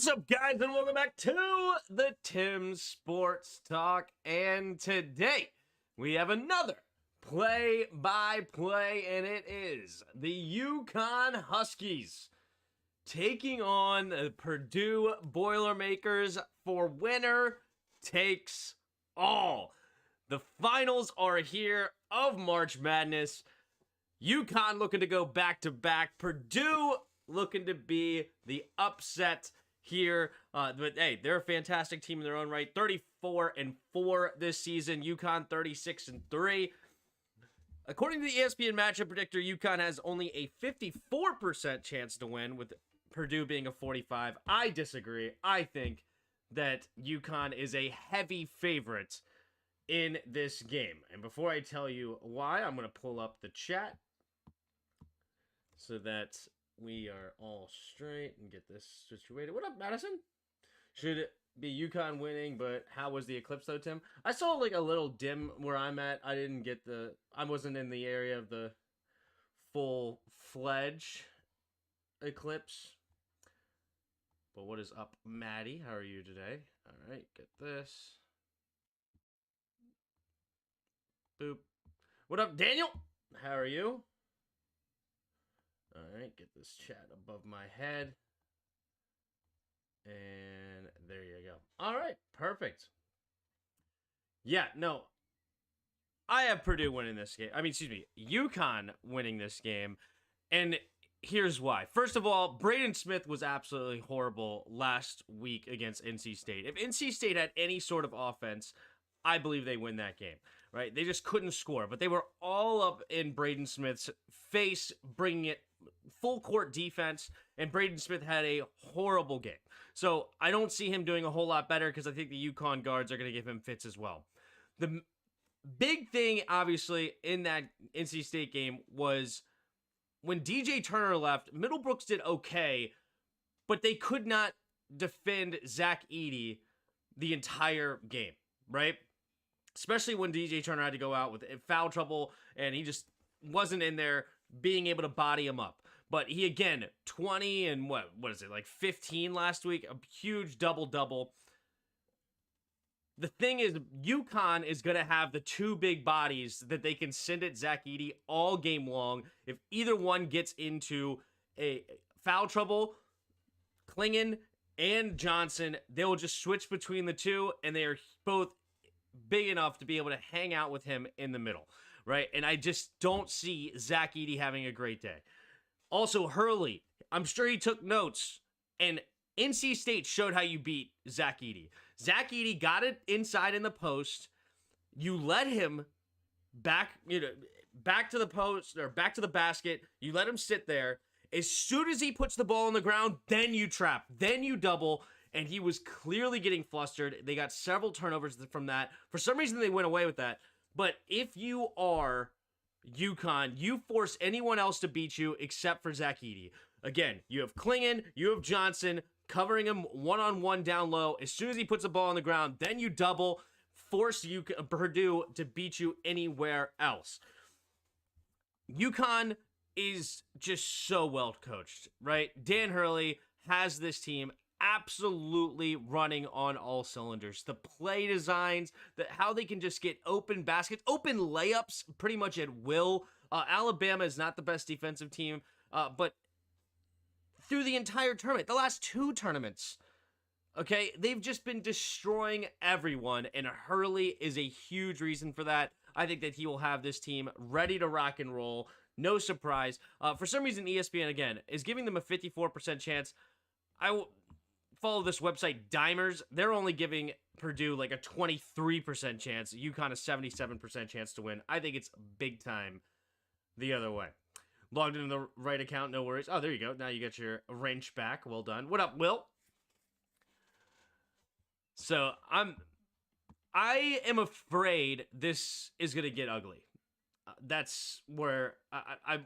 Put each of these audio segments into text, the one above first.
What's up, guys, and welcome back to the Tim's Sports Talk. And today we have another play-by-play, and it is the UConn Huskies taking on the Purdue Boilermakers for winner takes all. The finals are here of March Madness. UConn looking to go back-to-back. Purdue looking to be the upset here. But hey, they're a fantastic team in their own right. 34-4 this season. UConn 36-3. According to the ESPN matchup predictor, UConn has only a 54% chance to win, with Purdue being a 45%. I disagree. I think that UConn is a heavy favorite in this game. And before I tell you why, I'm going to pull up the chat so that we are all straight and get this situated. What up, Madison? Should it be UConn winning, but how was the eclipse though, Tim? I saw like a little dim where I'm at. I wasn't in the area of the full-fledged eclipse. But what is up, Maddie? How are you today? All right, get this. Boop. What up, Daniel? How are you? All right, get this chat above my head. And there you go. All right, perfect. Yeah, no. I have Purdue winning this game. UConn winning this game. And here's why. First of all, Braden Smith was absolutely horrible last week against NC State. If NC State had any sort of offense, I believe they win that game, right? They just couldn't score, but they were all up in Braden Smith's face, bringing it full court defense, and Braden Smith had a horrible game. So I don't see him doing a whole lot better because I think the UConn guards are going to give him fits as well. The big thing, obviously, in that NC State game was when DJ Turner left, Middlebrooks did okay, but they could not defend Zach Edey the entire game, right? Especially when DJ Turner had to go out with foul trouble, and he just wasn't in there being able to body him up. But he, again, 20 and what is it, like 15 last week? A huge double-double. The thing is, UConn is going to have the two big bodies that they can send at Zach Edey all game long. If either one gets into a foul trouble, Klingon and Johnson, they will just switch between the two, and they are both big enough to be able to hang out with him in the middle, right? And I just don't see Zach Edey having a great day. Also, Hurley, I'm sure he took notes, and NC State showed how you beat Zach Edey. Zach Edey got it inside in the post. You let him back to the post, or back to the basket. You let him sit there. As soon as he puts the ball on the ground, then you trap, then you double, and he was clearly getting flustered. They got several turnovers from that. For some reason, they went away with that. But if you are UConn, you force anyone else to beat you except for Zach Edey. Again, you have Klingon, you have Johnson covering him one-on-one down low. As soon as he puts the ball on the ground, then you double, force Purdue to beat you anywhere else. UConn is just so well coached, right? Dan Hurley has this team absolutely running on all cylinders. The play designs, how they can just get open baskets, open layups pretty much at will. Alabama is not the best defensive team, but through the entire tournament, the last two tournaments, okay, they've just been destroying everyone, and Hurley is a huge reason for that. I think that he will have this team ready to rock and roll. No surprise. For some reason, ESPN, again, is giving them a 54% chance. I will follow this website, Dimers. They're only giving Purdue like a 23% chance. UConn a 77% chance to win. I think it's big time the other way. Logged into the right account, no worries. Oh, there you go. Now you got your wrench back. Well done. What up, Will? So I am afraid this is going to get ugly. That's where I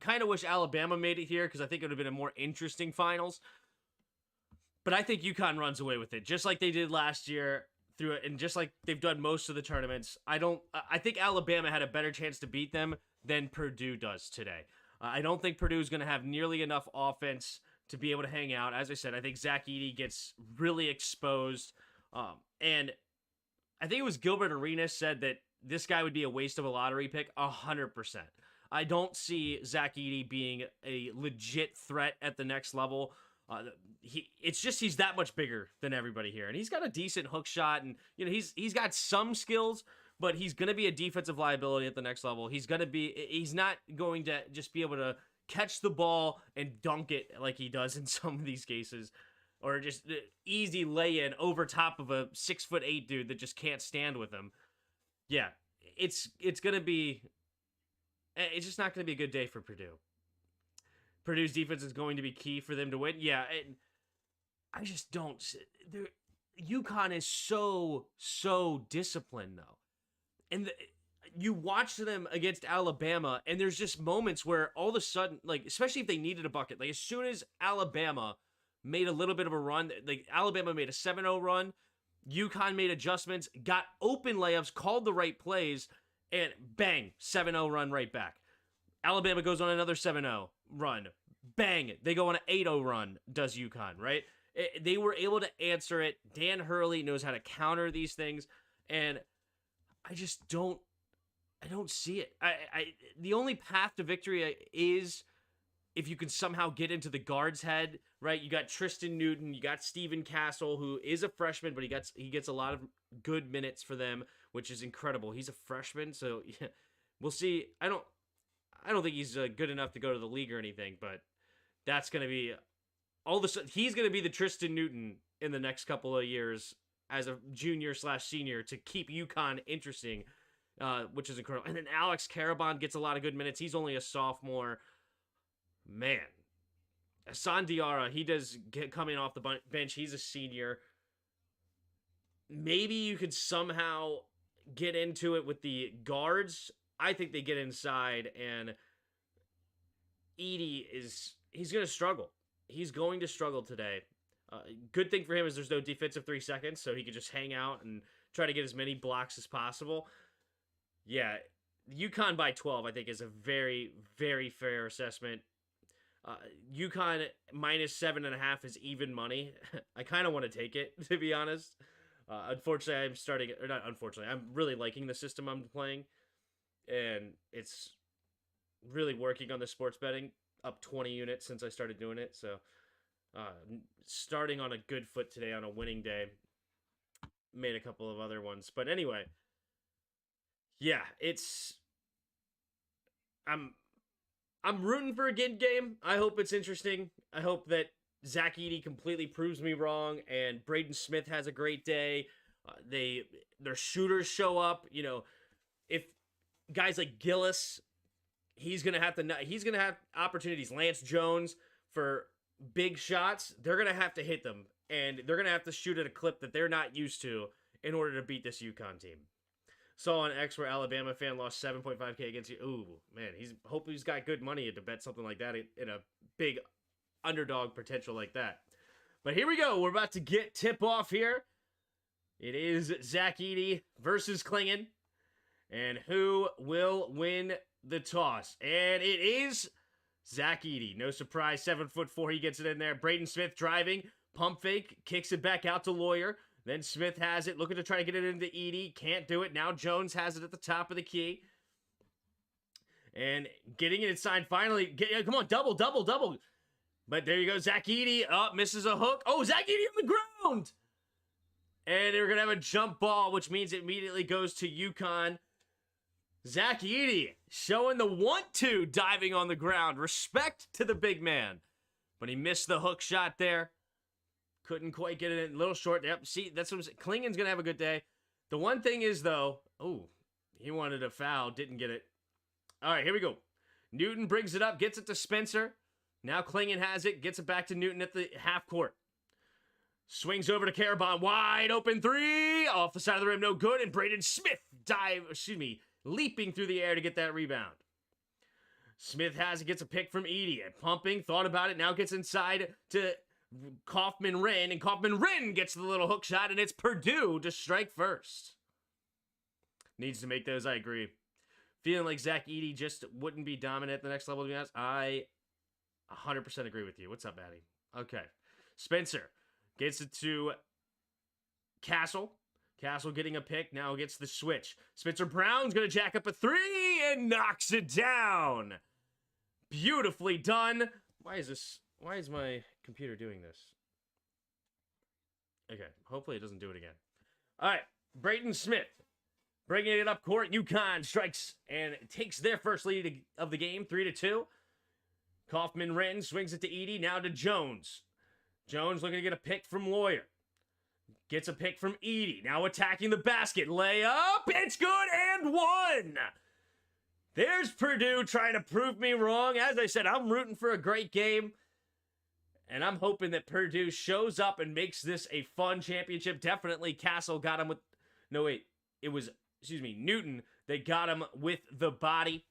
kind of wish Alabama made it here, because I think it would have been a more interesting finals. But I think UConn runs away with it, just like they did last year through it, and just like they've done most of the tournaments. I think Alabama had a better chance to beat them than Purdue does today. I don't think Purdue is going to have nearly enough offense to be able to hang out. As I said, I think Zach Edey gets really exposed. And I think it was Gilbert Arenas said that this guy would be a waste of a lottery pick. 100%. I don't see Zach Edey being a legit threat at the next level. It's just he's that much bigger than everybody here, and he's got a decent hook shot, and he's got some skills, but he's going to be a defensive liability at the next level. He's not going to just be able to catch the ball and dunk it like he does in some of these cases, or just easy lay-in over top of a 6'8" dude that just can't stand with him. Yeah, it's going to be. It's just not going to be a good day for Purdue. Purdue's defense is going to be key for them to win. Yeah, I just don't. UConn is so disciplined, though. And you watch them against Alabama, and there's just moments where all of a sudden, like, especially if they needed a bucket, like as soon as Alabama made a little bit of a run, like Alabama made a 7-0 run, UConn made adjustments, got open layups, called the right plays, and bang, 7-0 run right back. Alabama goes on another 7-0 run. Bang, they go on an 8-0 run, does UConn, right? They were able to answer it. Dan Hurley knows how to counter these things, and I just don't see it. The only path to victory is if you can somehow get into the guard's head, right? You got Tristan Newton, you got Steven Castle, who is a freshman, but he gets a lot of good minutes for them, which is incredible. He's a freshman, so yeah, we'll see. I don't think he's good enough to go to the league or anything, but that's going to be all of a sudden he's going to be the Tristan Newton in the next couple of years as a junior/senior to keep UConn interesting, which is incredible. And then Alex Karabon gets a lot of good minutes. He's only a sophomore. Man, Hassan Diarra, he does get coming off the bench. He's a senior. Maybe you could somehow get into it with the guards. I think they get inside, and Edey he's going to struggle. He's going to struggle today. Good thing for him is there's no defensive 3 seconds, so he can just hang out and try to get as many blocks as possible. Yeah, UConn by 12, I think, is a very, very fair assessment. UConn minus 7.5 is even money. I kind of want to take it, to be honest. Unfortunately, I'm really liking the system I'm playing, and it's really working on the sports betting, up 20 units since I started doing it, so starting on a good foot today on a winning day. Made a couple of other ones, but anyway, yeah, I'm rooting for a good game. I hope it's interesting. I hope that Zach Edey completely proves me wrong, and Braden Smith has a great day. Their shooters show up. If guys like Gillis, he's gonna have opportunities. Lance Jones for big shots. They're gonna have to hit them, and they're gonna have to shoot at a clip that they're not used to in order to beat this UConn team. Saw on X where Alabama fan lost 7.5K against you. Ooh, man, hope he's got good money to bet something like that in a big underdog potential like that. But here we go. We're about to get tip off here. It is Zach Edey versus Klingon. And who will win the toss? And it is Zach Edey. No surprise, 7'4", he gets it in there. Braden Smith driving, pump fake, kicks it back out to Lawyer. Then Smith has it, looking to try to get it into Edey. Can't do it. Now Jones has it at the top of the key. And getting it inside finally. Come on, double. But there you go, Zach Edey. Oh, misses a hook. Oh, Zach Edey on the ground. And they're going to have a jump ball, which means it immediately goes to UConn. Zach Edey showing the want-to diving on the ground. Respect to the big man. But he missed the hook shot there. Couldn't quite get it in. A little short. Yep, see, that's what I'm saying. Klingon's going to have a good day. The one thing is, though, he wanted a foul. Didn't get it. All right, here we go. Newton brings it up, gets it to Spencer. Now Klingon has it, gets it back to Newton at the half court. Swings over to Karabon. Wide open three. Off the side of the rim, no good. And Braden Smith leaping through the air to get that rebound. Smith has it, gets a pick from Edey. Pumping, thought about it, now gets inside to Kaufman-Wren, and Kaufman-Wren gets the little hook shot, and it's Purdue to strike first. Needs to make those, I agree. Feeling like Zach Edey just wouldn't be dominant at the next level, to be honest. I 100% agree with you. What's up, Maddie? Okay. Spencer gets it to Castle. Castle getting a pick. Now gets the switch. Spencer Brown's going to jack up a three and knocks it down. Beautifully done. Why is my computer doing this? Okay. Hopefully it doesn't do it again. All right. Braden Smith bringing it up court. UConn strikes and takes their first lead of the game, 3-2. Kaufman-Renton swings it to Edey. Now to Jones. Jones looking to get a pick from Lawyer. Gets a pick from Edey. Now attacking the basket. Layup. It's good and one. There's Purdue trying to prove me wrong. As I said, I'm rooting for a great game. And I'm hoping that Purdue shows up and makes this a fun championship. Definitely Castle got him with... No, wait. It was, Newton that got him with the body.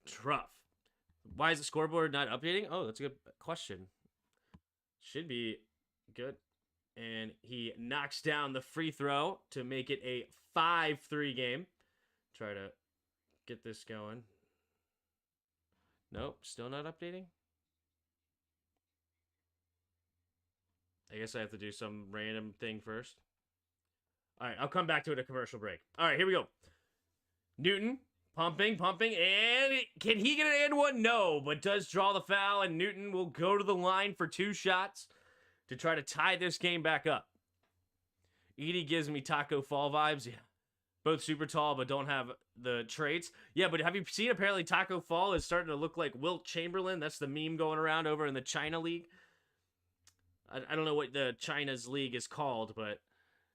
Tough. Why is the scoreboard not updating? Oh, that's a good question. Should be good. And he knocks down the free throw to make it a 5-3 game. Try to get this going. Nope, still not updating. I guess I have to do some random thing first. All right, I'll come back to it at a commercial break. All right, here we go. Newton, pumping, and can he get an and one? No, but does draw the foul, and Newton will go to the line for 2 shots to try to tie this game back up. Edey gives me Taco Fall vibes. Yeah. Both super tall, but don't have the traits. Yeah, but have you seen apparently Taco Fall is starting to look like Wilt Chamberlain? That's the meme going around over in the China League. I don't know what the China's league is called, but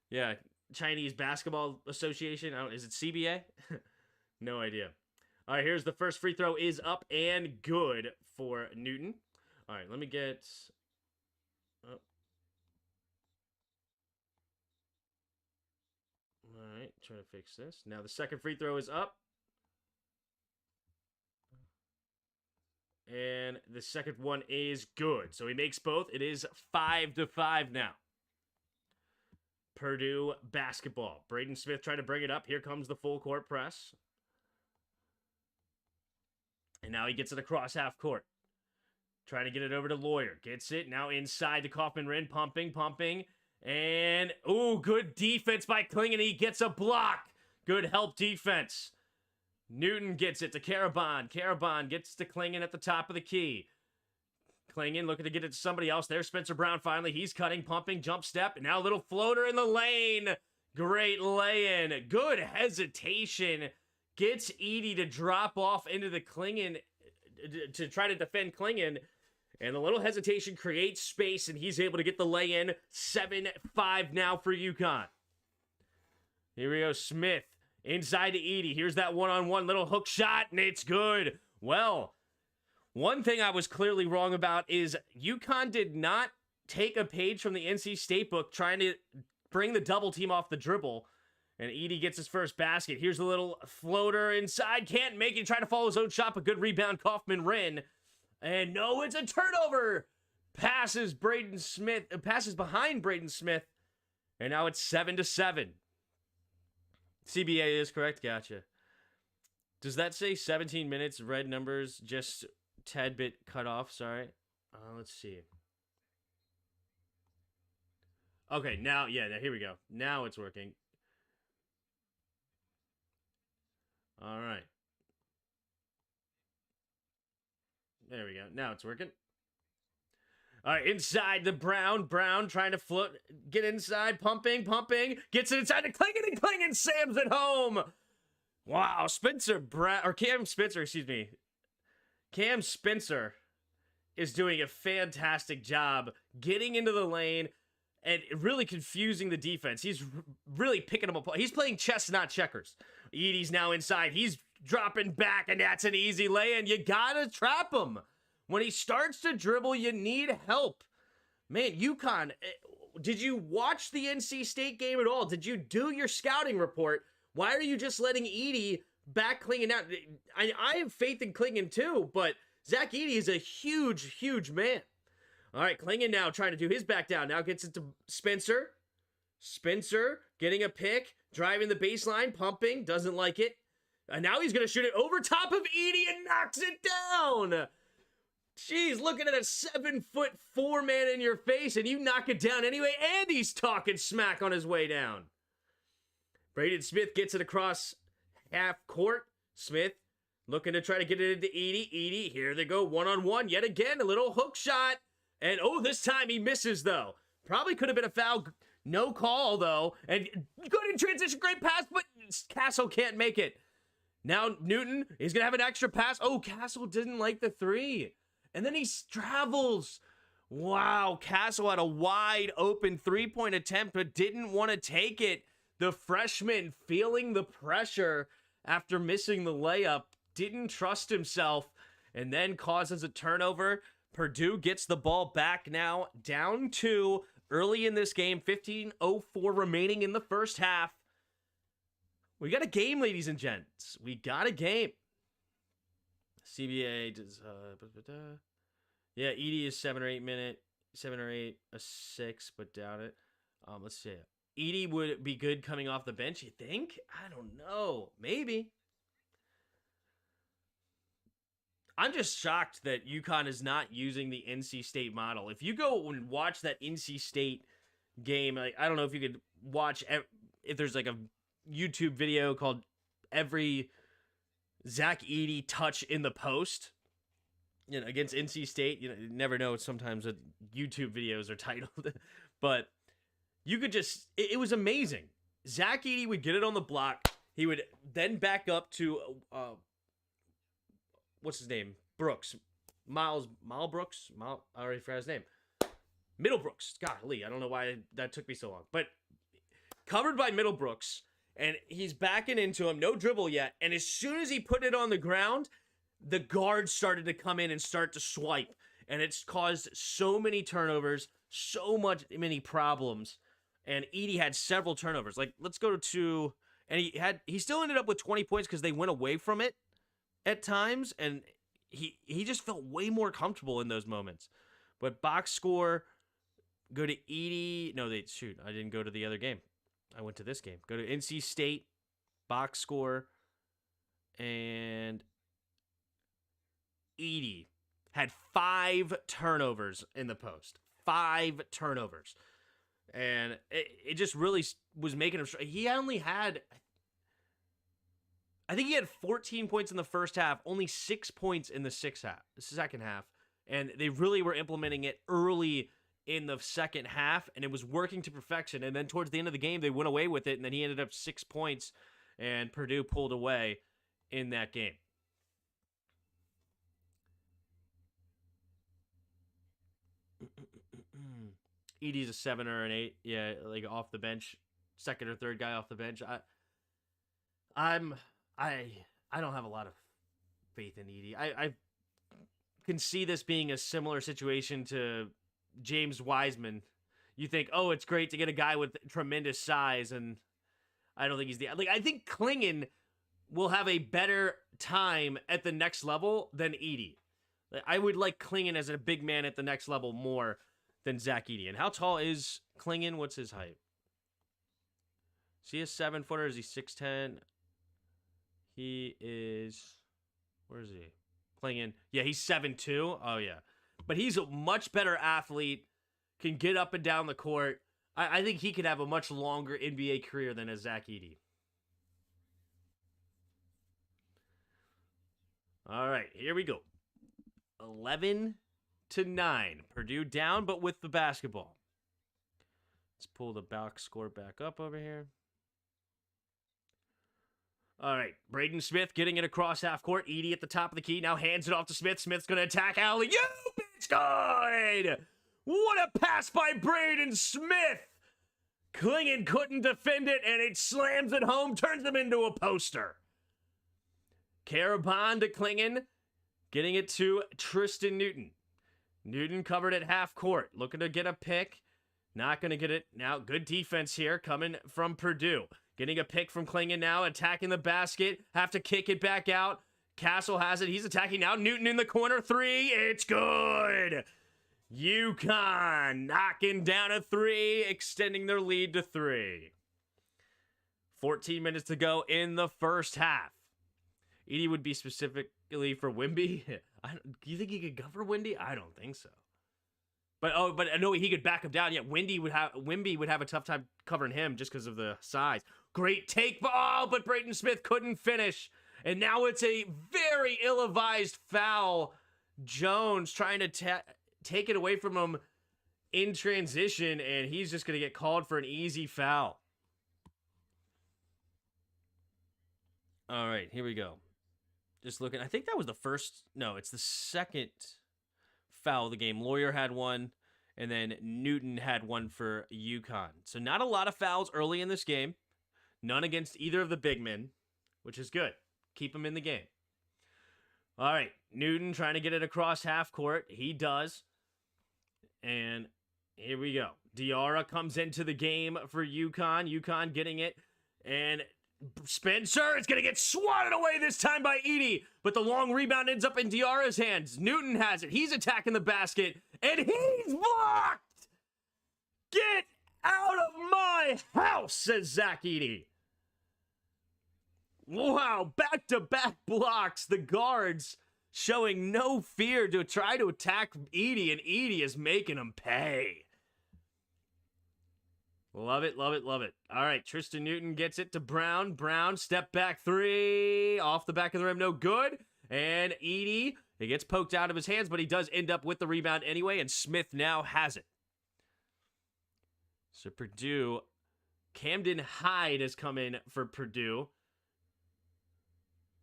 yeah, Chinese Basketball Association. Is it CBA? No idea. All right, here's the first free throw is up and good for Newton. All right, let me get... Oh. All right, trying to fix this. Now the second free throw is up. And the second one is good. So he makes both. It is 5-5 now. Purdue basketball. Braden Smith trying to bring it up. Here comes the full court press. And now he gets it across half court. Trying to get it over to Lawyer. Gets it. Now inside to Kaufman-Renton. Pumping. And, ooh, good defense by Clingan. He gets a block. Good help defense. Newton gets it to Karabon. Karabon gets to Clingan at the top of the key. Clingan looking to get it to somebody else. There's Spencer Brown finally. He's cutting, pumping, jump step. And now a little floater in the lane. Great lay-in. Good hesitation. Gets Edey to drop off into the Clingan to try to defend Clingan. And the little hesitation creates space, and he's able to get the lay-in. 7-5 now for UConn. Here we go, Smith. Inside to Edey. Here's that one-on-one little hook shot, and it's good. Well, one thing I was clearly wrong about is UConn did not take a page from the NC State book trying to bring the double team off the dribble. And Edey gets his first basket. Here's a little floater inside. Can't make it. Trying to follow his own shot, but good rebound, Kaufman-Renton. And no, it's a turnover. Passes behind Braden Smith. And now it's 7-7. CBA is correct. Gotcha. Does that say 17 minutes? Red numbers, just tad bit cut off. Sorry. Let's see. Okay, now, yeah, here we go. Now it's working. All right. There we go. Now it's working. All right, inside the Brown trying to float, get inside, pumping, gets it inside to Clingan, and Clingan Sam's it home. Wow, Cam Spencer is doing a fantastic job getting into the lane and really confusing the defense. He's really picking them apart. He's playing chess, not checkers. Edey's now inside. He's dropping back, and that's an easy lay-in. You gotta trap him. When he starts to dribble, you need help. Man, UConn, did you watch the NC State game at all? Did you do your scouting report? Why are you just letting Edey back Clingan out? I have faith in Clingan too, but Zach Edey is a huge man. All right, Clingan now trying to do his back down. Now gets it to Spencer. Spencer getting a pick, driving the baseline, pumping, doesn't like it. And now he's going to shoot it over top of Edey and knocks it down. Jeez, looking at a 7'4" man in your face and you knock it down anyway, and he's talking smack on his way down. Braden Smith gets it across half court. Smith looking to try to get it into Edey. Edey, here they go, one-on-one yet again, a little hook shot. And this time he misses though. Probably could have been a foul. No call though. And good in transition, great pass, but Castle can't make it. Now Newton is going to have an extra pass. Oh, Castle didn't like the three. And then he travels. Wow, Castle had a wide open three-point attempt, but didn't want to take it. The freshman, feeling the pressure after missing the layup, didn't trust himself, and then causes a turnover. Purdue gets the ball back now, down 2 early in this game. 15:04 remaining in the first half. We got a game, ladies and gents. We got a game. CBA does. Yeah, Edey is 7 or 8 minute, 7 or 8, a 6, but doubt it. Let's see. Edey would be good coming off the bench, you think? I don't know. Maybe. I'm just shocked that UConn is not using the NC State model. If you go and watch that NC State game, like, I don't know if you could watch, if there's like a YouTube video called every Zach Edey touch in the post, you know, against NC State. You never know sometimes what YouTube videos are titled, but you could just, it was amazing. Zach Edey would get it on the block. He would then back up to, what's his name? Brooks. Miles Brooks? I already forgot his name. Middlebrooks. Golly, I don't know why that took me so long. But covered by Middlebrooks, and he's backing into him. No dribble yet. And as soon as he put it on the ground, the guards started to come in and start to swipe. And it's caused so many turnovers, many problems. And Edey had several turnovers. Like, let's go to, and he still ended up with 20 points because they went away from it at times, and he just felt way more comfortable in those moments. But box score, go to Edey. No, I didn't go to the other game. I went to this game. Go to NC State, box score, and Edey had 5 turnovers in the post. 5 turnovers. And it just really was making him. He only had, I think he had 14 points in the first half, only 6 points in the second half. And they really were implementing it early in the second half, and it was working to perfection. And then towards the end of the game, they went away with it, and then he ended up 6 points, and Purdue pulled away in that game. Edey's a 7 or an 8, yeah, like off the bench, second or third guy off the bench. I don't have a lot of faith in Edey. I can see this being a similar situation to James Wiseman. You think, oh, it's great to get a guy with tremendous size, and I don't think he's I think Klingon will have a better time at the next level than Edey. I would like Klingon as a big man at the next level more than Zach Edey. And how tall is Klingon? What's his height? Is he a 7-footer? Is he 6'10"? He is, where is he? Klingon. Yeah, he's 7'2". Oh, yeah. But he's a much better athlete, can get up and down the court. I think he could have a much longer NBA career than a Zach Edey. All right, here we go. 11-9. Purdue down, but with the basketball. Let's pull the box score back up over here. All right, Braden Smith getting it across half court. Edey at the top of the key. Now hands it off to Smith. Smith's going to attack alley-oop. It's good. What a pass by Braden Smith. Klingon couldn't defend it, and it slams it home, turns them into a poster. Karabon to Klingon, getting it to Tristan Newton. Newton covered at half court, looking to get a pick. Not going to get it. Now, good defense here coming from Purdue. Getting a pick from Klingon now, attacking the basket. Have to kick it back out. Castle has it. He's attacking now. Newton in the corner. 3. It's good. UConn knocking down a 3, extending their lead to 3. 14 minutes to go in the first half. Edey would be specific. for Wimby. Do you think he could cover Windy? I don't think so. But no, he could back him down. Yeah, Wimby would have a tough time covering him just because of the size. Great take ball, but Braden Smith couldn't finish. And now it's a very ill-advised foul. Jones trying to take it away from him in transition, and he's just going to get called for an easy foul. All right, here we go. Just looking. I think that was the first. No, it's the second foul of the game. Lawyer had one, and then Newton had one for UConn. So not a lot of fouls early in this game. None against either of the big men, which is good. Keep them in the game. All right, Newton trying to get it across half court. He does. And here we go. Diarra comes into the game for UConn. UConn getting it. And Spencer is going to get swatted away this time by Edey. But the long rebound ends up in Diarra's hands. Newton has it. He's attacking the basket. And he's blocked! Get out of my house, says Zach Edey. Wow, back-to-back blocks. The guards showing no fear to try to attack Edey, and Edey is making them pay. Love it, love it, love it. All right, Tristan Newton gets it to Brown. Brown, step back three. Off the back of the rim, no good. And Edey, it gets poked out of his hands, but he does end up with the rebound anyway, and Smith now has it. So Purdue, Camden Hyde has come in for Purdue.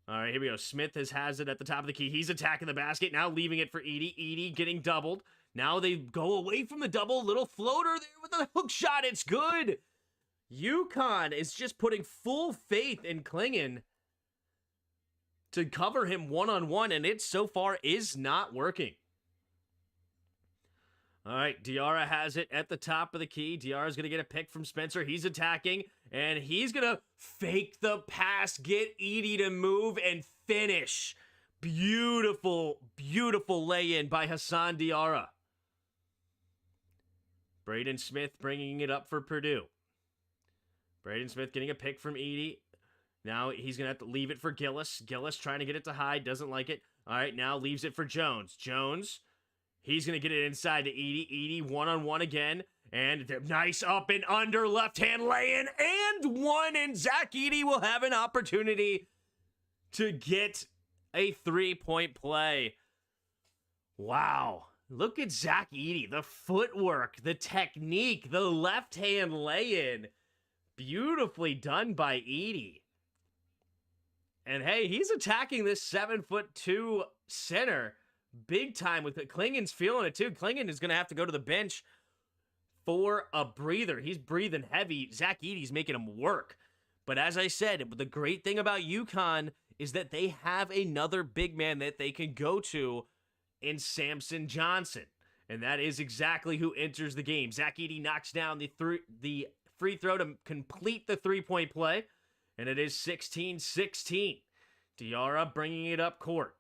All right, here we go. Smith has it at the top of the key. He's attacking the basket, now leaving it for Edey. Edey getting doubled. Now they go away from the double. Little floater there with the hook shot. It's good. UConn is just putting full faith in Klingon to cover him one-on-one, and it so far is not working. All right, Diarra has it at the top of the key. Diarra's going to get a pick from Spencer. He's attacking, and he's going to fake the pass, get Edey to move, and finish. Beautiful, beautiful lay-in by Hassan Diarra. Braden Smith bringing it up for Purdue. Braden Smith getting a pick from Edey. Now he's going to have to leave it for Gillis. Gillis trying to get it to Hyde, doesn't like it. All right, now leaves it for Jones. Jones, he's going to get it inside to Edey. Edey one-on-one again. And nice up and under left-hand lay-in and one. And Zach Edey will have an opportunity to get a three-point play. Wow. Look at Zach Edey. The footwork, the technique, the left-hand lay-in. Beautifully done by Edey. And hey, he's attacking this 7'2" center big time with it. Klingon's feeling it too. Klingon is going to have to go to the bench for a breather. He's breathing heavy. Zach Edey's making him work. But as I said, the great thing about UConn is that they have another big man that they can go to in Samson Johnson. And that is exactly who enters the game. Zach Edey knocks down the free throw to complete the three-point play. And it is 16-16. Diarra bringing it up court.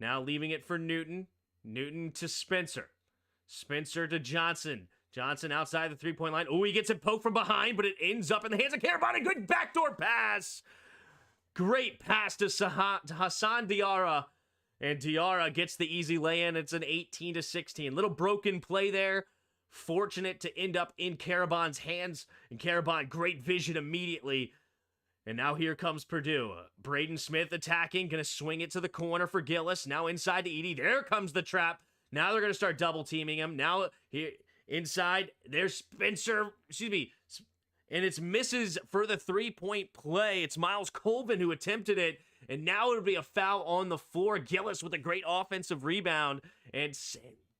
Now leaving it for Newton. Newton to Spencer. Spencer to Johnson. Johnson outside the three-point line. Oh, he gets it poked from behind, but it ends up in the hands of Carabana. Good backdoor pass. Great pass to Hassan Diarra. And Diarra gets the easy lay-in. It's an 18-16. Little broken play there. Fortunate to end up in Caraban's hands. And Caraban, great vision immediately. And now here comes Purdue. Braden Smith attacking. Going to swing it to the corner for Gillis. Now inside to Edey. There comes the trap. Now they're going to start double teaming him. Now here inside, there's Spencer. And it's misses for the three-point play. It's Miles Colvin who attempted it. And now it'll be a foul on the floor. Gillis with a great offensive rebound. And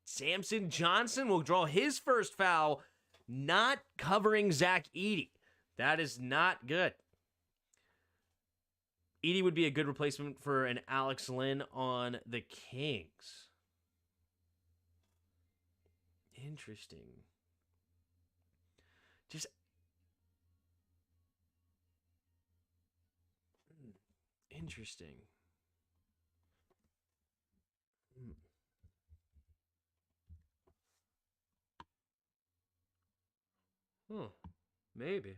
Samson Johnson will draw his first foul, not covering Zach Edey. That is not good. Edey would be a good replacement for an Alex Lynn on the Kings. Interesting. Interesting. Maybe.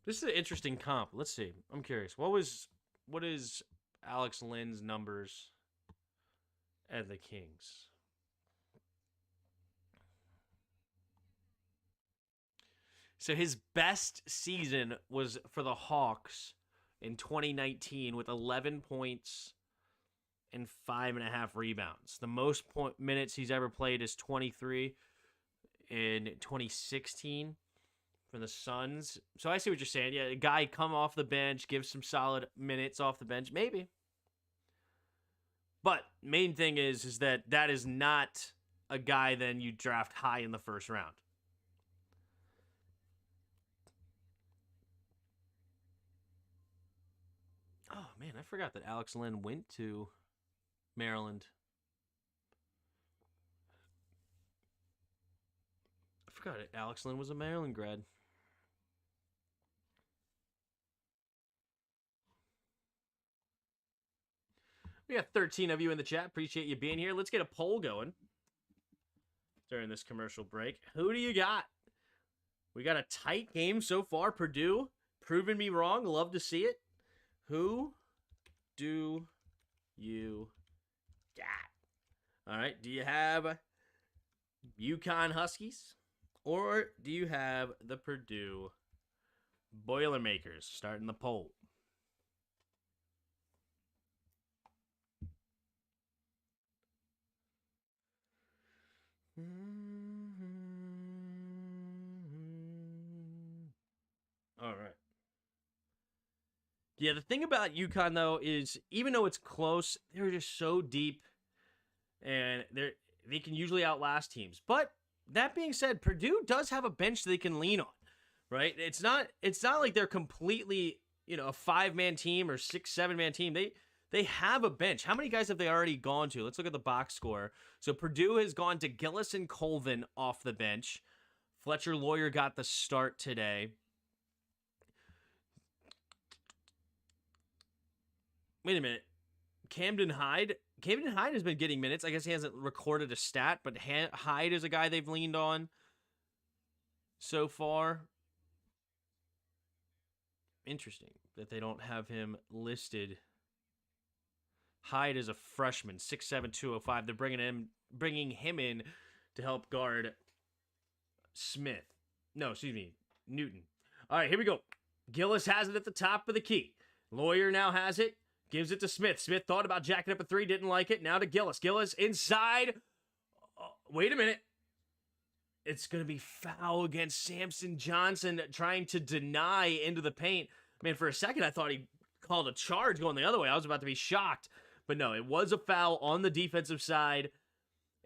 This is an interesting comp. Let's see. I'm curious. What is Alex Lynn's numbers at the Kings? So his best season was for the Hawks in 2019 with 11 points and 5.5 rebounds. The most minutes he's ever played is 23 in 2016 for the Suns. So I see what you're saying. Yeah, a guy come off the bench, give some solid minutes off the bench, maybe. But main thing is that is not a guy then you draft high in the first round. Oh, man, I forgot that Alex Lynn went to Maryland. I forgot it. Alex Lynn was a Maryland grad. We got 13 of you in the chat. Appreciate you being here. Let's get a poll going during this commercial break. Who do you got? We got a tight game so far. Purdue proving me wrong. Love to see it. Who do you got? All right. Do you have UConn Huskies? Or do you have the Purdue Boilermakers? Starting the poll. All right. Yeah, the thing about UConn, though, is even though it's close, they're just so deep, and they can usually outlast teams. But that being said, Purdue does have a bench they can lean on, right? It's not like they're completely, a 5-man team or 6-7-man team. They have a bench. How many guys have they already gone to? Let's look at the box score. So Purdue has gone to Gillis and Colvin off the bench. Fletcher Lawyer got the start today. Wait a minute. Camden Hyde has been getting minutes. I guess he hasn't recorded a stat, but Hyde is a guy they've leaned on so far. Interesting that they don't have him listed. Hyde is a freshman, 6'7", 205. They're bringing him in to help guard Newton. All right, here we go. Gillis has it at the top of the key. Lawyer now has it. Gives it to Smith. Smith thought about jacking up a three, didn't like it. Now to Gillis. Gillis inside. Wait a minute. It's going to be foul against Samson Johnson trying to deny into the paint. Man, for a second, I thought he called a charge going the other way. I was about to be shocked. But no, it was a foul on the defensive side.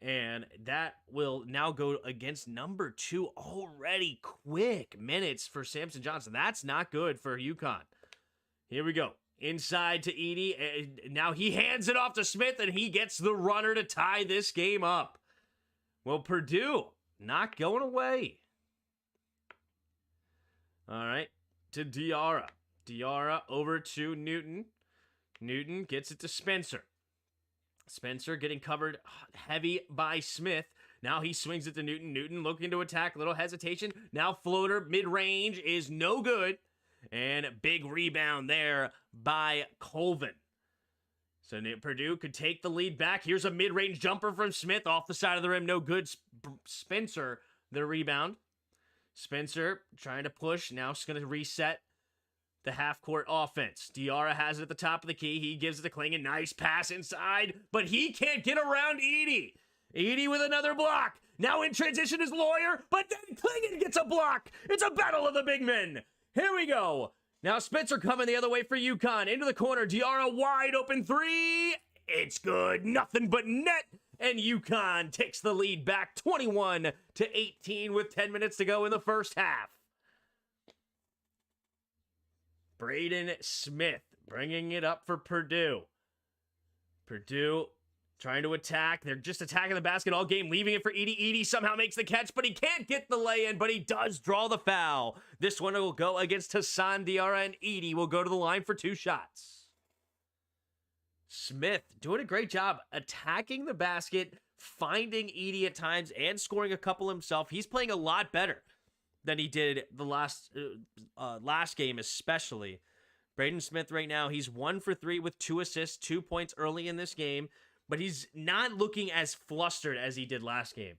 And that will now go against number 2 already. Quick minutes for Samson Johnson. That's not good for UConn. Here we go. Inside to Edey. Now he hands it off to Smith, and he gets the runner to tie this game up. Well, Purdue not going away. All right, to Diarra. Diarra over to Newton. Newton gets it to Spencer. Spencer getting covered heavy by Smith. Now he swings it to Newton. Newton looking to attack. Little hesitation. Now floater mid-range is no good. And big rebound there by Colvin. So Purdue could take the lead back. Here's a mid-range jumper from Smith off the side of the rim. No good. Spencer, the rebound. Spencer trying to push. Now it's going to reset the half-court offense. Diarra has it at the top of the key. He gives it to Klingon. Nice pass inside, but he can't get around Edey. Edey with another block. Now in transition is Lawyer, but then Klingon gets a block. It's a battle of the big men. Here we go. Now Spencer coming the other way for UConn. Into the corner. Diarra wide open three. It's good. Nothing but net. And UConn takes the lead back 21-18 with 10 minutes to go in the first half. Braden Smith bringing it up for Purdue. Purdue trying to attack. They're just attacking the basket all game, leaving it for Edey. Edey somehow makes the catch, but he can't get the lay-in, but he does draw the foul. This one will go against Hassan Diarra, and Edey will go to the line for 2 shots. Smith doing a great job attacking the basket, finding Edey at times, and scoring a couple himself. He's playing a lot better than he did the last game, especially. Braden Smith right now, he's 1 for 3 with 2 assists, 2 points early in this game, but he's not looking as flustered as he did last game.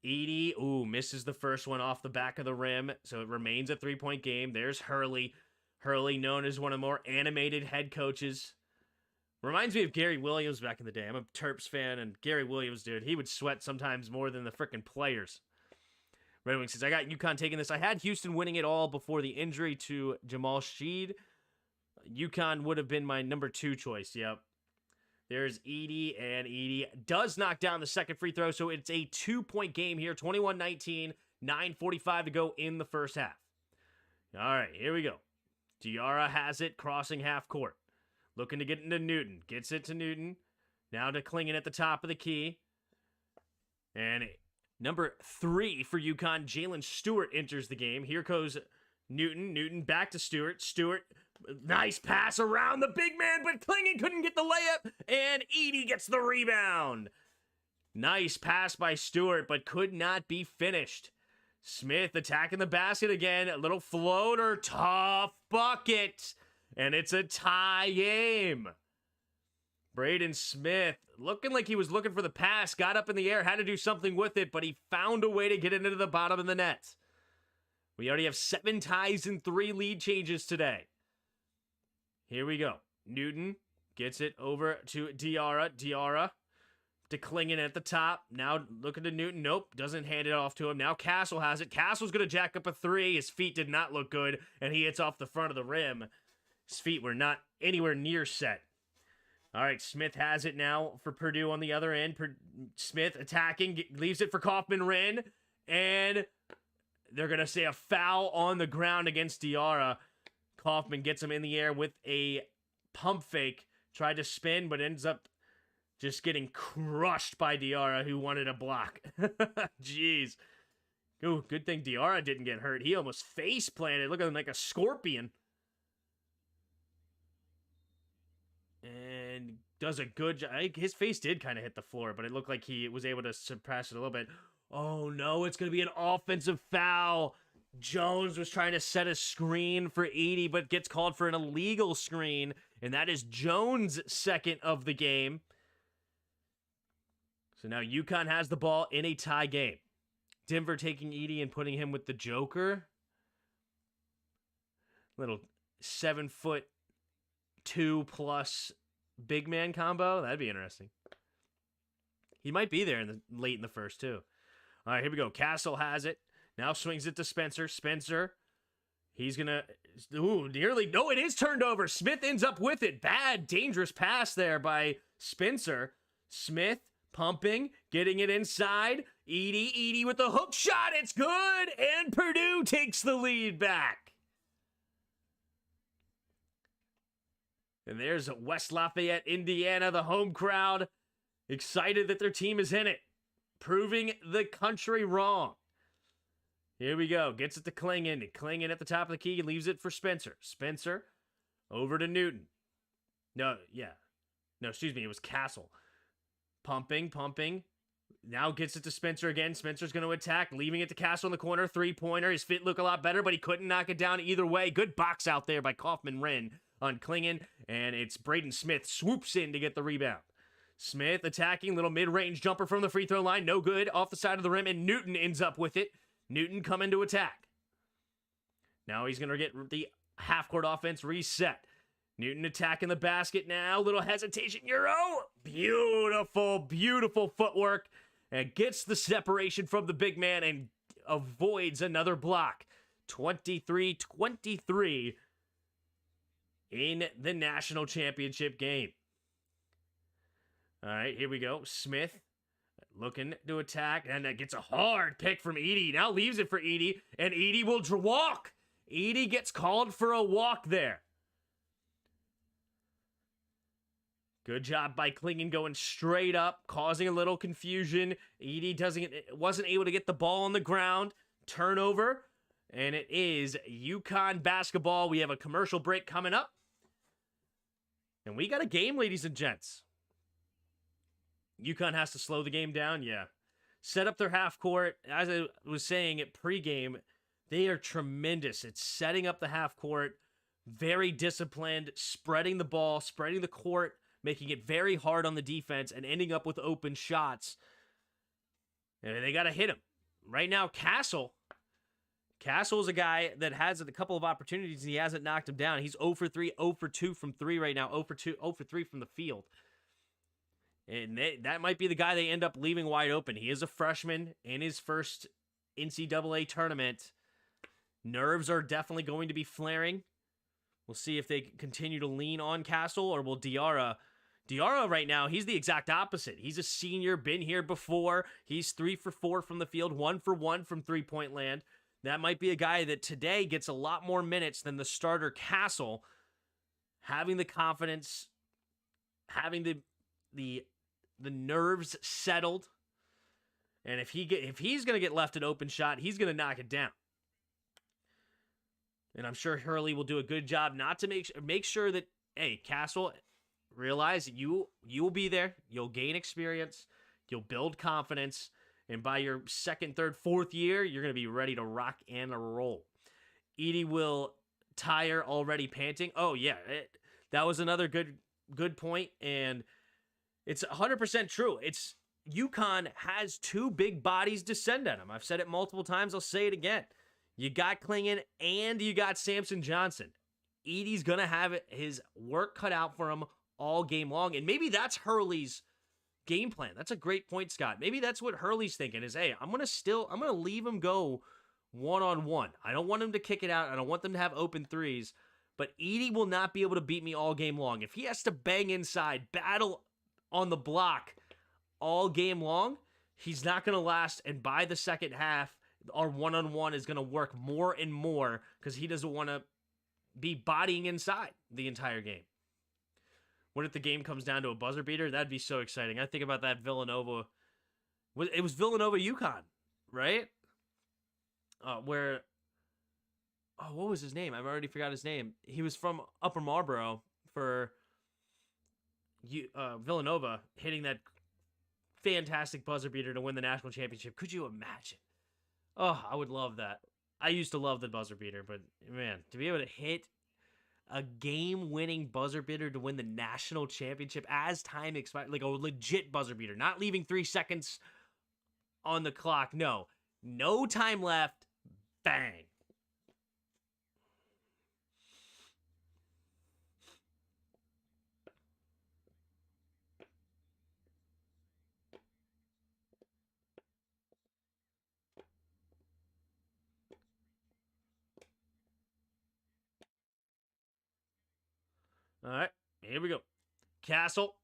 Edey, misses the first one off the back of the rim, so it remains a 3-point game. There's Hurley. Hurley, known as one of the more animated head coaches. Reminds me of Gary Williams back in the day. I'm a Terps fan, and Gary Williams, dude, he would sweat sometimes more than the freaking players. Red Wings says, I got UConn taking this. I had Houston winning it all before the injury to Jamal Sheed. UConn would have been my number 2 choice. Yep. There's Edey, and Edey does knock down the second free throw, so it's a 2-point game here. 21-19, 9:45 to go in the first half. All right, here we go. Diarra has it, crossing half court. Looking to get into Newton. Gets it to Newton. Now to Klingon at the top of the key. And number 3 for UConn, Jalen Stewart enters the game. Here goes Newton. Newton back to Stewart. Stewart, nice pass around the big man, but Klingon couldn't get the layup, and Edey gets the rebound. Nice pass by Stewart, but could not be finished. Smith attacking the basket again. A little floater. Tough bucket. And it's a tie game. Braden Smith, looking like he was looking for the pass, got up in the air, had to do something with it, but he found a way to get it into the bottom of the net. We already have 7 ties and 3 lead changes today. Here we go. Newton gets it over to Diarra. Diarra to Klingon at the top. Now looking to Newton. Nope, doesn't hand it off to him. Now Castle has it. Castle's going to jack up a 3. His feet did not look good, and he hits off the front of the rim. His feet were not anywhere near set. All right, Smith has it now for Purdue on the other end. Smith attacking, leaves it for Kaufman-Wren, and they're going to say a foul on the ground against Diarra. Kaufman gets him in the air with a pump fake. Tried to spin, but ends up just getting crushed by Diarra, who wanted a block. Jeez. Ooh, good thing Diarra didn't get hurt. He almost face planted, looking like a scorpion. And does a good job. His face did kind of hit the floor, but it looked like he was able to suppress it a little bit. Oh, no, it's going to be an offensive foul. Jones was trying to set a screen for Edey, but gets called for an illegal screen, and that is Jones' second of the game. So now UConn has the ball in a tie game. Denver taking Edey and putting him with the Joker. Little 7'2" plus big man combo. That'd be interesting. He might be there late in the first, too. All right, here we go. Castle has it. Now swings it to Spencer. Spencer, he's going to... Ooh, nearly... No, it is turned over. Smith ends up with it. Bad, dangerous pass there by Spencer. Smith pumping, getting it inside. Edey with the hook shot. It's good, and Purdue takes the lead back. And there's West Lafayette, Indiana, the home crowd, excited that their team is in it, proving the country wrong. Here we go. Gets it to Klingon. Klingon at the top of the key, leaves it for Spencer. Spencer over to Newton. No, excuse me. It was Castle. Pumping. Now gets it to Spencer again. Spencer's going to attack, leaving it to Castle in the corner. 3-pointer. His feet look a lot better, but he couldn't knock it down either way. Good box out there by Kaufman-Wren on Klingon, and it's Braden Smith swoops in to get the rebound. Smith attacking, little mid-range jumper from the free throw line, no good, off the side of the rim, and Newton ends up with it. Newton coming to attack. Now he's going to get the half-court offense reset. Newton attacking the basket now, little hesitation, Euro, beautiful footwork, and gets the separation from the big man and avoids another block. 23-23 in the national championship game. All right, here we go. Smith looking to attack, and that gets a hard pick from Edey. Now leaves it for Edey, and Edey will walk. Edey gets called for a walk there. Good job by Klingon going straight up, causing a little confusion. Edey wasn't able to get the ball on the ground. Turnover, and it is UConn basketball. We have a commercial break coming up. And we got a game, ladies and gents. UConn has to slow the game down, yeah. set up their half court. As I was saying at pregame, they are tremendous at setting up the half court, very disciplined, spreading the ball, spreading the court, making it very hard on the defense, and ending up with open shots. And they got to hit him. Right now, Castle is a guy that has a couple of opportunities, and he hasn't knocked him down. He's 0 for 3, 0 for 2 from 3 right now, 0 for 3 from the field. And that might be the guy they end up leaving wide open. He is a freshman in his first NCAA tournament. Nerves are definitely going to be flaring. We'll see if they continue to lean on Castle, or will Diarra right now, he's the exact opposite. He's a senior, been here before. He's 3 for 4 from the field, 1 for 1 from three-point land. That might be a guy that today gets a lot more minutes than the starter Castle, having the confidence, having the nerves settled. And if he's going to get left an open shot, he's going to knock it down. And I'm sure Hurley will do a good job not to make sure that, hey, Castle, realize you will be there. You'll gain experience. You'll build confidence. And by your second, third, fourth year, you're going to be ready to rock and roll. Edey will tire already panting. Oh, yeah. That was another good point. And it's 100% true. It's UConn has two big bodies descend on him. I've said it multiple times. I'll say it again. You got Clingan and you got Samson Johnson. Edey's going to have his work cut out for him all game long. And maybe that's Hurley's game plan. That's a great point, Scott. Maybe that's what Hurley's thinking is, hey, I'm going to leave him go one-on-one. I don't want him to kick it out. I don't want them to have open threes. But Edey will not be able to beat me all game long. If he has to bang inside, battle on the block all game long, he's not going to last. And by the second half, our one-on-one is going to work more and more because he doesn't want to be bodying inside the entire game. What if the game comes down to a buzzer beater? That'd be so exciting. I think about that Villanova. It was Villanova UConn, right? What was his name? I've already forgot his name. He was from Upper Marlboro for Villanova, hitting that fantastic buzzer beater to win the national championship. Could you imagine? Oh, I would love that. I used to love the buzzer beater, but man, to be able to hit a game-winning buzzer beater to win the national championship as time expired, like a legit buzzer beater, not leaving 3 seconds on the clock. No time left. Bang. All right, here we go. Castle,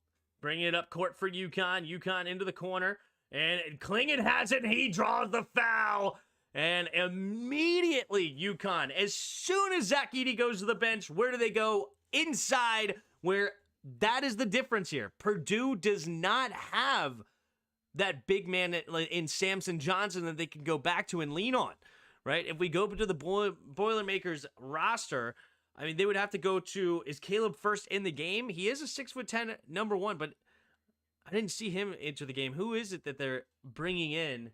bringing it up court for UConn. UConn into the corner. And Clingan has it, and he draws the foul. And immediately, UConn, as soon as Zach Edey goes to the bench, where do they go? Inside, where that is the difference here. Purdue does not have that big man in Samson Johnson that they can go back to and lean on, right? If we go to the Boilermakers roster, I mean, they would have to go to, is Caleb first in the game? He is a 6'10" number one, but I didn't see him enter the game. Who is it that they're bringing in?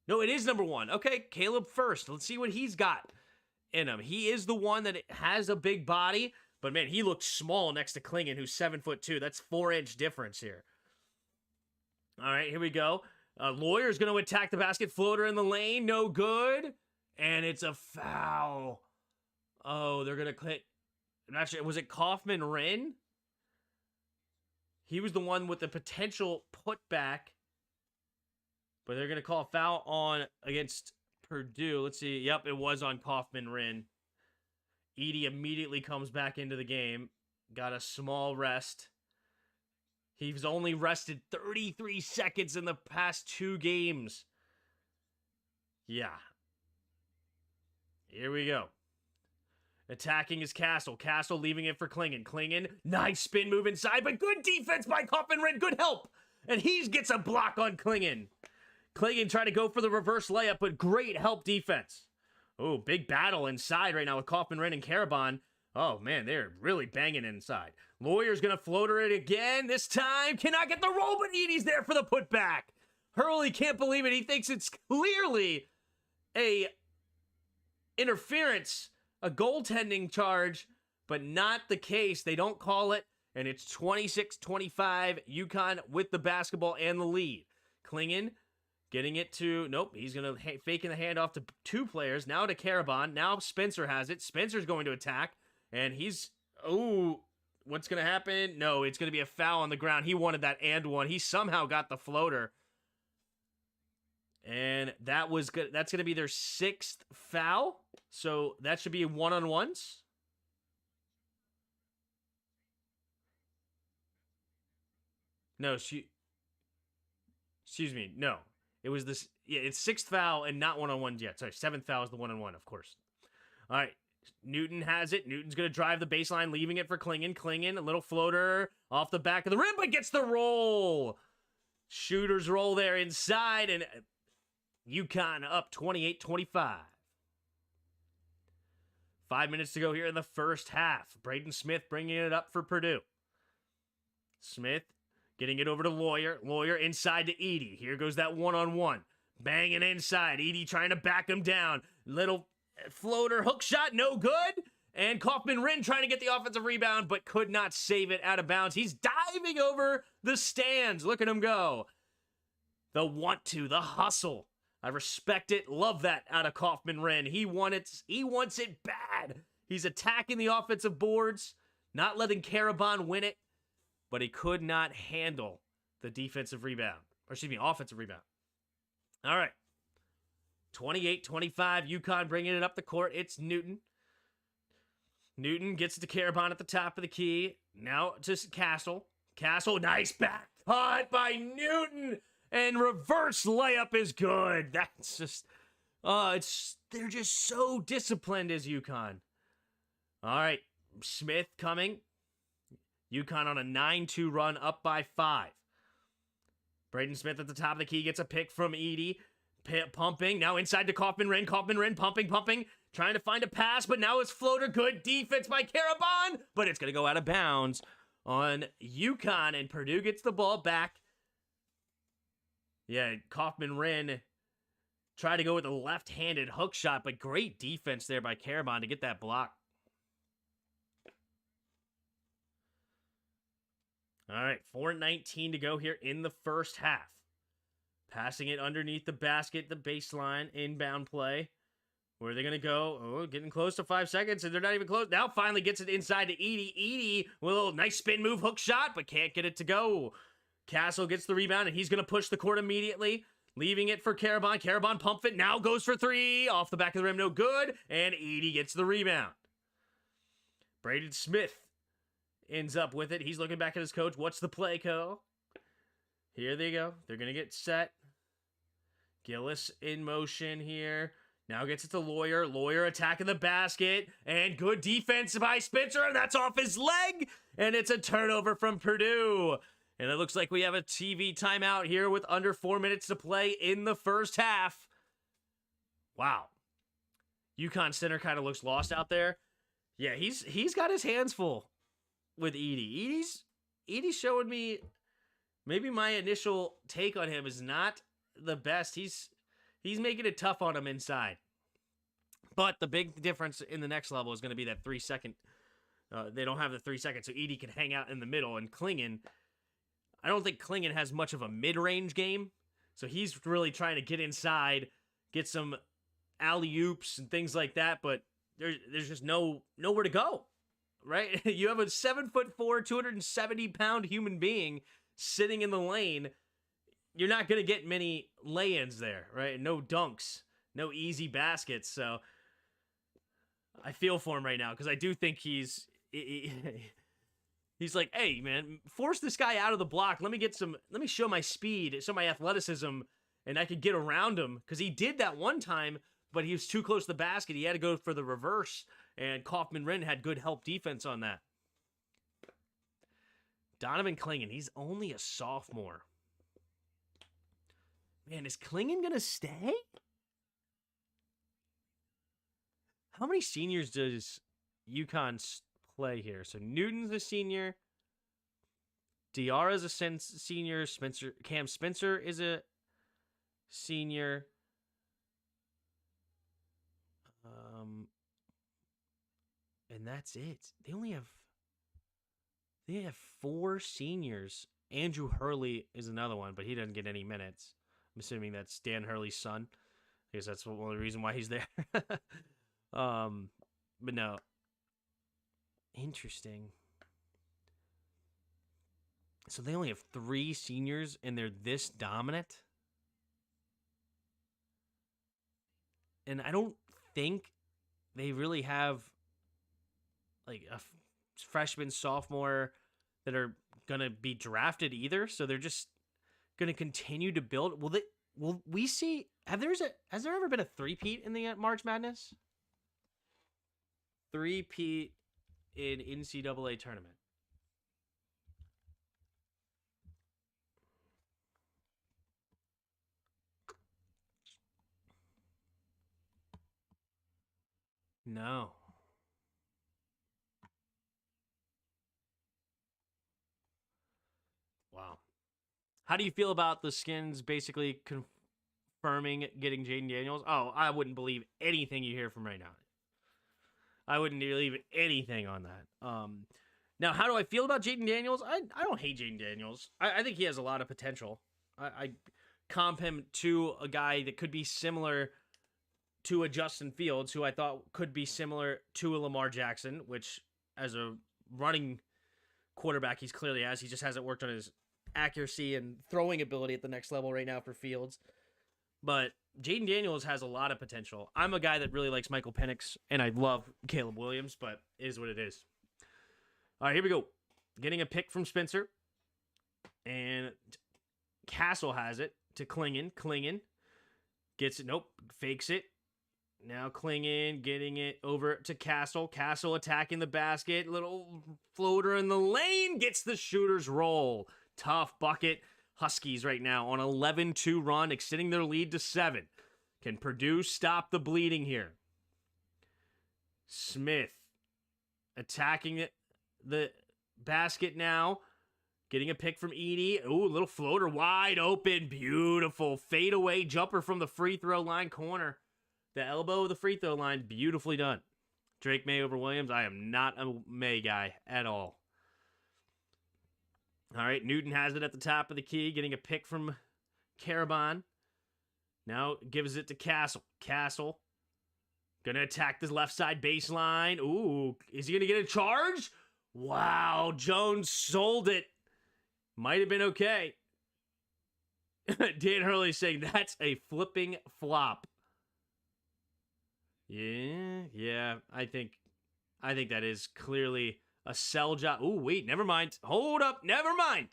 No, it is number one. Okay, Caleb first. Let's see what he's got in him. He is the one that has a big body, but man, he looks small next to Clingan, who's 7'2". That's 4-inch difference here. All right, here we go. Lawyer's going to attack the basket. Floater in the lane. No good. And it's a foul. Oh, they're going to click. I'm not sure. Was it Kaufman Wren? He was the one with the potential putback. But they're going to call a foul on against Purdue. Let's see. Yep, it was on Kaufman Wren. Edey immediately comes back into the game. Got a small rest. He's only rested 33 seconds in the past 2 games. Yeah. Here we go. Attacking is Castle. Castle leaving it for Clingan. Clingan, nice spin move inside, but good defense by Kaufman Wren. Good help. And he gets a block on Clingan. Clingan trying to go for the reverse layup, but great help defense. Oh, big battle inside right now with Kaufman Wren and Karabon. Oh, man, they're really banging inside. Lawyer's going to floater it again. This time, cannot get the roll, but Edie's there for the putback. Hurley can't believe it. He thinks it's clearly a interference, a goaltending charge, but not the case. They don't call it, and it's 26-25. UConn with the basketball and the lead. Klingon getting it to, nope, he's going to faking the handoff to two players. Now to Karabon. Now Spencer has it. Spencer's going to attack, and he's, what's going to happen? No, it's going to be a foul on the ground. He wanted that and one. He somehow got the floater. And that was good. That's going to be their sixth foul. So that should be one-on-ones. No, excuse me. No. It was this. Yeah, it's sixth foul and not one-on-one yet. Sorry, seventh foul is the one-on-one, of course. All right. Newton has it. Newton's going to drive the baseline, leaving it for Klingon. Klingon, a little floater off the back of the rim, but gets the roll. Shooter's roll there inside, and UConn up 28-25. 5 minutes to go here in the first half. Braden Smith bringing it up for Purdue. Smith getting it over to Lawyer. Lawyer inside to Edie. Here goes that one-on-one. Banging inside. Edie trying to back him down. Little floater hook shot, no good. And Kaufman-Rin trying to get the offensive rebound, but could not save it out of bounds. He's diving over the stands. Look at him go. The want-to, the hustle. I respect it. Love that out of Kaufman-Rin. He wants it bad. He's attacking the offensive boards, not letting Karabon win it, but he could not handle the defensive rebound. Or excuse me, offensive rebound. All right. 28-25. UConn bringing it up the court. It's Newton. Newton gets it to Karabon at the top of the key. Now to Castle. Castle, nice back cut by Newton. And reverse layup is good. That's just, they're just so disciplined as UConn. All right, Smith coming. UConn on a 9-2 run, up by 5. Braden Smith at the top of the key gets a pick from Edie. Pumping, now inside to Kaufman-Rin. Kaufman-Rin pumping. Trying to find a pass, but now it's floater. Good defense by Karabon, but it's going to go out of bounds on UConn, and Purdue gets the ball back. Yeah, Kaufman-Rin tried to go with a left-handed hook shot, but great defense there by Karabon to get that block. All right, 4:19 to go here in the first half. Passing it underneath the basket, the baseline, inbound play. Where are they going to go? Oh, getting close to 5 seconds, and they're not even close. Now finally gets it inside to Edie. Edie with a little nice spin move, hook shot, but can't get it to go. Castle gets the rebound, and he's going to push the court immediately, leaving it for Karabon. Karabon pumps it, now goes for three. Off the back of the rim, no good, and Edie gets the rebound. Braden Smith ends up with it. He's looking back at his coach. What's the play, Co? Here they go. They're going to get set. Gillis in motion here. Now gets it to Lawyer. Lawyer attacking the basket. And good defense by Spencer. And that's off his leg. And it's a turnover from Purdue. And it looks like we have a TV timeout here with under 4 minutes to play in the first half. Wow. UConn center kind of looks lost out there. Yeah, he's got his hands full with Edie. Edie's showing me maybe my initial take on him is not the best. He's making it tough on him inside. But the big difference in the next level is going to be that 3 second. They don't have the 3 seconds, so Edie can hang out in the middle. And Klingon, I don't think Klingon has much of a mid-range game. So he's really trying to get inside, get some alley-oops and things like that. But there's just nowhere to go, right? You have a 7'4", 270-pound human being sitting in the lane. You're not going to get many lay-ins there, right? No dunks, no easy baskets. So I feel for him right now because I do think he's like, hey, man, force this guy out of the block. Let me show my speed, show my athleticism, and I could get around him because he did that one time, but he was too close to the basket. He had to go for the reverse, and Kaufman-Rin had good help defense on that. Donovan Klingon, he's only a sophomore. Man, is Klingon going to stay? How many seniors does UConn play here? So Newton's a senior. Diarra's a senior. Cam Spencer is a senior. And that's it. They have 4 seniors. Andrew Hurley is another one, but he doesn't get any minutes. I'm assuming that's Dan Hurley's son. I guess that's one of the reasons why he's there. But no. Interesting. So they only have 3 seniors and they're this dominant? And I don't think they really have like a freshman, sophomore that are going to be drafted either. So they're just going to continue to build. Will we see? Has there ever been a three-peat in the March Madness? Three-peat in NCAA tournament. No. Wow. How do you feel about the Skins basically confirming getting Jaden Daniels? Oh, I wouldn't believe anything you hear from right now. I wouldn't believe anything on that. Now, how do I feel about Jaden Daniels? I don't hate Jaden Daniels. I think he has a lot of potential. I comp him to a guy that could be similar to a Justin Fields, who I thought could be similar to a Lamar Jackson, which as a running quarterback, he's clearly has. He just hasn't worked on his accuracy and throwing ability at the next level right now for Fields. But Jaden Daniels has a lot of potential. I'm a guy that really likes Michael Penix, and I love Caleb Williams, but it is what it is. All right, here we go. Getting a pick from Spencer. And Castle has it to Klingon. Klingon gets it. Nope. Fakes it. Now Klingon getting it over to Castle. Castle attacking the basket. Little floater in the lane. Gets the shooter's roll. Tough bucket. Huskies right now on 11-2 run, extending their lead to 7. Can Purdue stop the bleeding here? Smith attacking the basket now. Getting a pick from Edey. Ooh, little floater wide open. Beautiful fadeaway jumper from the free throw line corner. The elbow of the free throw line. Beautifully done. Drake May over Williams. I am not a May guy at all. All right, Newton has it at the top of the key. Getting a pick from Caraban. Now gives it to Castle. Castle gonna attack this left side baseline. Ooh, is he gonna get a charge? Wow, Jones sold it. Might have been okay. Dan Hurley saying that's a flipping flop. Yeah, I think that is clearly a sell job. Ooh, wait, never mind. Hold up, never mind.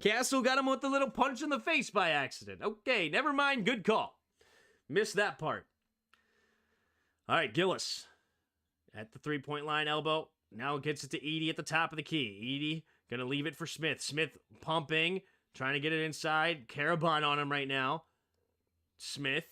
Castle got him with a little punch in the face by accident. Okay, never mind, good call. Missed that part. All right, Gillis at the three-point line elbow. Now gets it to Edey at the top of the key. Edey gonna leave it for Smith. Smith pumping, trying to get it inside. Caraban on him right now. Smith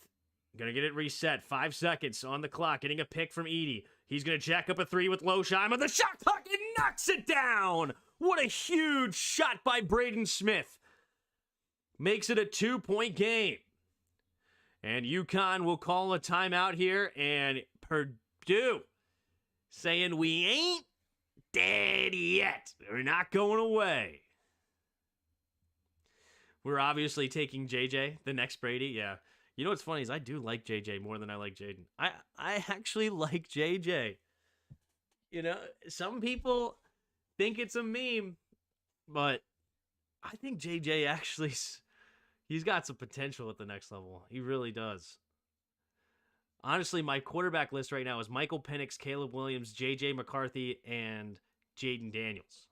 gonna get it reset. 5 seconds on the clock. Getting a pick from Edey. He's gonna jack up a 3 with Loshheim, and the shot clock and knocks it down. What a huge shot by Braden Smith. Makes it a 2-point game. And UConn will call a timeout here, and Purdue saying we ain't dead yet. We're not going away. We're obviously taking JJ, the next Brady. Yeah. You know what's funny is I do like JJ more than I like Jaden. I actually like JJ. You know, some people think it's a meme, but I think JJ actually, he's got some potential at the next level. He really does. Honestly, my quarterback list right now is Michael Penix, Caleb Williams, JJ McCarthy, and Jaden Daniels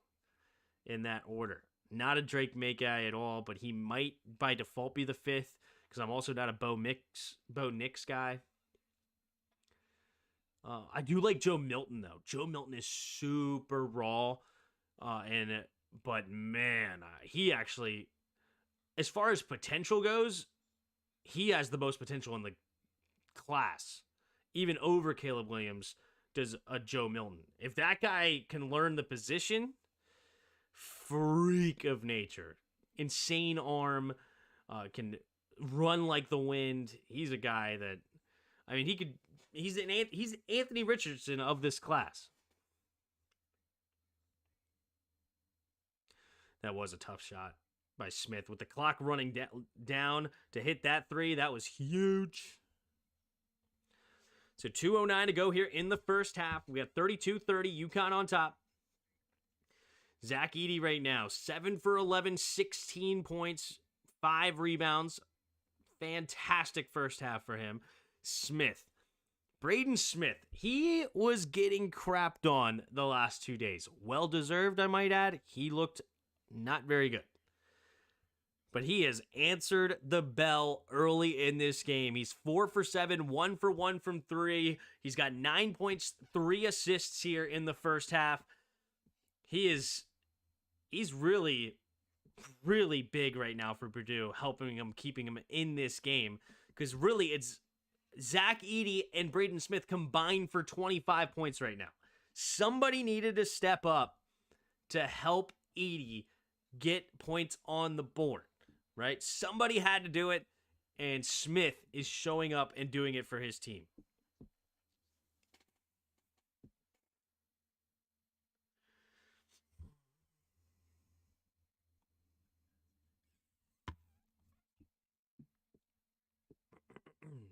in that order. Not a Drake May guy at all, but he might by default be the 5th because I'm also not a Bo Nix guy. I do like Joe Milton, though. Joe Milton is super raw, but man, he actually, as far as potential goes, he has the most potential in the class, even over Caleb Williams does a Joe Milton. If that guy can learn the position, freak of nature. Insane arm, can run like the wind. He's a guy that, I mean, he's Anthony Richardson of this class. That was a tough shot by Smith. With the clock running down to hit that three, that was huge. So 2:09 to go here in the first half. We got 32-30, UConn on top. Zach Edey right now, 7 for 11, 16 points, 5 rebounds. Fantastic first half for him. Smith. Braden Smith, he was getting crapped on the last 2 days. Well-deserved, I might add. He looked not very good. But he has answered the bell early in this game. He's 4 for 7, 1 for 1 from 3. He's got 9 points, 3 assists here in the first half. He's really, really big right now for Purdue, helping him, keeping him in this game. Because really, it's Zach Edey and Braden Smith combined for 25 points right now. Somebody needed to step up to help Edey get points on the board, right? Somebody had to do it, and Smith is showing up and doing it for his team.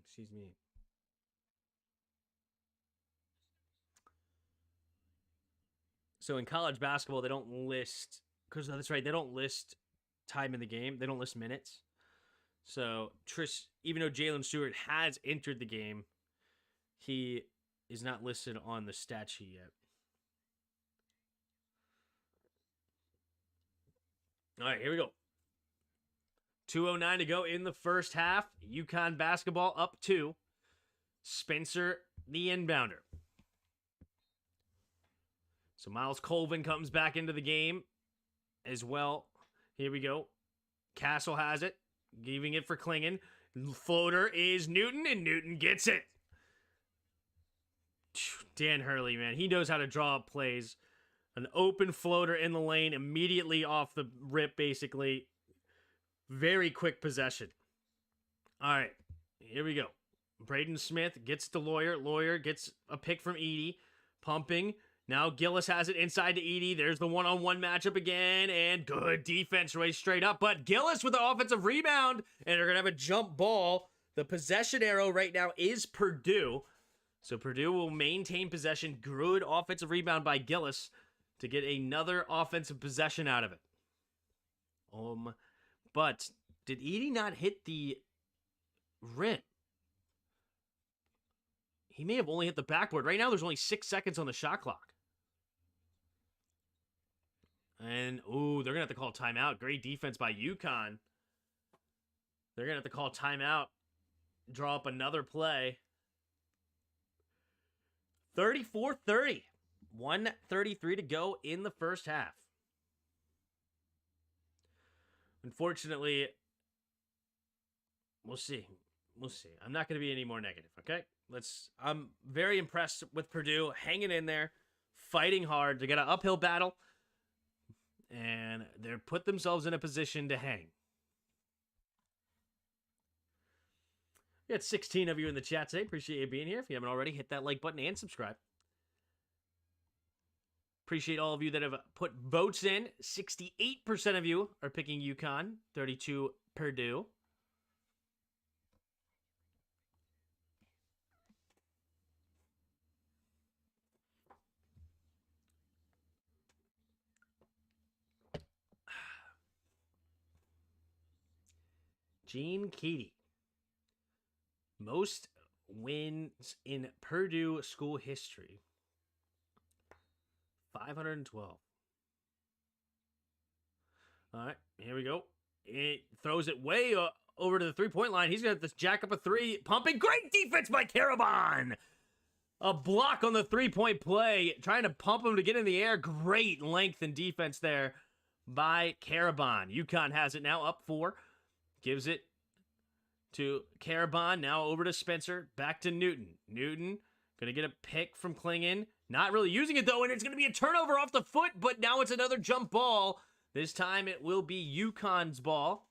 Excuse me. So in college basketball, they don't list, because that's right, they don't list time in the game. They don't list minutes. So even though Jalen Stewart has entered the game, he is not listed on the stat sheet yet. All right, here we go. 2:09 to go in the first half. UConn basketball up 2. Spencer, the inbounder. So Miles Colvin comes back into the game as well. Here we go. Castle has it, giving it for Klingon. Floater is Newton, and Newton gets it. Dan Hurley, man, he knows how to draw up plays. An open floater in the lane, immediately off the rip, basically. Very quick possession. All right, here we go. Braden Smith gets to Lawyer. Lawyer gets a pick from Edey. Pumping. Now Gillis has it inside to Edey. There's the one-on-one matchup again, and good defense right straight up. But Gillis with the offensive rebound, and they're going to have a jump ball. The possession arrow right now is Purdue. So Purdue will maintain possession. Good offensive rebound by Gillis to get another offensive possession out of it. But did Edey not hit the rim? He may have only hit the backboard. Right now, there's only 6 seconds on the shot clock. And, they're going to have to call timeout. Great defense by UConn. They're going to have to call timeout. Draw up another play. 34-30. 1:33 to go in the first half. Unfortunately, we'll see. I'm not going to be any more negative, okay? I'm very impressed with Purdue hanging in there, fighting hard. They got an uphill battle, and they're put themselves in a position to hang. We got 16 of you in the chat today. Appreciate you being here. If you haven't already, hit that like button and subscribe. Appreciate all of you that have put votes in. 68% of you are picking UConn, 32% Purdue. Gene Keady. Most wins in Purdue school history. 512. All right, here we go. It throws it way over to the three-point line. He's going to have to jack up a three. Pumping. Great defense by Karabon. A block on the three-point play. Trying to pump him to get in the air. Great length and defense there by Karabon. UConn has it now up 4. Gives it to Karabon. Now over to Spencer. Back to Newton. Newton going to get a pick from Klingon. Not really using it, though, and it's going to be a turnover off the foot, but now it's another jump ball. This time it will be UConn's ball.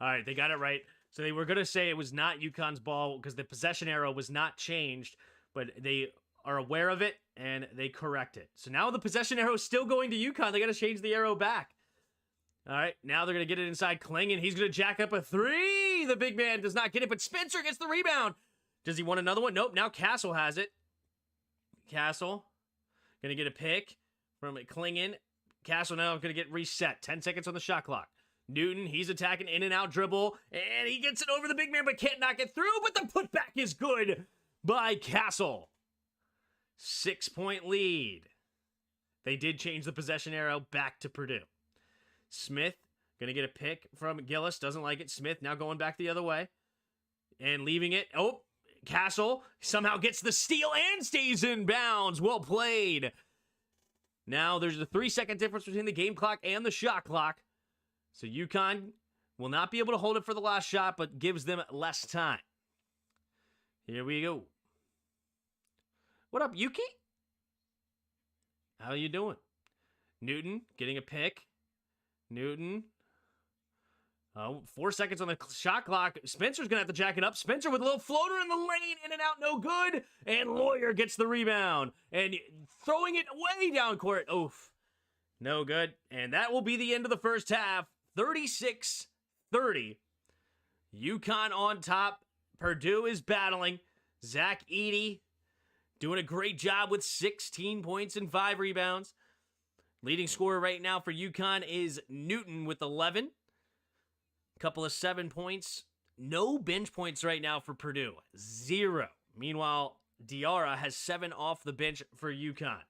All right, they got it right. So they were going to say it was not UConn's ball because the possession arrow was not changed, but they are aware of it and they correct it. So now the possession arrow is still going to UConn. They got to change the arrow back. All right, now they're going to get it inside Kling, and he's going to jack up a three. The big man does not get it, but Spencer gets the rebound. Does he want another one? Nope, now Castle has it. Castle going to get a pick from Klingon. Castle now going to get reset. 10 seconds on the shot clock. Newton, he's attacking in and out dribble, and he gets it over the big man, but can't knock it through, but the putback is good by Castle. 6-point lead. They did change the possession arrow back to Purdue. Smith, going to get a pick from Gillis, doesn't like it. Smith now going back the other way and leaving it. Oh, Castle somehow gets the steal and stays in bounds. Well played. Now there's a 3-second difference between the game clock and the shot clock. So UConn will not be able to hold it for the last shot, but gives them less time. Here we go. What up, Yuki? How you doing? Newton getting a pick. Newton. 4 seconds on the shot clock. Spencer's going to have to jack it up. Spencer with a little floater in the lane. In and out, no good. And Lawyer gets the rebound. And throwing it way down court. Oof. No good. And that will be the end of the first half. 36-30. UConn on top. Purdue is battling. Zach Edey doing a great job with 16 points and 5 rebounds. Leading scorer right now for UConn is Newton with 11. Couple of 7 points. No bench points right now for Purdue. 0. Meanwhile, Diarra has 7 off the bench for UConn.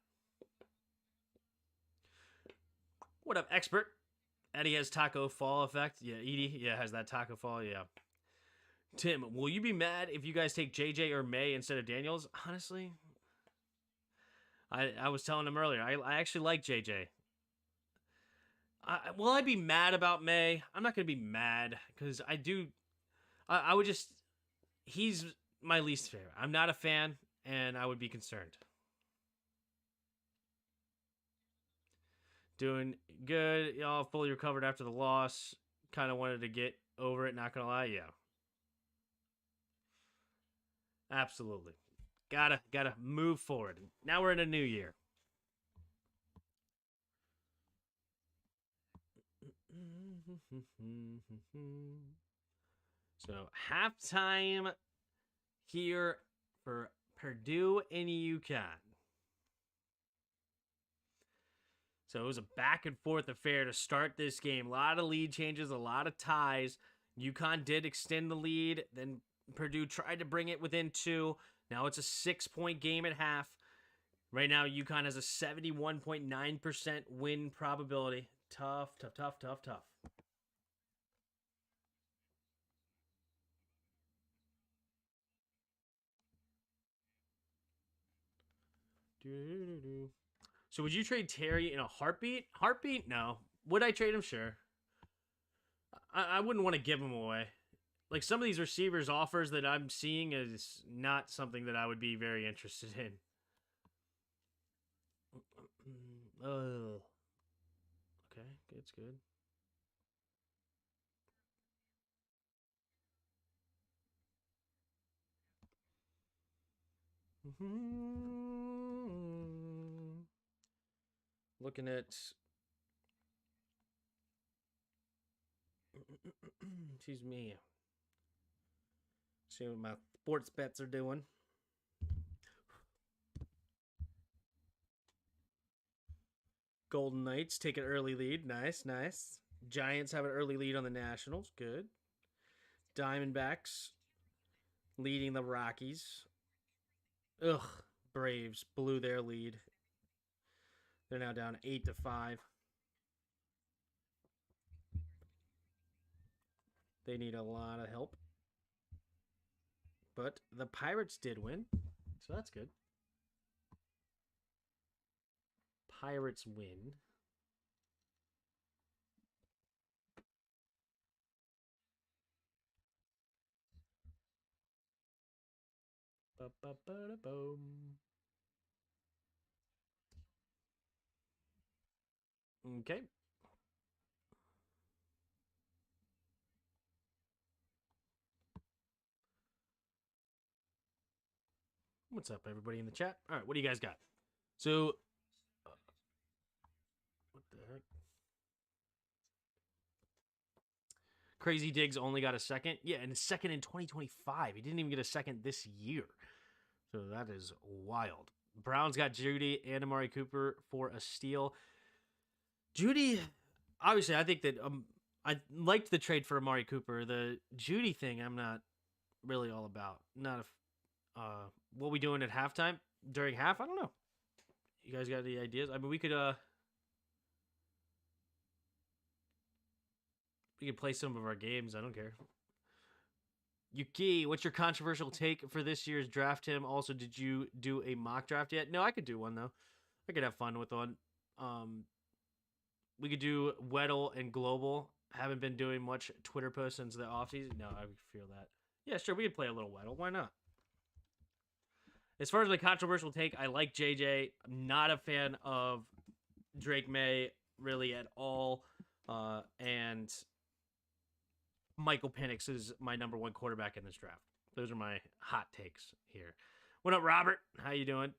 What up, expert? Eddie has Taco Fall effect. Yeah, Edie, has that Taco Fall, yeah. Tim, will you be mad if you guys take JJ or May instead of Daniels? Honestly, I was telling him earlier, I actually like JJ. Will I be mad about May? I'm not going to be mad because I would just, he's my least favorite. I'm not a fan and I would be concerned. Doing good. Y'all fully recovered after the loss. Kind of wanted to get over it, not going to lie. Yeah. Absolutely. Gotta move forward. Now we're in a new year. So halftime here for Purdue and UConn. So it was a back and forth affair to start this game. A lot of lead changes, a lot of ties. UConn did extend the lead. Then Purdue tried to bring it within 2. Now it's a 6-point game at half. Right now, UConn has a 71.9% win probability. Tough. So would you trade Terry in a heartbeat? Heartbeat? No. Would I trade him? Sure. I wouldn't want to give him away. Like some of these receivers offers that I'm seeing is not something that I would be very interested in. Oh. Okay, it's good. Looking at excuse me. See what my sports bets are doing. Golden Knights take an early lead. Nice. Giants have an early lead on the Nationals. Good. Diamondbacks leading the Rockies. Ugh, Braves blew their lead. They're now down 8-5. They need a lot of help. But the Pirates did win, so that's good. Pirates win. Ba-ba-ba-da-boom. Okay. What's up, everybody in the chat? All right, what do you guys got? So, what the heck? Crazy Diggs only got a second. Yeah, and a second in 2025. He didn't even get a second this year. So that is wild. Browns got Judy and Amari Cooper for a steal. Judy, obviously, I think that I liked the trade for Amari Cooper. The Judy thing, I'm not really all about. Not a, what we doing at halftime during half? I don't know. You guys got any ideas? I mean, we could play some of our games. I don't care. Yuki, what's your controversial take for this year's draft? Him. Also, did you do a mock draft yet? No, I could do one though. I could have fun with one. We could do Weddle and Global. Haven't been doing much Twitter posts since the offseason. No, I feel that. Yeah, sure, we could play a little Weddle. Why not? As far as my controversial take, I like JJ. I'm not a fan of Drake May really at all. And Michael Penix is my number one quarterback in this draft. Those are my hot takes here. What up, Robert? How you doing?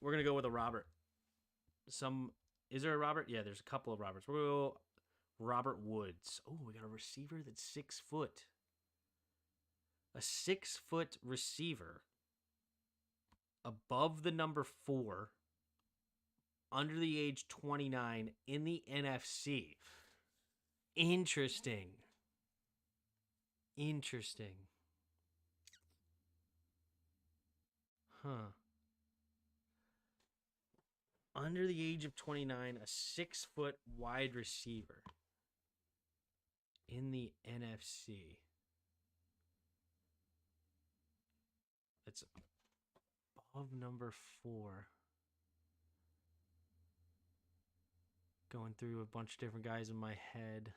We're gonna go with a Robert. Is there a Robert? Yeah, there's a couple of Roberts. We're gonna go Robert Woods. Oh, we got a receiver that's 6 foot. A 6 foot receiver above the number 4, under the age 29 in the NFC. Interesting. Huh. Under the age of 29, a 6 foot wide receiver in the NFC. That's above number 4. Going through a bunch of different guys in my head.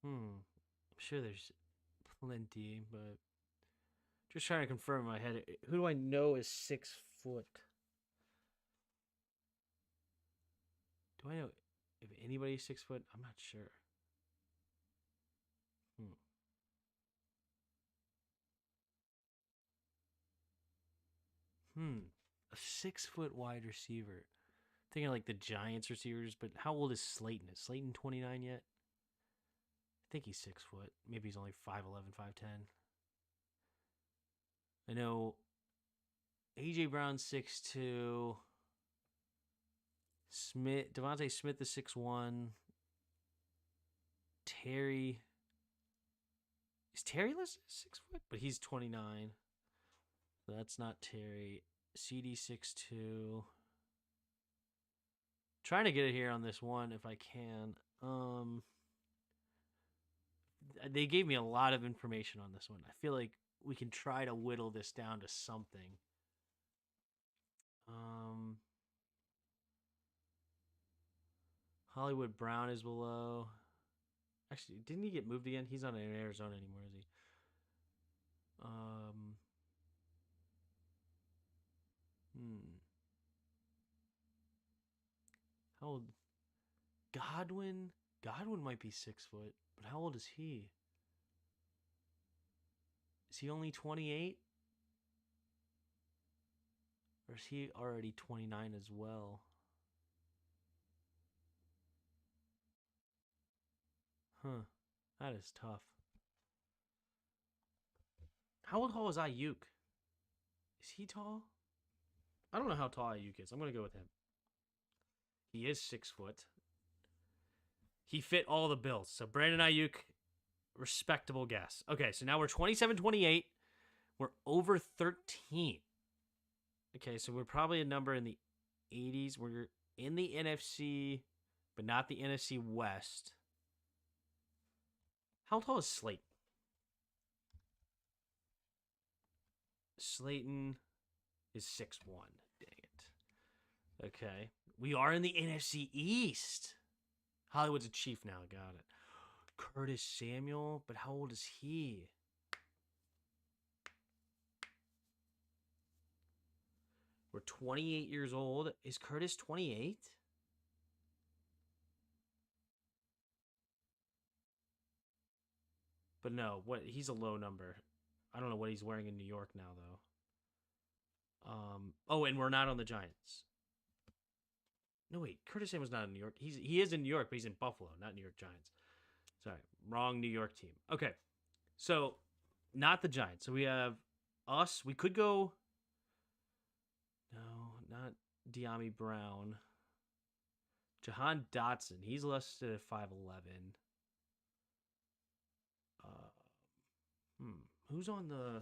I'm sure there's plenty, but just trying to confirm in my head. Who do I know is 6 foot? Do I know if anybody's 6 foot? I'm not sure. A 6 foot wide receiver. Thinking like the Giants receivers, but how old is Slayton? Is Slayton 29 yet? I think he's 6 foot. Maybe he's only 5'11", 5'10". I know AJ Brown 6'2". Devontae Smith is 6'1". Terry. Is Terry listed 6 foot? But he's 29. So that's not Terry. CD 6'2". Trying to get it here on this one if I can. They gave me a lot of information on this one. I feel like we can try to whittle this down to something. Hollywood Brown is below. Actually, didn't he get moved again? He's not in Arizona anymore, is he? How old? Godwin? Godwin might be 6 foot, but how old is he? Is he only 28? Or is he already 29 as well? Huh. That is tough. How tall is Ayuk? Is he tall? I don't know how tall Ayuk is. I'm going to go with him. He is 6 foot. He fit all the bills. So Brandon Ayuk, Respectable guess. Okay, so now we're 27-28. We're over 13. Okay, so we're probably a number in the 80s. We're in the NFC, but not the NFC West. How tall is Slayton? Slayton is 6'1". Dang it. Okay. We are in the NFC East. Hollywood's a Chief now. Got it. Curtis Samuel, but how old is he? We're 28 years old. Is Curtis 28? But no, what he's a low number. I don't know what he's wearing in New York now though. Oh, and we're not on the Giants. No wait, Curtis Samuel's not in New York. He is in New York, but he's in Buffalo, not New York Giants. Sorry, wrong New York team. Okay. So, not the Giants. So we have us. We could go. No, not De'Ami Brown. Jahan Dotson. He's listed at 5'11". Who's on the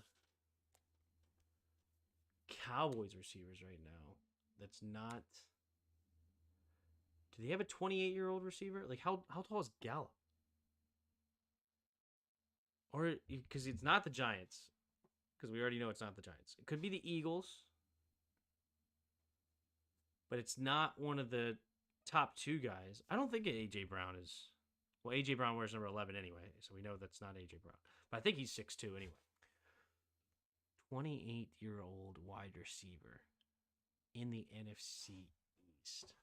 Cowboys receivers right now? That's not. Do they have a 28-year-old receiver? Like how tall is Gallup? Or because it's not the Giants, because we already know it's not the Giants. It could be the Eagles, but it's not one of the top two guys. I don't think AJ Brown is. Well, AJ Brown wears number 11 anyway, so we know that's not AJ Brown. But I think he's 6'2" anyway. 28-year-old wide receiver in the NFC East.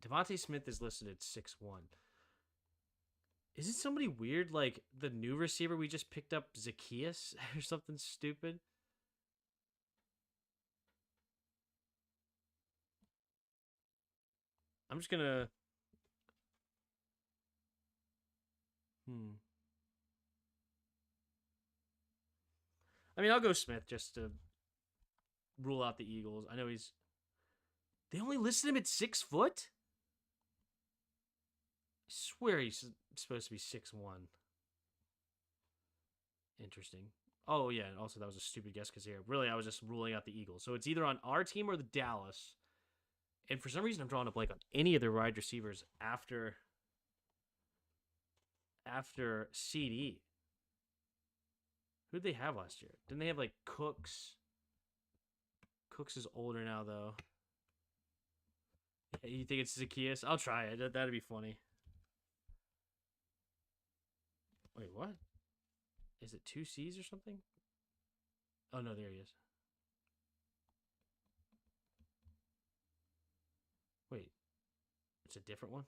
Devontae Smith is listed at 6'1". Is it somebody weird like the new receiver we just picked up, Zacchaeus, or something stupid? I'm just gonna. I mean, I'll go Smith just to rule out the Eagles. I know he's. They only listed him at 6 foot. I swear he's supposed to be 6'1". Interesting. Oh yeah, and also that was a stupid guess because here, really, I was just ruling out the Eagles. So it's either on our team or the Dallas. And for some reason, I'm drawing a blank on any of their wide receivers after CD. Who'd they have last year? Didn't they have like Cooks? Cooks is older now though. You think it's Zacchaeus? I'll try it. That'd be funny. Wait, what? Is it 2 C's or something? Oh no, there he is. Wait, it's a different one?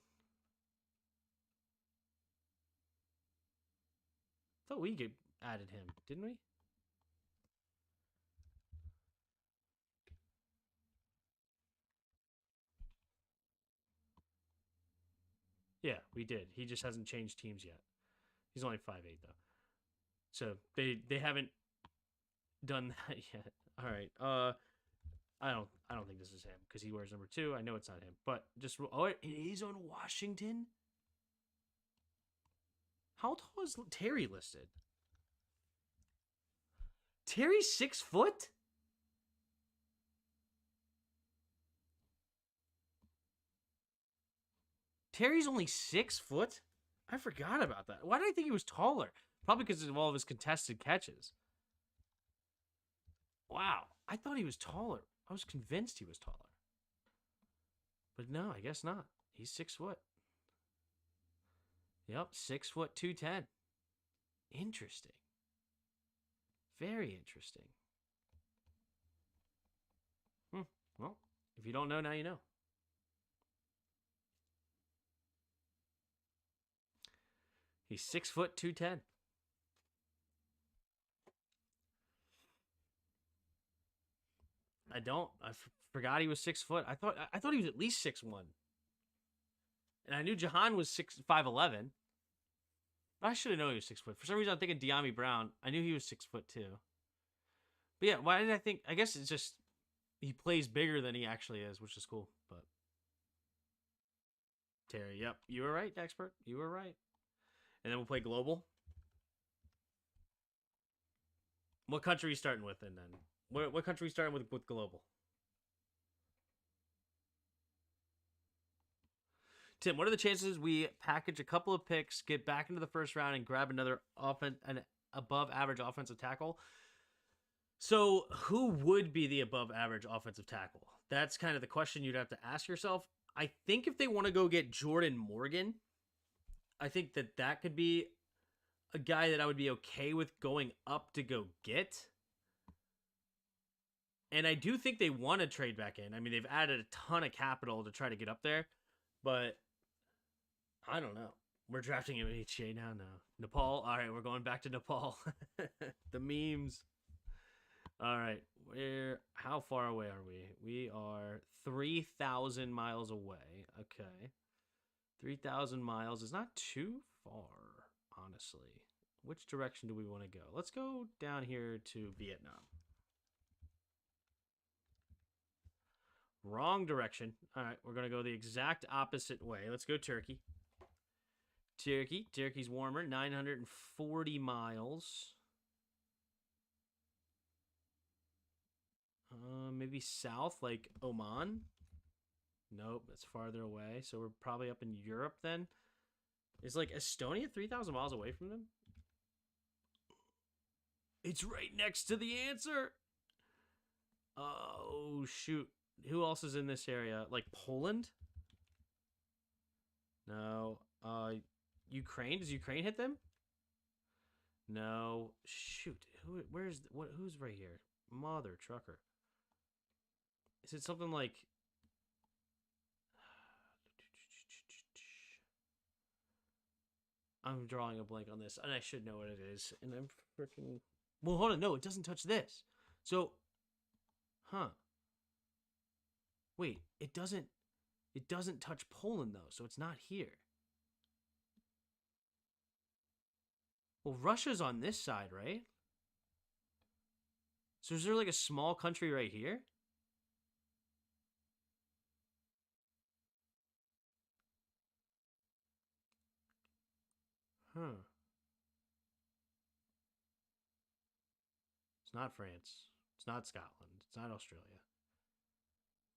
I thought we added him, didn't we? Yeah, we did. He just hasn't changed teams yet. He's only 5'8" though. So they haven't done that yet. All right. I don't think this is him because he wears number 2. I know it's not him, but just it is on Washington. How tall is Terry listed? Terry's 6 foot. Terry's only 6 foot. I forgot about that. Why did I think he was taller? Probably because of all of his contested catches. Wow, I thought he was taller. I was convinced he was taller. But no, I guess not. He's 6 foot. Yep, 6 foot 210. Interesting. Very interesting. Well, if you don't know, now you know. He's 6 foot 210. I don't. I forgot he was 6 foot. I thought he was at least 6'1". And I knew Jahan was 5'11". I should have known he was 6 foot. For some reason, I'm thinking De'Ami Brown. I knew he was 6 foot too. But yeah, why did I think? I guess it's just He plays bigger than he actually is, which is cool. But Terry, yep, you were right, expert. You were right. And then we'll play global. What country are you starting with? And then what country are you starting with global? Tim, what are the chances we package a couple of picks, get back into the first round, and grab another an above average offensive tackle? So, who would be the above average offensive tackle? That's kind of the question you'd have to ask yourself. I think if they want to go get Jordan Morgan, I think that could be a guy that I would be okay with going up to go get. And I do think they want to trade back in. I mean, they've added a ton of capital to try to get up there, but I don't know. We're drafting him in HA now. No, Nepal. All right, we're going back to Nepal. The memes. All right, how far away are we? We are 3,000 miles away. Okay, 3,000 miles is not too far, honestly. Which direction do we want to go? Let's go down here to Vietnam. Wrong direction. All right, we're going to go the exact opposite way. Let's go Turkey. Turkey's warmer, 940 miles. Maybe south, like Oman. Nope, that's farther away. So we're probably up in Europe then. Is like Estonia 3,000 miles away from them? It's right next to the answer. Oh, shoot. Who else is in this area? Like Poland? No. Ukraine? Does Ukraine hit them? No. Shoot. Who's right here? Mother trucker. Is it something like... I'm drawing a blank on this, and I should know what it is. And I'm freaking... Well, hold on. No, it doesn't touch this. So... Huh. Wait, it doesn't touch Poland, though, so it's not here. Well, Russia's on this side, right? So is there like a small country right here? Huh. It's not France. It's not Scotland. It's not Australia.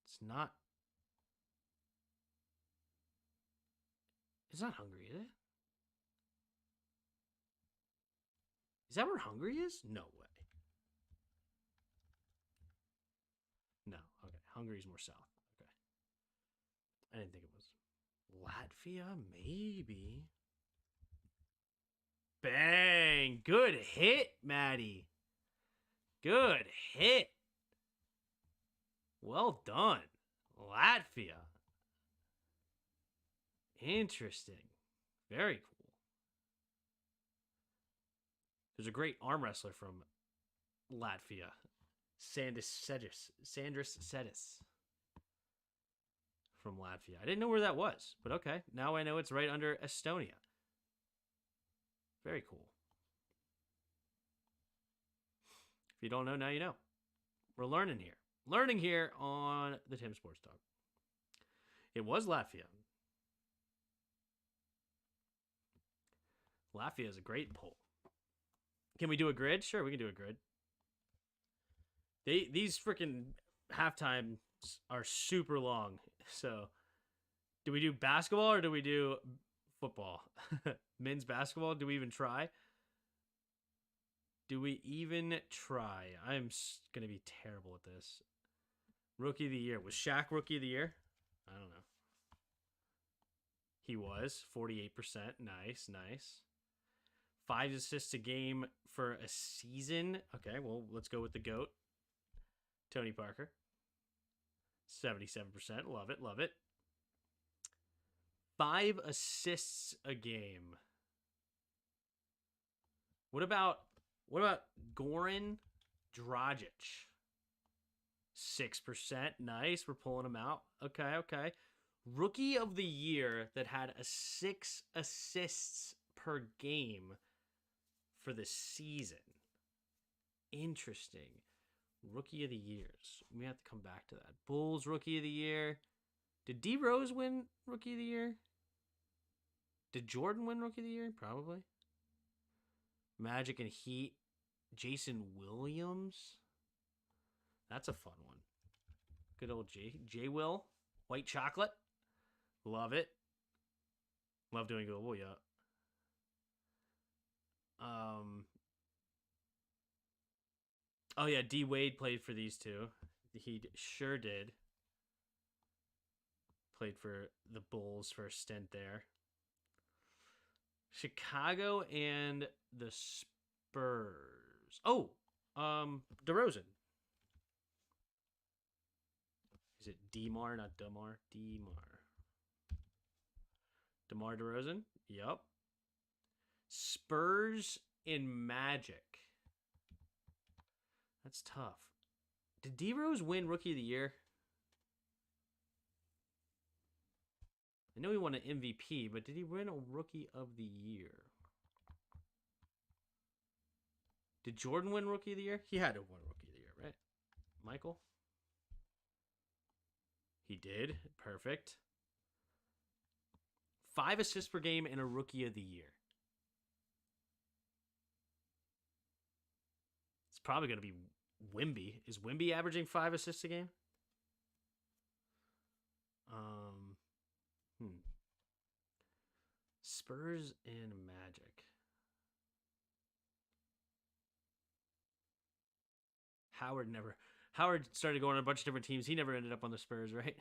It's not... It's not Hungary, is it? Is that where Hungary is? No way. No. Okay. Hungary's more south. Okay. I didn't think it was. Latvia? Maybe. Bang! Good hit, Maddie. Good hit. Well done. Latvia. Interesting. Very cool. There's a great arm wrestler from Latvia. Sandris Sedis. From Latvia. I didn't know where that was, but okay. Now I know it's right under Estonia. Very cool. If you don't know, now you know. We're learning here. Learning here on the Tim Sports Talk. It was Latvia. Latvia is a great poll. Can we do a grid? Sure, we can do a grid. These freaking halftimes are super long. So, do we do basketball or do we do football? Men's basketball? Do we even try? Do we even try? I'm going to be terrible at this. Rookie of the year. Was Shaq rookie of the year? I don't know. He was. 48%. Nice, nice. 5 assists a game for a season. Okay, well, let's go with the GOAT. Tony Parker. 77%. Love it, love it. 5 assists a game. What about Goran Dragic? 6%. Nice. We're pulling him out. Okay, okay. Rookie of the year that had 6 assists per game for the season. Interesting. Rookie of the years. We have to come back to that. Bulls Rookie of the Year. Did D Rose win Rookie of the Year? Did Jordan win Rookie of the Year? Probably. Magic and Heat. Jason Williams. That's a fun one. Good old J Will. White chocolate. Love it. Love doing global, yeah. Oh yeah, D Wade played for these two. He sure did. Played for the Bulls for a stint there. Chicago and the Spurs. Oh, DeRozan. Is it DeMar, not DeMar? DeMar DeRozan? Yep. Spurs and Magic. That's tough. Did D-Rose win Rookie of the Year? I know he won an MVP, but did he win a Rookie of the Year? Did Jordan win Rookie of the Year? He had to win Rookie of the Year, right? Michael? He did. Perfect. 5 assists per game and a Rookie of the Year. It's probably going to be Wemby. Is Wemby averaging 5 assists a game? Spurs and Magic. Howard started going on a bunch of different teams. He never ended up on the Spurs, right?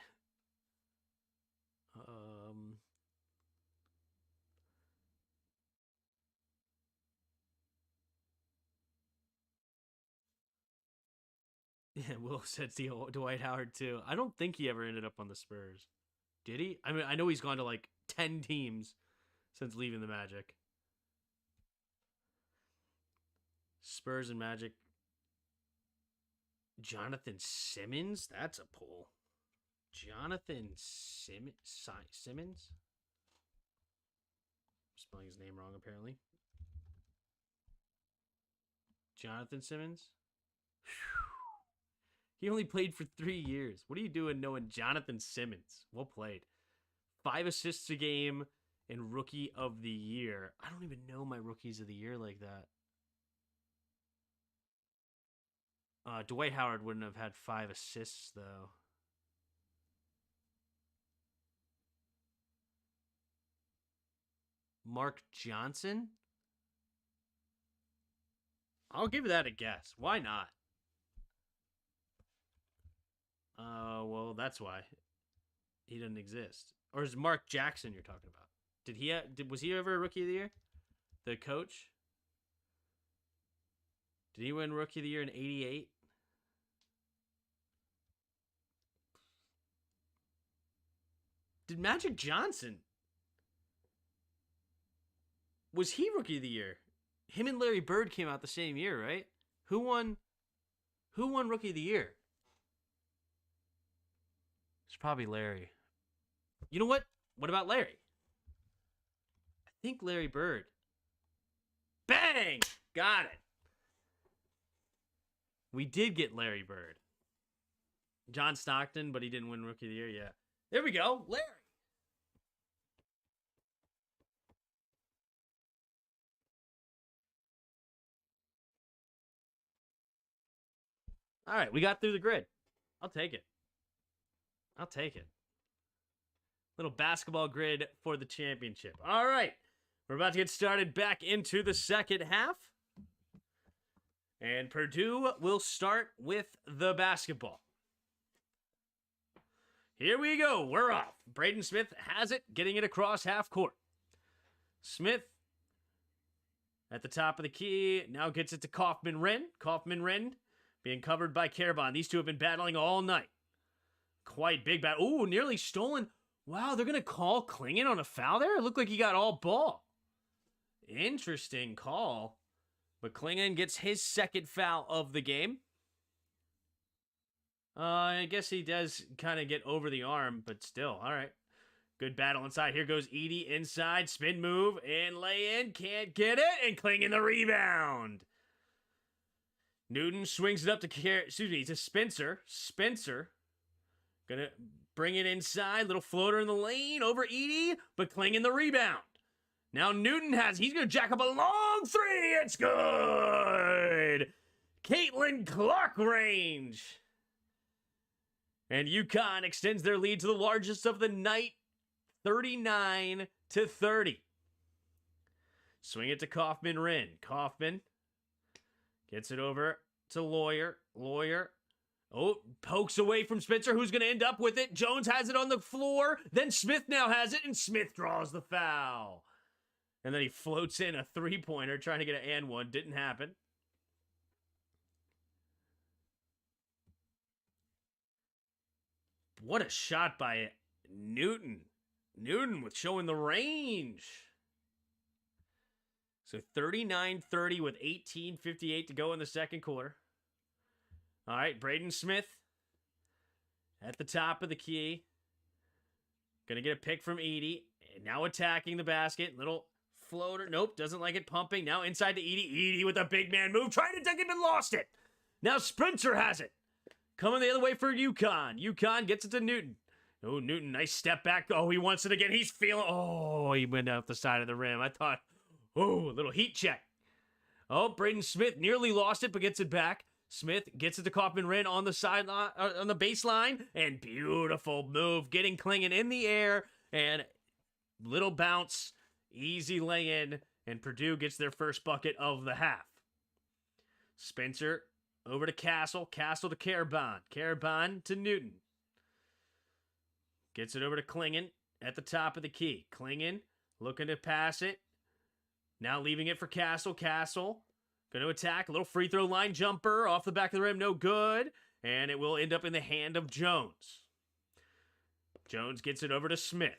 Yeah, Will said Dwight Howard too. I don't think he ever ended up on the Spurs. Did he? I mean, I know he's gone to like 10 teams since leaving the Magic. Spurs and Magic. Jonathan Simmons? That's a pull. Jonathan Simmons? Spelling his name wrong, apparently. Jonathan Simmons? Whew. He only played for 3 years. What are you doing knowing Jonathan Simmons? Well played. 5 assists a game and Rookie of the Year. I don't even know my Rookies of the Year like that. Dwight Howard wouldn't have had 5 assists, though. Mark Johnson? I'll give that a guess. Why not? Well, that's why he doesn't exist. Or is Mark Jackson you're talking about? Was he ever a Rookie of the Year? The coach? Did he win Rookie of the Year in 88? Did Magic Johnson? Was he Rookie of the Year? Him and Larry Bird came out the same year, right? Who won Rookie of the Year? It's probably Larry. You know what? What about Larry? I think Larry Bird. Bang! Got it. We did get Larry Bird. John Stockton, but he didn't win Rookie of the Year. Yeah. There we go. Larry. All right, we got through the grid. I'll take it. Little basketball grid for the championship. All right. We're about to get started back into the second half. And Purdue will start with the basketball. Here we go. We're off. Braden Smith has it, getting it across half court. Smith at the top of the key. Now gets it to Kaufman-Renn. Kaufman-Renn being covered by Carbon. These two have been battling all night. Quite big battle. Ooh, nearly stolen. Wow, they're going to call Klingon on a foul there? It looked like he got all ball. Interesting call. But Klingon gets his second foul of the game. I guess he does kind of get over the arm, but still. All right. Good battle inside. Here goes Edey inside. Spin move and lay in. Can't get it. And Klingon the rebound. Newton swings it up to Spencer. Spencer gonna bring it inside. Little floater in the lane over Edie, but clinging the rebound. Now Newton he's gonna jack up a long three. It's good. Caitlin Clark range. And UConn extends their lead to the largest of the night, 39-30. Swing it to Kaufman-Rin. Kaufman gets it over to Lawyer. Lawyer. Oh, pokes away from Spencer, who's going to end up with it. Jones has it on the floor. Then Smith now has it, and Smith draws the foul. And then he floats in a three-pointer, trying to get an and one. Didn't happen. What a shot by Newton. Newton with showing the range. So 39-30 with 18:58 to go in the second quarter. All right, Braden Smith at the top of the key. Going to get a pick from Edie. And now attacking the basket. Little floater. Nope, doesn't like it pumping. Now inside to Edie. Edie with a big man move. Trying to dunk it and lost it. Now Spencer has it. Coming the other way for UConn. UConn gets it to Newton. Oh, Newton, nice step back. Oh, he wants it again. He's feeling... Oh, he went out the side of the rim. I thought... Oh, a little heat check. Oh, Braden Smith nearly lost it, but gets it back. Smith gets it to Kaufman-Rin on the sideline, on the baseline, and beautiful move, getting Klingon in the air, and little bounce, easy lay-in, and Purdue gets their first bucket of the half. Spencer over to Castle, Castle to Carbon, Carbon to Newton. Gets it over to Klingon at the top of the key. Klingon looking to pass it. Now leaving it for Castle. Castle going to attack. A little free throw line jumper off the back of the rim. No good. And it will end up in the hand of Jones. Jones gets it over to Smith.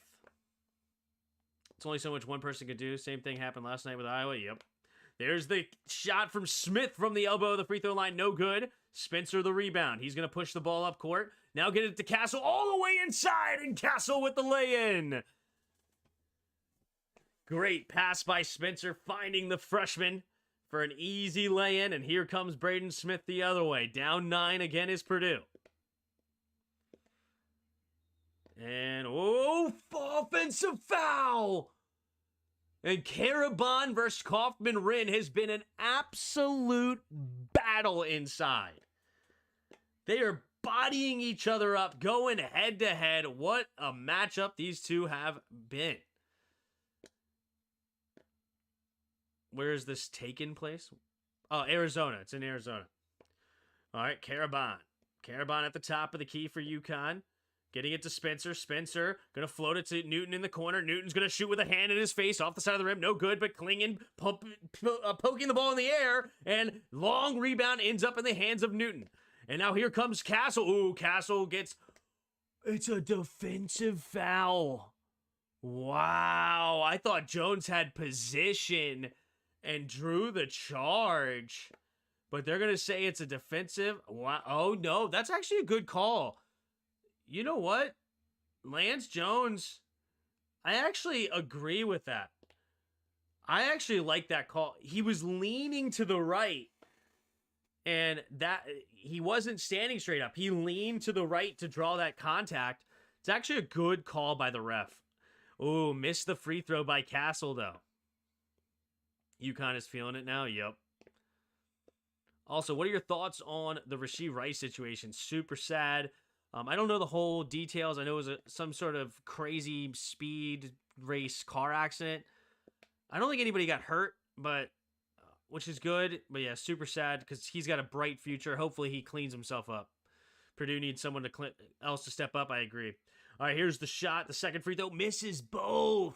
It's only so much one person could do. Same thing happened last night with Iowa. Yep. There's the shot from Smith from the elbow of the free throw line. No good. Spencer the rebound. He's going to push the ball up court. Now get it to Castle all the way inside. And Castle with the lay-in. Great pass by Spencer, finding the freshman for an easy lay-in, and here comes Braden Smith the other way. Down 9 again is Purdue. And, offensive foul! And Carbon versus Kaufman-Rin has been an absolute battle inside. They are bodying each other up, going head-to-head. What a matchup these two have been. Where is this taking place? Oh, Arizona. It's in Arizona. All right, Carbon. Carbon at the top of the key for UConn. Getting it to Spencer. Spencer going to float it to Newton in the corner. Newton's going to shoot with a hand in his face off the side of the rim. No good, but Klingon poking the ball in the air. And long rebound ends up in the hands of Newton. And now here comes Castle. Ooh, Castle gets... It's a defensive foul. Wow. I thought Jones had position and drew the charge, but they're going to say it's a defensive. Wow. Oh, no, that's actually a good call. You know what? Lance Jones, I actually agree with that. I actually like that call. He was leaning to the right, and that he wasn't standing straight up. He leaned to the right to draw that contact. It's actually a good call by the ref. Ooh, missed the free throw by Castle, though. UConn is feeling it now. Yep. Also, what are your thoughts on the Rashee Rice situation? Super sad. I don't know the whole details. I know it was some sort of crazy speed race car accident. I don't think anybody got hurt, but which is good. But yeah, super sad because he's got a bright future. Hopefully he cleans himself up. Purdue needs someone else to step up. I agree. All right, here's the shot. The second free throw misses both.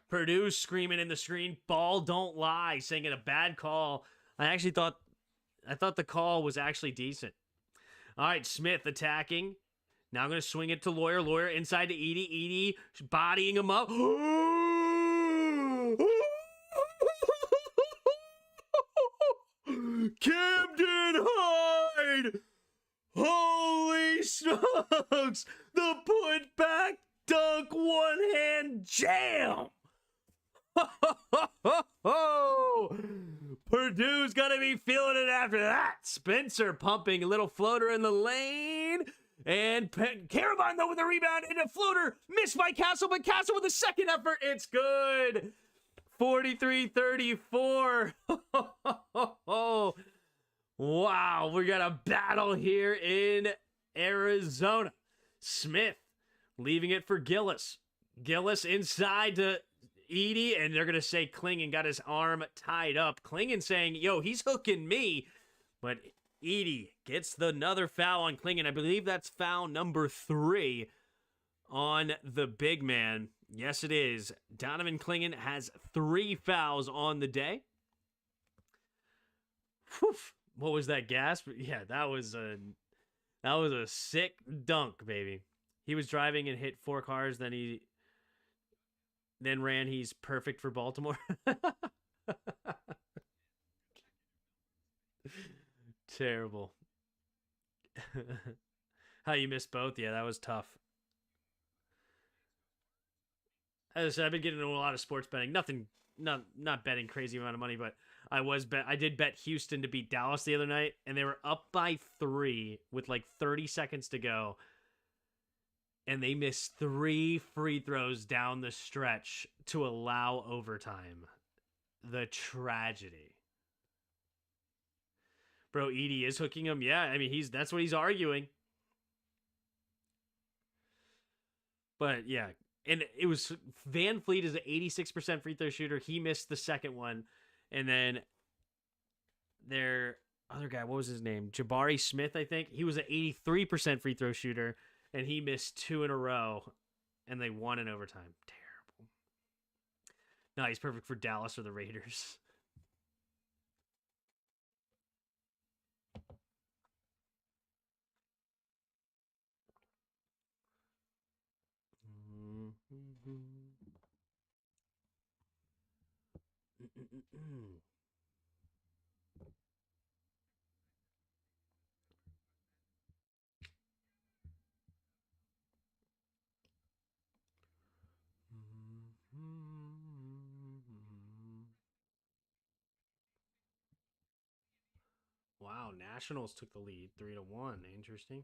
Purdue screaming in the screen, ball don't lie, saying it a bad call. I thought the call was actually decent. All right, Smith attacking. Now I'm going to swing it to Lawyer. Lawyer inside to Edie. Edie bodying him up. Camden Hyde! Holy smokes! The put-back dunk one-hand jam! Purdue's going to be feeling it after that. Spencer pumping a little floater in the lane. And Caravine, though, with a rebound and a floater. Missed by Castle, but Castle with a second effort. It's good. 43-34. Wow, we got a battle here in Arizona. Smith leaving it for Gillis. Gillis inside to Edey, and they're going to say Clingan got his arm tied up. Clingan saying, yo, he's hooking me. But Edey gets another foul on Clingan. I believe that's foul number 3 on the big man. Yes, it is. Donovan Clingan has 3 fouls on the day. Whew. What was that gasp? Yeah, that was a sick dunk, baby. He was driving and hit 4 cars, then ran. He's perfect for Baltimore. Terrible. How you missed both? Yeah, that was tough. As I said, I've been getting into a lot of sports betting. Not betting crazy amount of money, but I did bet Houston to beat Dallas the other night, and they were up by 3 with like 30 seconds to go. And they missed 3 free throws down the stretch to allow overtime. The tragedy. Bro, Edey is hooking him. Yeah, I mean, that's what he's arguing. But yeah, and it was Van Fleet is an 86% free throw shooter. He missed the second one. And then their other guy, what was his name? Jabari Smith, I think. He was an 83% free throw shooter, and he missed 2 in a row, and they won in overtime. Terrible. No, he's perfect for Dallas or the Raiders. Wow, Nationals took the lead 3-1. Interesting.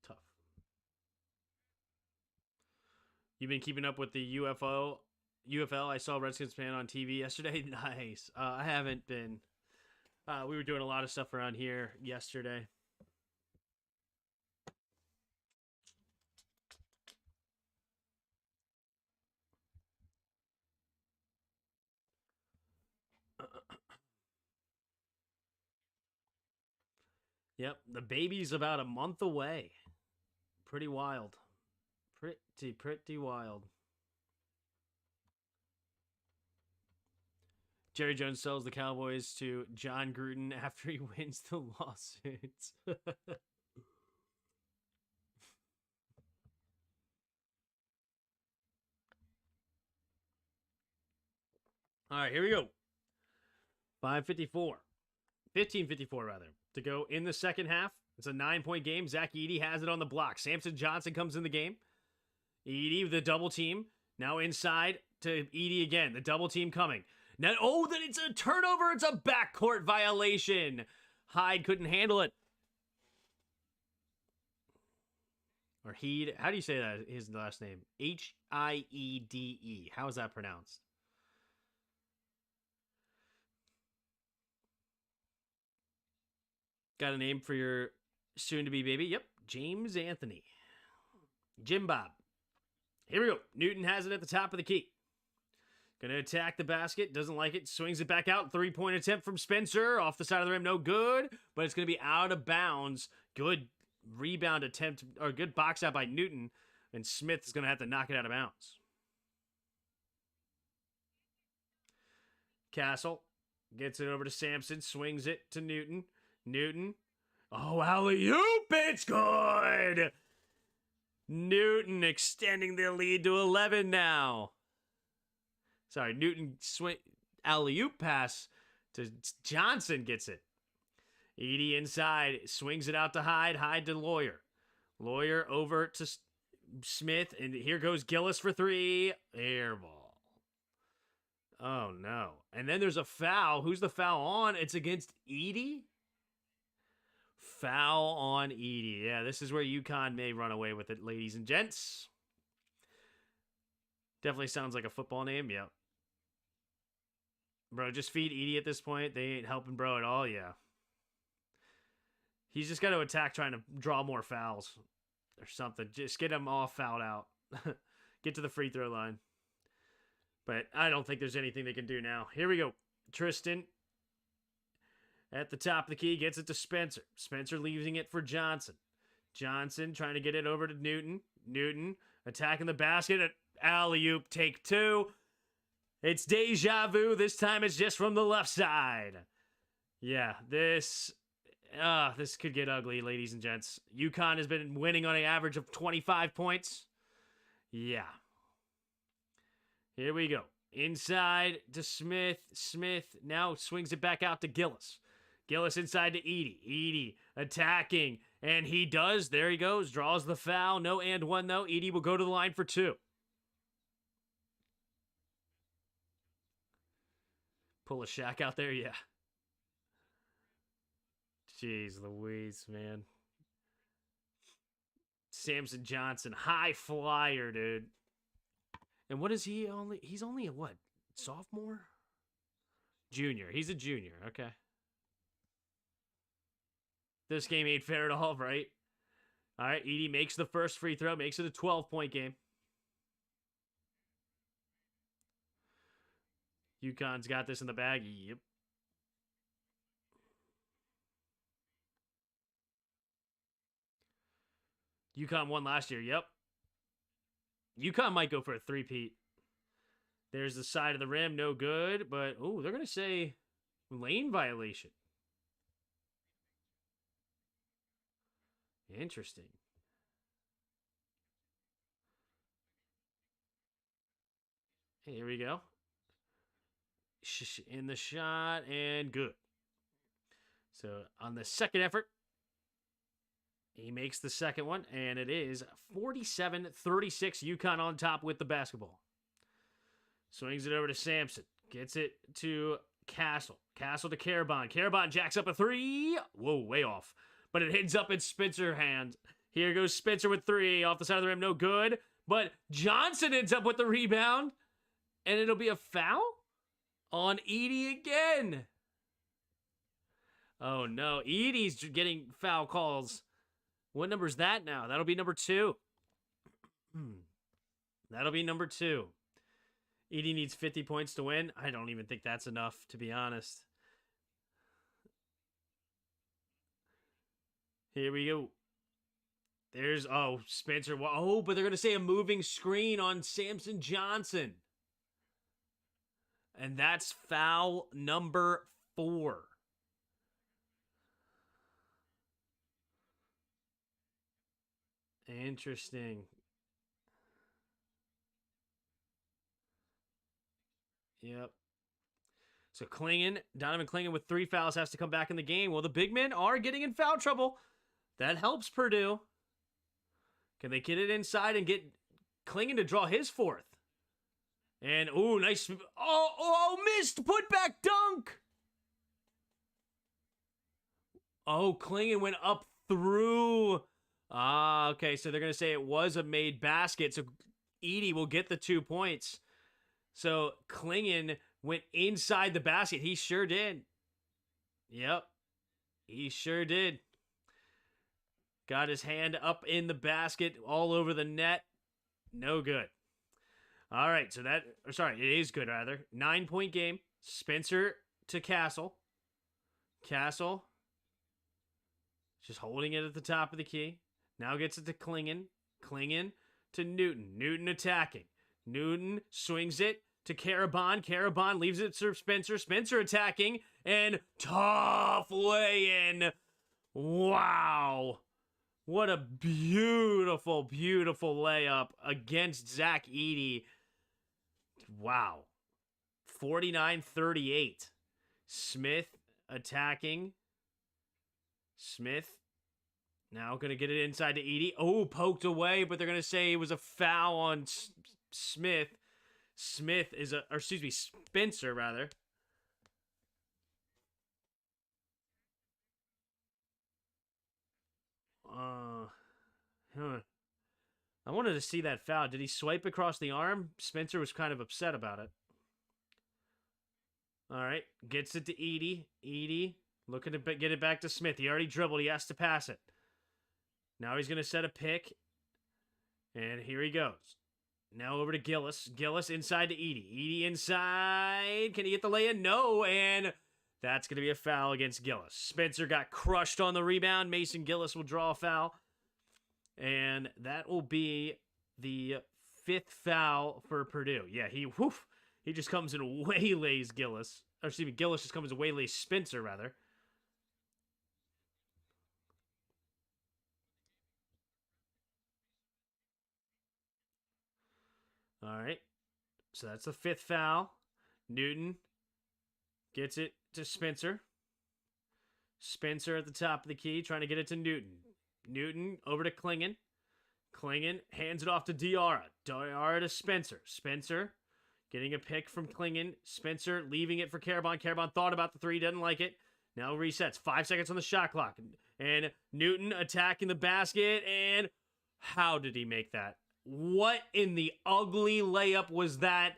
Tough. You've been keeping up with the UFL? I saw Redskins fan on TV yesterday. Nice. I haven't been. We were doing a lot of stuff around here yesterday. Yep, the baby's about a month away. Pretty wild. Pretty wild. Jerry Jones sells the Cowboys to John Gruden after he wins the lawsuits. All right, here we go. 15:54 rather, to go in the second half. It's a 9-point game. Zach Edey has it on the block. Samson Johnson comes in the game. Edey with the double team. Now inside to Edey again. The double team coming. Now, then it's a turnover. It's a backcourt violation. Hyde couldn't handle it. Or Heed. How do you say that? His last name. Hiede. How is that pronounced? Got a name for your soon-to-be baby? Yep. James Anthony. Jim Bob. Here we go. Newton has it at the top of the key. Going to attack the basket. Doesn't like it. Swings it back out. 3-point attempt from Spencer. Off the side of the rim. No good. But it's going to be out of bounds. Good rebound attempt. Or good box out by Newton. And Smith is going to have to knock it out of bounds. Castle gets it over to Sampson. Swings it to Newton. Newton. Oh, alley-oop. It's good. Newton extending their lead to 11 now. Sorry, Newton alley-oop pass to Johnson, gets it. Edey inside, swings it out to Hyde. Hyde to Lawyer. Lawyer over to Smith, and here goes Gillis for three. Air ball. Oh, no. And then there's a foul. Who's the foul on? It's against Edey? Foul on Edey. Yeah, this is where UConn may run away with it, ladies and gents. Definitely sounds like a football name. Yep. Bro, just feed Edey at this point. They ain't helping bro at all. Yeah. He's just got to attack, trying to draw more fouls or something. Just get him all fouled out. Get to the free throw line. But I don't think there's anything they can do now. Here we go. Tristan at the top of the key gets it to Spencer. Spencer leaving it for Johnson. Johnson trying to get it over to Newton. Newton attacking the basket. Alley-oop, take two. It's deja vu. This time it's just from the left side. Yeah, this could get ugly, ladies and gents. UConn has been winning on an average of 25 points. Yeah. Here we go. Inside to Smith. Smith now swings it back out to Gillis. Gillis inside to Edey. Edey attacking. And he does. There he goes. Draws the foul. No and one, though. Edey will go to the line for two. Pull a Shaq out there? Yeah. Jeez Louise, man. Samson Johnson. High flyer, dude. And what is he only? He's only a what? Sophomore? Junior. He's a junior. Okay. This game ain't fair at all, right? All right, Edey makes the first free throw. Makes it a 12-point game. UConn's got this in the bag. Yep. UConn won last year. Yep. UConn might go for a three-peat. There's the side of the rim. No good. But, oh, they're going to say lane violation. Interesting. Here we go. In the shot, and good. So, on the second effort, he makes the second one, and it is 47-36. UConn on top with the basketball. Swings it over to Sampson. Gets it to Castle. Castle to Carabon. Carabon jacks up a three. Whoa, way off. But it hits up in Spencer's hand. Here goes Spencer with three. Off the side of the rim, no good. But Johnson ends up with the rebound. And it'll be a foul on Edey again. Oh, no. Edey's getting foul calls. What number is that now? That'll be number 2. That'll be number 2. Edey needs 50 points to win. I don't even think that's enough, to be honest. Here we go. There's, Spencer. Oh, but they're going to say a moving screen on Samson Johnson. And that's foul number 4. Interesting. Yep. So Donovan Clingan with 3 fouls has to come back in the game. Well, the big men are getting in foul trouble. That helps Purdue. Can they get it inside and get Clingan to draw his 4th? And, nice. Missed putback dunk. Clingan went up through. Okay. So they're going to say it was a made basket. So Edey will get the 2 points. So Clingan went inside the basket. He sure did. Yep. He sure did. Got his hand up in the basket, all over the net. No good. All right, so it is good, rather. 9-point game. Spencer to Castle. Castle just holding it at the top of the key. Now gets it to Clingan. Clingan to Newton. Newton attacking. Newton swings it to Carabon. Carabon leaves it to Spencer. Spencer attacking. And tough lay-in. Wow. What a beautiful, beautiful layup against Zach Edey. Wow. 49-38. Smith attacking. Smith now going to get it inside to Edey. Oh, poked away, but they're going to say it was a foul on Smith. Spencer, rather. I wanted to see that foul. Did he swipe across the arm? Spencer was kind of upset about it. All right, gets it to Edey. Edey looking to get it back to Smith. He already dribbled. He has to pass it. Now he's going to set a pick. And here he goes. Now over to Gillis. Gillis inside to Edey. Edey inside. Can he get the lay-in? No. And that's going to be a foul against Gillis. Spencer got crushed on the rebound. Mason Gillis will draw a foul. And that will be the 5th foul for Purdue. Yeah, he just comes and waylays Gillis. Or excuse me, Gillis just comes and waylays Spencer, rather. All right. So that's the 5th foul. Newton gets it to Spencer. Spencer at the top of the key, trying to get it to Newton. Newton over to Klingon. Klingon hands it off to Diarra. Diarra to Spencer. Spencer getting a pick from Klingon. Spencer leaving it for Karabon. Karabon thought about the 3, didn't like it. Now resets. 5 seconds on the shot clock. And Newton attacking the basket. And how did he make that? What in the ugly layup was that?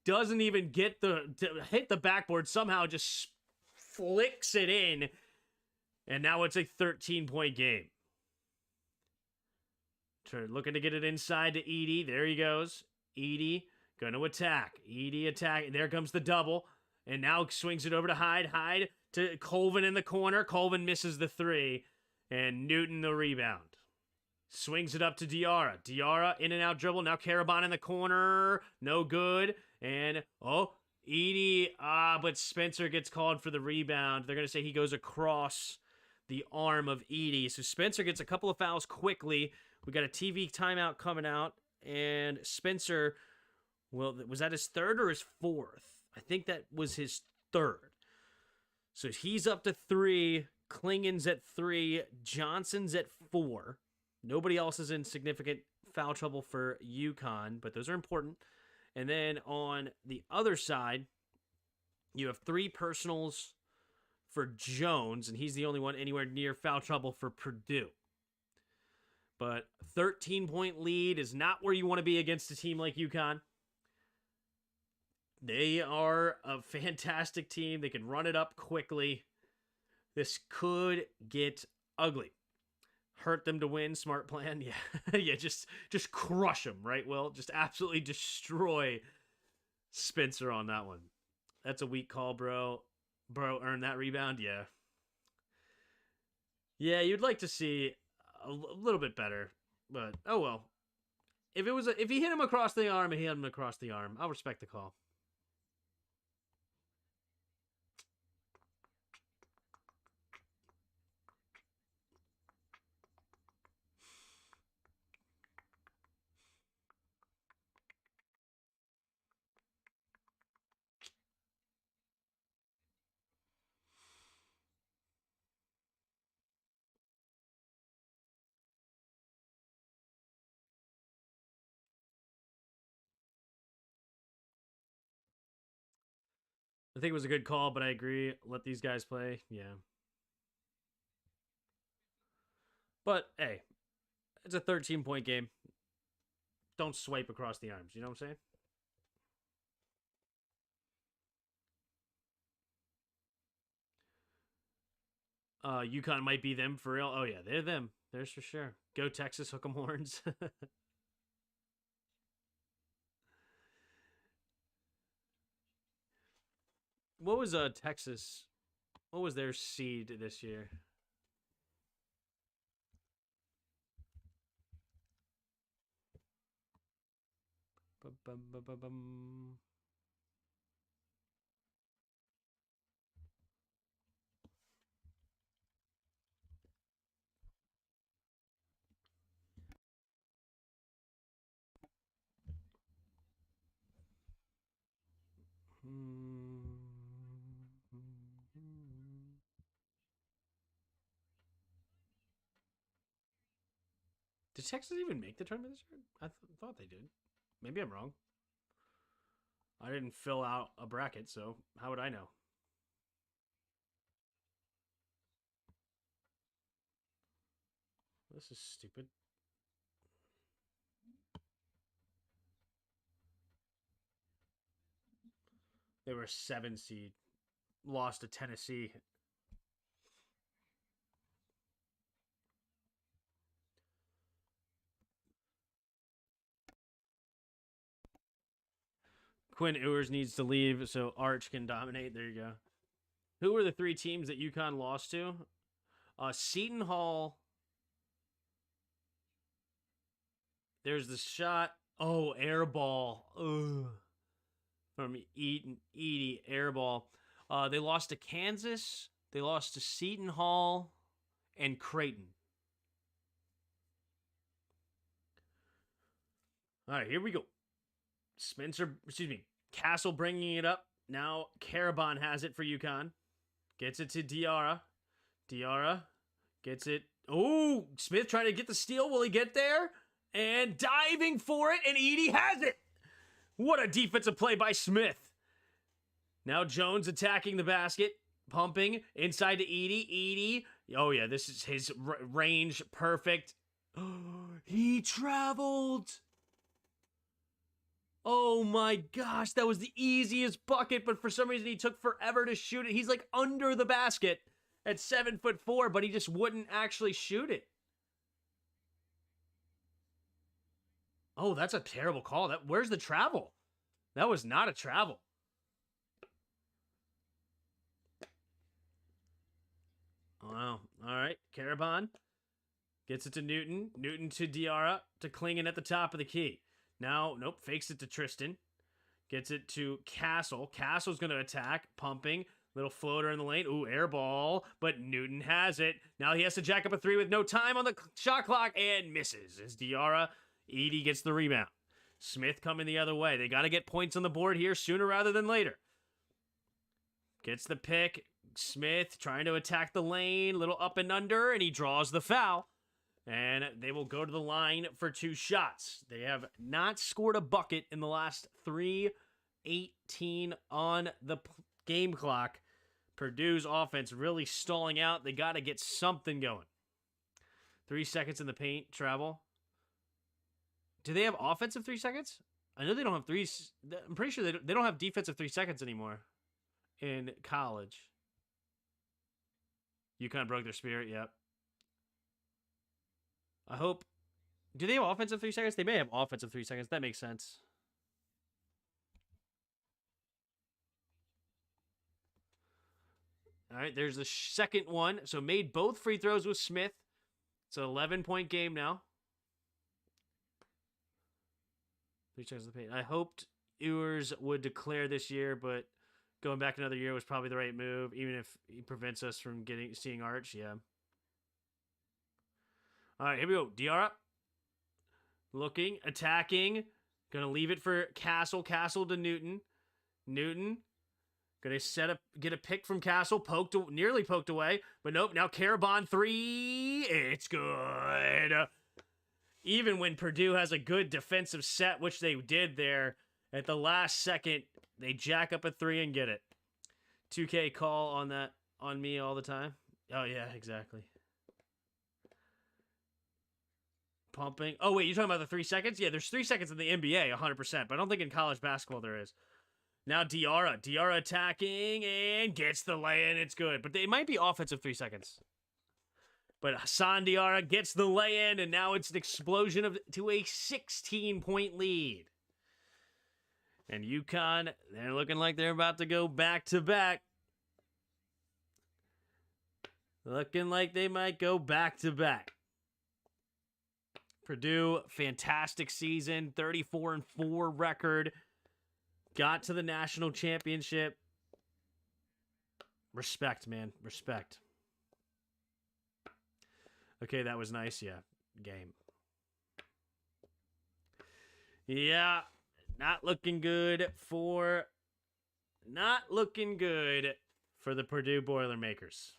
Doesn't even get to hit the backboard. Somehow just flicks it in. And now it's a 13-point game. Looking to get it inside to Edey. There he goes. Edey going to attack. Edey attack. There comes the double. And now swings it over to Hyde. Hyde to Colvin in the corner. Colvin misses the 3. And Newton the rebound. Swings it up to Diarra. Diarra in and out dribble. Now Karabon in the corner. No good. And, Edey. But Spencer gets called for the rebound. They're going to say he goes across the arm of Edey. So Spencer gets a couple of fouls quickly. We got a TV timeout coming out. And Spencer, well, was that his 3rd or his 4th? I think that was his 3rd. So he's up to 3. Klingon's at 3. Johnson's at 4. Nobody else is in significant foul trouble for UConn, but those are important. And then on the other side, you have 3 personals for Jones, and he's the only one anywhere near foul trouble for Purdue. But 13-point lead is not where you want to be against a team like UConn. They are a fantastic team. They can run it up quickly. This could get ugly. Hurt them to win. Smart plan. Yeah. Yeah, just crush them, right, Will? Just absolutely destroy Spencer on that one. That's a weak call, bro. Bro, earn that rebound? Yeah. Yeah, you'd like to see a little bit better, but oh well. If he hit him across the arm and he hit him across the arm, I'll respect the call. I think it was a good call, but I agree. Let these guys play. Yeah. But, hey, it's a 13-point game. Don't swipe across the arms. You know what I'm saying? UConn might be them for real. Oh, yeah, they're them. There's for sure. Go Texas, hook 'em horns. What was Texas? What was their seed this year? Bum. Did Texas even make the tournament this year? I thought they did. Maybe I'm wrong. I didn't fill out a bracket, so how would I know? This is stupid. They were a 7 seed. Lost to Tennessee. Quinn Ewers needs to leave so Arch can dominate. There you go. Who were the 3 teams that UConn lost to? Seton Hall. There's the shot. Oh, air ball. Ugh. From Edie, air ball. They lost to Kansas. They lost to Seton Hall and Creighton. All right, here we go. Castle bringing it up. Now Carabon has it for UConn. Gets it to Diarra. Diarra gets it. Oh, Smith trying to get the steal. Will he get there? And diving for it, and Edie has it. What a defensive play by Smith. Now Jones attacking the basket. Pumping inside to Edie. Edie. Oh, yeah, this is his range. Perfect. He traveled. Oh my gosh, that was the easiest bucket, but for some reason he took forever to shoot it. He's like under the basket at 7'4", but he just wouldn't actually shoot it. Oh, that's a terrible call. Where's the travel? That was not a travel. Wow. All right. Carabon gets it to Newton. Newton to Diarra to Klingon at the top of the key. Now, nope, fakes it to Tristan. Gets it to Castle. Castle's going to attack. Pumping. Little floater in the lane. Ooh, air ball. But Newton has it. Now he has to jack up a 3 with no time on the shot clock and misses. As Diarra, Edie gets the rebound. Smith coming the other way. They got to get points on the board here sooner rather than later. Gets the pick. Smith trying to attack the lane. Little up and under, and he draws the foul. And they will go to the line for 2 shots. They have not scored a bucket in the last 3:18 on the game clock. Purdue's offense really stalling out. They got to get something going. 3 seconds in the paint. Travel. Do they have offensive 3 seconds? I know they don't have 3. I'm pretty sure they don't have defensive 3 seconds anymore in college. UConn broke their spirit. Yep. I hope. Do they have offensive 3 seconds? They may have offensive 3 seconds. That makes sense. All right, there's the second one. So made both free throws with Smith. It's an 11-point game now. 3 seconds of the paint. I hoped Ewers would declare this year, but going back another year was probably the right move, even if he prevents us from seeing Arch. Yeah. All right, here we go. Diarra. Looking, attacking. Gonna leave it for Castle. Castle to Newton. Newton. Gonna get a pick from Castle. Nearly poked away. But nope, now Carabon 3. It's good. Even when Purdue has a good defensive set, which they did there, at the last second, they jack up a 3 and get it. 2K call on that on me all the time. Oh, yeah, exactly. Pumping. Oh, wait, you're talking about the 3 seconds? Yeah, there's 3 seconds in the NBA, 100%, but I don't think in college basketball there is. Now Diarra. Diarra attacking and gets the lay-in. It's good, but it might be offensive 3 seconds. But Hassan Diarra gets the lay-in, and now it's an explosion to a 16-point lead. And UConn, they're looking like they're about to go back-to-back. Looking like they might go back-to-back. Purdue, fantastic season, 34-4 record. Got to the national championship. Respect, man. Respect. Okay, that was nice. Yeah, game. Yeah, not looking good for Not looking good for the Purdue Boilermakers.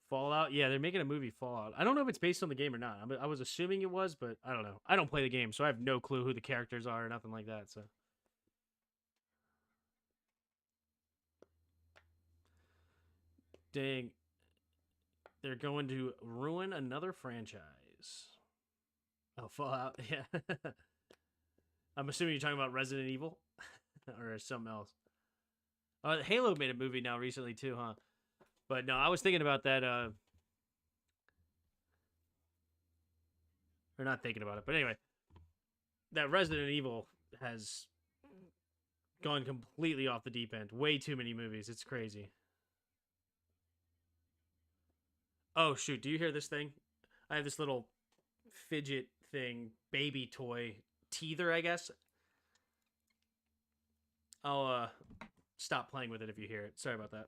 Fallout, yeah, they're making a movie Fallout. I don't know if it's based on the game or not. I was assuming it was, but I don't know. I don't play the game, so I have no clue who the characters are or nothing like that. So, dang, they're going to ruin another franchise. Oh, Fallout, yeah. I'm assuming you're talking about Resident Evil or something else. Halo made a movie now recently too, huh? But no, I was thinking about that. Or not thinking about it, but anyway, that Resident Evil has gone completely off the deep end. Way too many movies. It's crazy. Oh shoot! Do you hear this thing? I have this little fidget thing, baby toy, teether, I guess. I'll stop playing with it if you hear it. Sorry about that.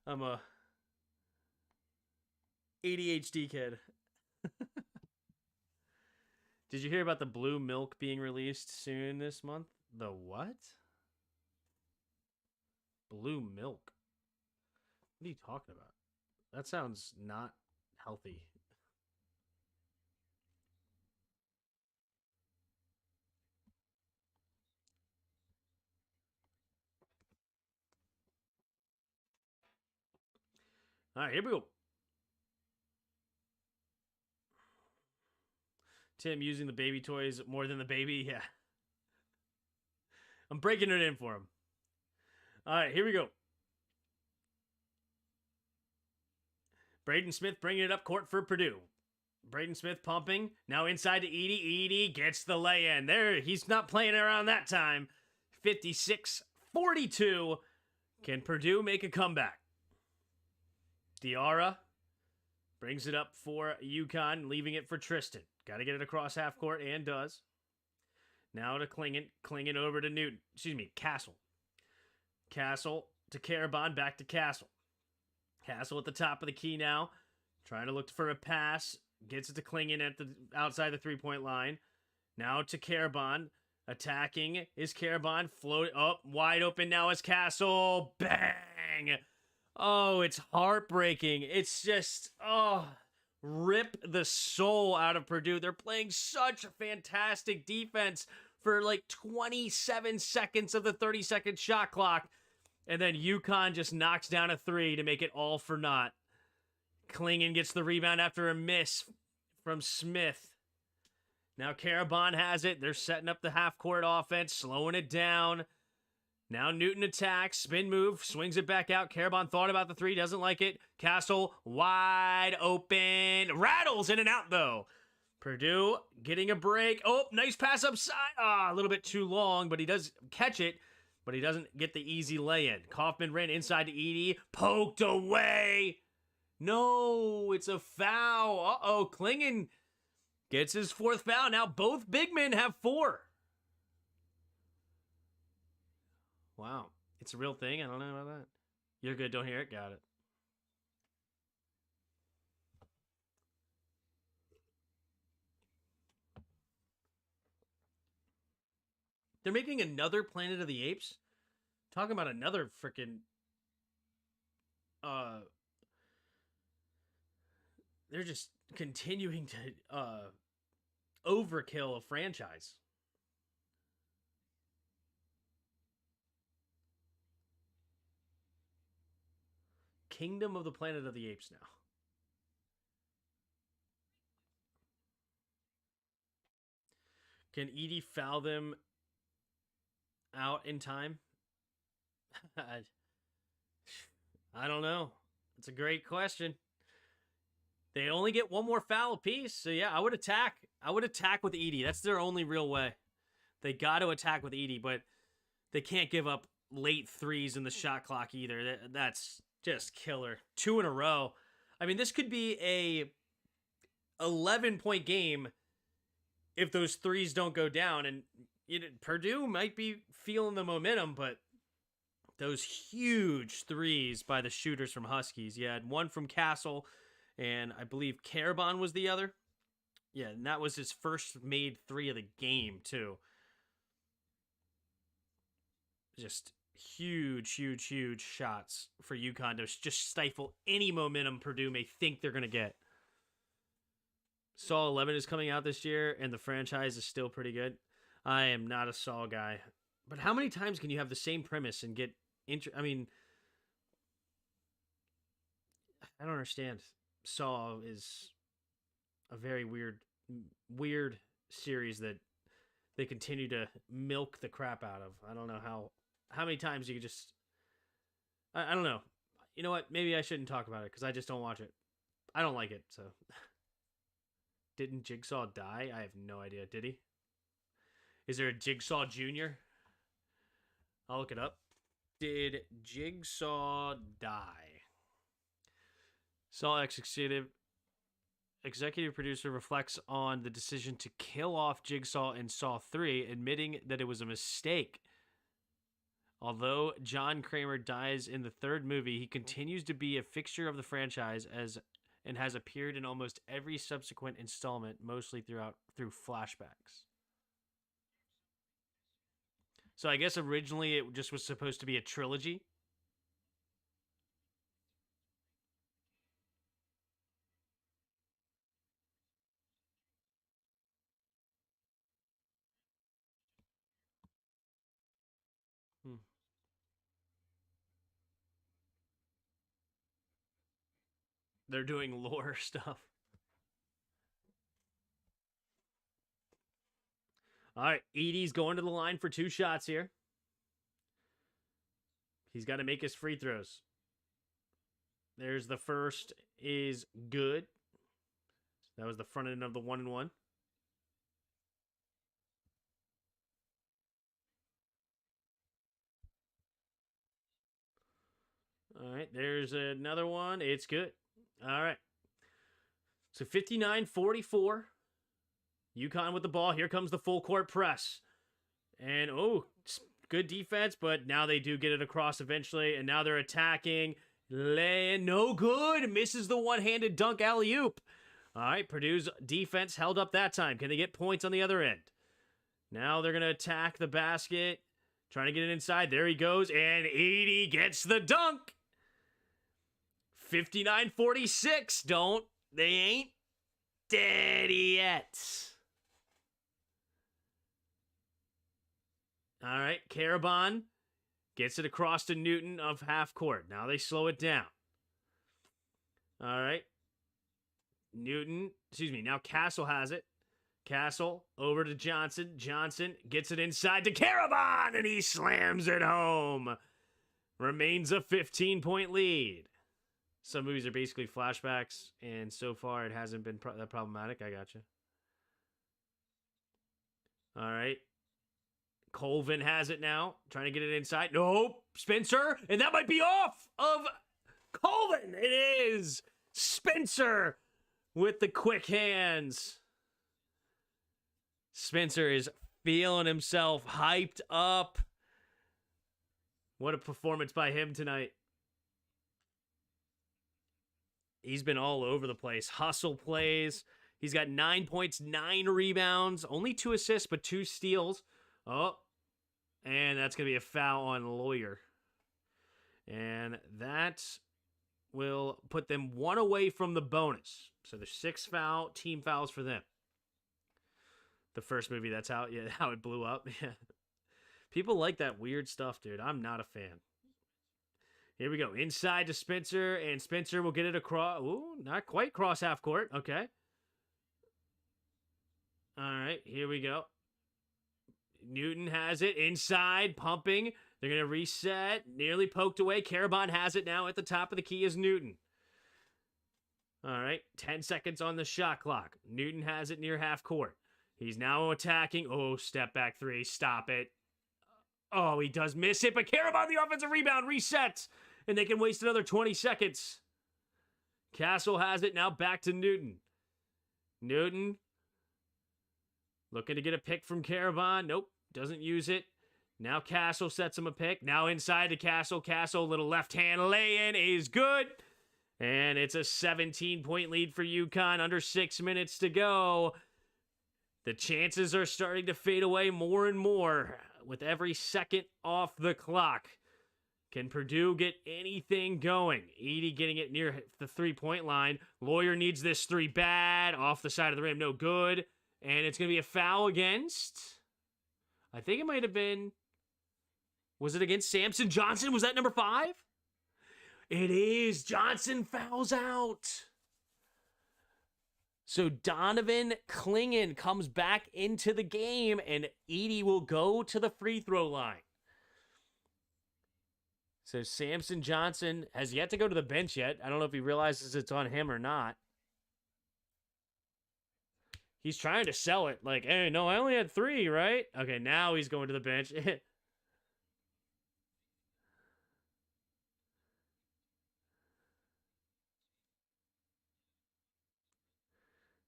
I'm a ADHD kid. Did you hear about the blue milk being released soon this month? The what? Blue milk? What are you talking about? That sounds not healthy. All right, here we go. Tim using the baby toys more than the baby. Yeah. I'm breaking it in for him. All right, here we go. Braden Smith bringing it up court for Purdue. Braden Smith pumping. Now inside to Edey. Edey gets the lay in. There, he's not playing around that time. 56-42. Can Purdue make a comeback? Diarra brings it up for UConn, leaving it for Tristan. Got to get it across half court, and does. Now to Klingon. Klingon over to Newton. Excuse me, Castle. Castle to Karabon, back to Castle. Castle at the top of the key now. Trying to look for a pass. Gets it to Klingon at the outside the three-point line. Now to Karabon. Attacking is Karabon. Float up. Wide open now is Castle. Bang! Oh, it's heartbreaking. It's just, rip the soul out of Purdue. They're playing such fantastic defense for like 27 seconds of the 30-second shot clock. And then UConn just knocks down a three to make it all for naught. Klingon gets the rebound after a miss from Smith. Now Karabon has it. They're setting up the half-court offense, slowing it down. Now Newton attacks, spin move, swings it back out. Karabon thought about the three, doesn't like it. Castle wide open, rattles in and out though. Purdue getting a break. Oh, nice pass upside. A little bit too long, but he does catch it, but he doesn't get the easy lay-in. Kaufman ran inside to Edey, poked away. No, it's a foul. Uh-oh, Klingon gets his fourth foul. Now both big men have four. Wow. It's a real thing? I don't know about that. You're good. Don't hear it? Got it. They're making another Planet of the Apes? Talking about another freaking... They're just continuing to overkill of franchise. Kingdom of the Planet of the Apes now. Can Edie foul them out in time? I don't know. It's a great question. They only get one more foul apiece, so yeah, I would attack. I would attack with Edie. That's their only real way. They got to attack with Edie, but they can't give up late threes in the shot clock either. That's just killer. 2 in a row. I mean, this could be a 11-point game if those threes don't go down, and Purdue might be feeling the momentum, but those huge threes by the shooters from Huskies. You had one from Castle, and I believe Carabon was the other. Yeah, and that was his first made 3 of the game, too. Just huge, huge, huge shots for UConn to just stifle any momentum Purdue may think they're going to get. Saul 11 is coming out this year, and the franchise is still pretty good. I am not a Saul guy. But how many times can you have the same premise and get... I mean... I don't understand. Saul is a very weird series that they continue to milk the crap out of. I don't know how many times you could just... I don't know. You know what? Maybe I shouldn't talk about it because I just don't watch it. I don't like it, so... Didn't Jigsaw die? I have no idea. Did he? Is there a Jigsaw Jr.? I'll look it up. Did Jigsaw die? Saw executive producer reflects on the decision to kill off Jigsaw in Saw 3, admitting that it was a mistake. Although John Kramer dies in the 3rd movie, he continues to be a fixture of the franchise and has appeared in almost every subsequent installment, mostly through flashbacks. So I guess originally it just was supposed to be a trilogy. They're doing lore stuff. All right, Edie's going to the line for 2 shots here. He's got to make his free throws. There's the first is good. That was the front end of the 1-and-1. All right, there's another one. It's good. All right. So 59-44. UConn with the ball. Here comes the full court press. And, good defense, but now they do get it across eventually, and now they're attacking. No good. Misses the one-handed dunk alley-oop. All right, Purdue's defense held up that time. Can they get points on the other end? Now they're going to attack the basket. Trying to get it inside. There he goes, and Edie gets the dunk. 59-46. They ain't dead yet. All right, Carabon gets it across to Newton of half court. Now they slow it down. All right. Now Castle has it. Castle over to Johnson. Johnson gets it inside to Carabon, and he slams it home. Remains a 15-point lead. Some movies are basically flashbacks, and so far it hasn't been that problematic. I gotcha. All right. Colvin has it now, trying to get it inside. Nope, Spencer, and that might be off of Colvin. It is Spencer with the quick hands. Spencer is feeling himself hyped up. What a performance by him tonight. He's been all over the place. Hustle plays. He's got 9 points, 9 rebounds, only 2 assists, but 2 steals. Oh, and that's going to be a foul on Lawyer. And that will put them 1 away from the bonus. So there's 6 team fouls for them. The first movie, that's how it blew up. Yeah. People like that weird stuff, dude. I'm not a fan. Here we go. Inside to Spencer, and Spencer will get it across. Ooh, not quite cross half court. Okay. All right, here we go. Newton has it inside, pumping. They're going to reset. Nearly poked away. Karabon has it now at the top of the key is Newton. All right, 10 seconds on the shot clock. Newton has it near half court. He's now attacking. Oh, step back three. Stop it. Oh, he does miss it, but Karabon, the offensive rebound, resets, and they can waste another 20 seconds. Castle has it now back to Newton. Newton looking to get a pick from Karabon. Nope, doesn't use it. Now Castle sets him a pick. Now inside to Castle. Castle, little left-hand lay-in is good. And it's a 17-point lead for UConn. Under 6 minutes to go. The chances are starting to fade away more and more with every second off the clock. Can Purdue get anything going? Edie getting it near the three-point line. Lawyer needs this three bad. Off the side of the rim, no good. And it's going to be a foul against... I think it might have been... Was it against Samson Johnson? Was that number 5? It is. Johnson fouls out. So Donovan Clingan comes back into the game, and Edie will go to the free throw line. So Samson Johnson has yet to go to the bench yet. I don't know if he realizes it's on him or not. He's trying to sell it. Like, hey, no, I only had 3, right? Okay, now he's going to the bench.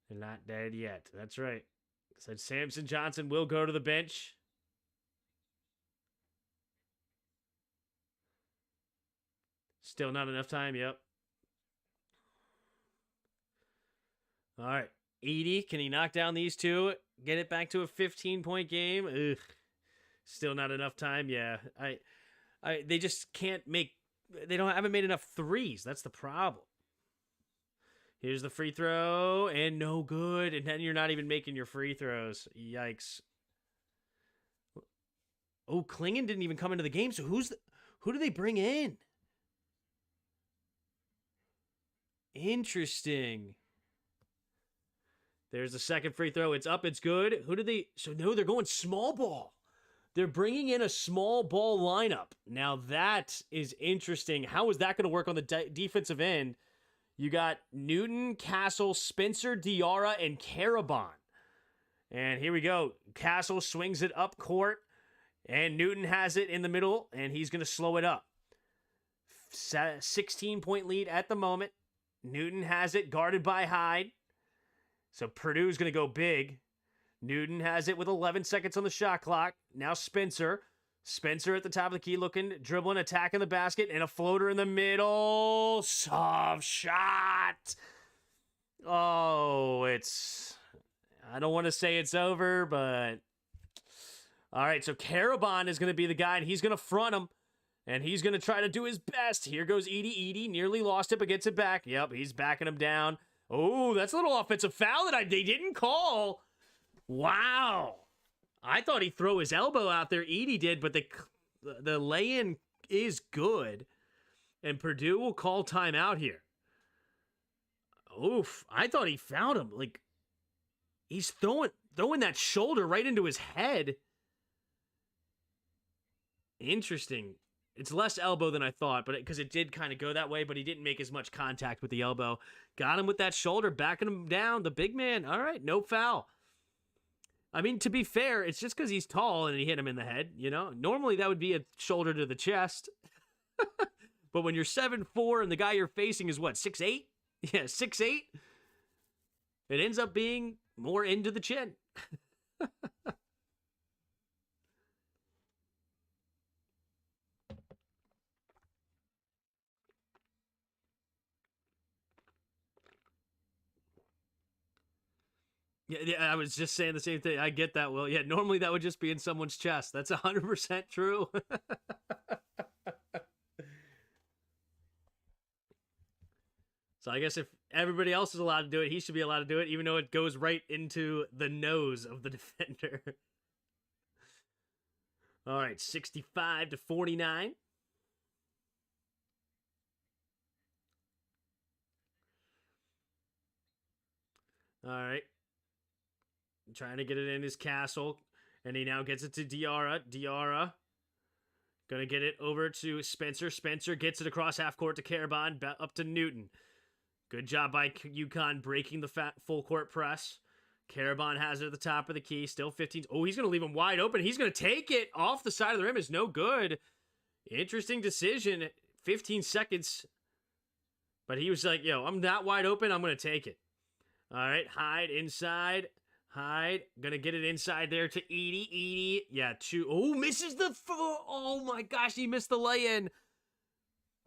They're not dead yet. That's right. Said Samson Johnson will go to the bench. Still not enough time. Yep. All right. Edie, can he knock down these two? Get it back to a 15-point game? Ugh. Still not enough time. Yeah. They just can't make... They haven't made enough threes. That's the problem. Here's the free throw, and no good. And then you're not even making your free throws. Yikes. Oh, Clingan didn't even come into the game, so who do they bring in? Interesting. There's the second free throw. It's up, it's good. So no, they're going small ball. They're bringing in a small ball lineup. Now that is interesting. How is that going to work on the defensive end? You got Newton, Castle, Spencer, Diarra, and Karabon. And here we go. Castle swings it up court, and Newton has it in the middle, and he's going to slow it up. 16-point lead at the moment. Newton has it, guarded by Hyde. So Purdue's going to go big. Newton has it with 11 seconds on the shot clock. Now Spencer. Spencer at the top of the key looking, dribbling, attacking the basket, and a floater in the middle. Soft shot. Oh, I don't want to say it's over, but... All right, so Karabon is going to be the guy, and he's going to front him, and he's going to try to do his best. Here goes Edie. Edie nearly lost it, but gets it back. Yep, he's backing him down. Oh, that's a little offensive foul that they didn't call. Wow. I thought he'd throw his elbow out there. Edie did, but the lay-in is good. And Purdue will call timeout here. Oof. I thought he fouled him. Like, he's throwing that shoulder right into his head. Interesting. It's less elbow than I thought, but because it did kind of go that way, but he didn't make as much contact with the elbow. Got him with that shoulder, backing him down. The big man. All right, no foul. I mean, to be fair, it's just because he's tall and he hit him in the head, you know? Normally, that would be a shoulder to the chest. But when you're 7'4" and the guy you're facing is, what, 6'8"? Yeah, 6'8". It ends up being more into the chin. Yeah, I was just saying the same thing. I get that, Will. Yeah, normally that would just be in someone's chest. That's 100% true. So I guess if everybody else is allowed to do it. He should be allowed to do it, even though it goes right into the nose of the defender. All right, 65-49. All right. Trying to get it in his castle. And he now gets it to Diarra. Diarra going to get it over to Spencer. Spencer gets it across half court to Karabon. Up to Newton. Good job by UConn breaking the full court press. Karabon has it at the top of the key. Still 15. Oh, he's going to leave him wide open. He's going to take it off the side of the rim. Is no good. Interesting decision. 15 seconds. But he was like, yo, I'm not wide open. I'm going to take it. All right, Hyde inside. Hyde, gonna get it inside there to Edey. Edey, yeah, misses the, oh my gosh, he missed the lay-in.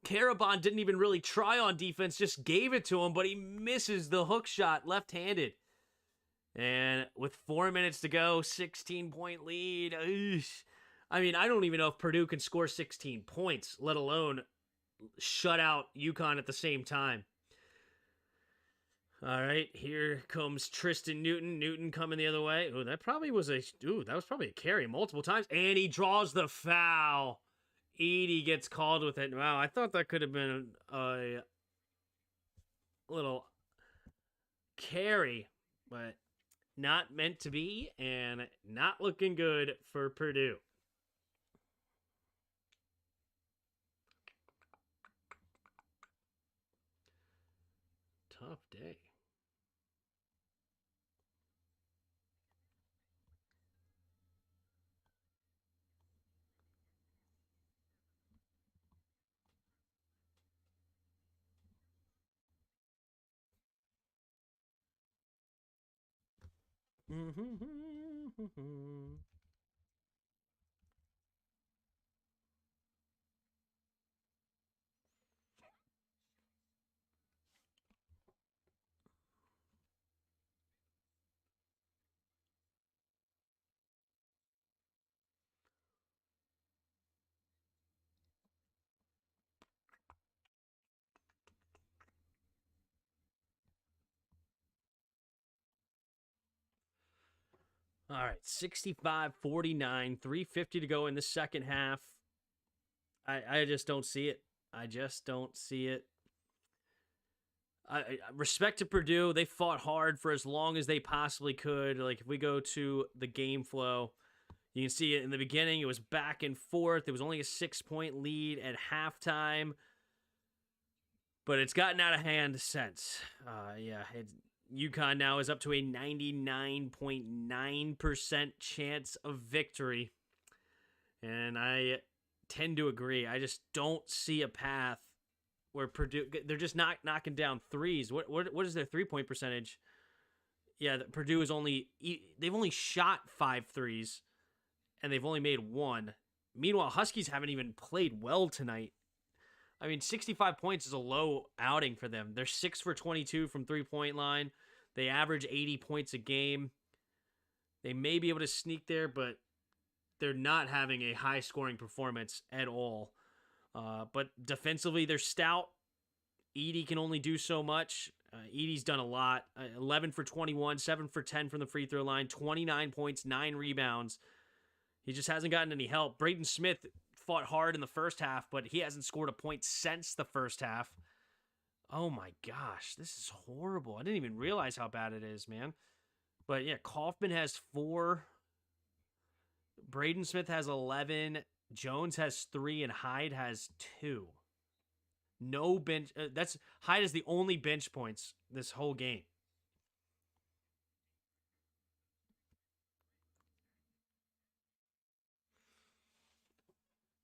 Karabon didn't even really try on defense, just gave it to him, but he misses the hook shot, left-handed. And with 4 minutes to go, 16-point lead. I mean, I don't even know if Purdue can score 16 points, let alone shut out UConn at the same time. All right, here comes Tristan Newton. Newton coming the other way. Oh, that was probably a carry multiple times. And he draws the foul. Edey gets called with it. Wow, I thought that could have been a little carry, but not meant to be and not looking good for Purdue. Tough day. All right, 65-49, 3:50 to go in the second half. I just don't see it. I just don't see it. Respect to Purdue. They fought hard for as long as they possibly could. Like, if we go to the game flow, you can see it in the beginning. It was back and forth. It was only a 6-point lead at halftime. But it's gotten out of hand since. UConn now is up to a 99.9% chance of victory. And I tend to agree. I just don't see a path where Purdue, they're just not knocking down threes. What is their 3-point percentage? Yeah, Purdue is they've only shot 5 threes, and they've only made 1. Meanwhile, Huskies haven't even played well tonight. I mean, 65 points is a low outing for them. They're 6 for 22 from 3-point line. They average 80 points a game. They may be able to sneak there, but they're not having a high-scoring performance at all. But defensively, they're stout. Edey can only do so much. Edey's done a lot. 11 for 21, 7 for 10 from the free throw line, 29 points, 9 rebounds. He just hasn't gotten any help. Braden Smith fought hard in the first half, but he hasn't scored a point since the first half. Oh my gosh, this is horrible. I didn't even realize how bad it is, man. But yeah, Kaufman has 4. Braden Smith has 11. Jones has 3, and Hyde has 2. No bench. Hyde is the only bench points this whole game.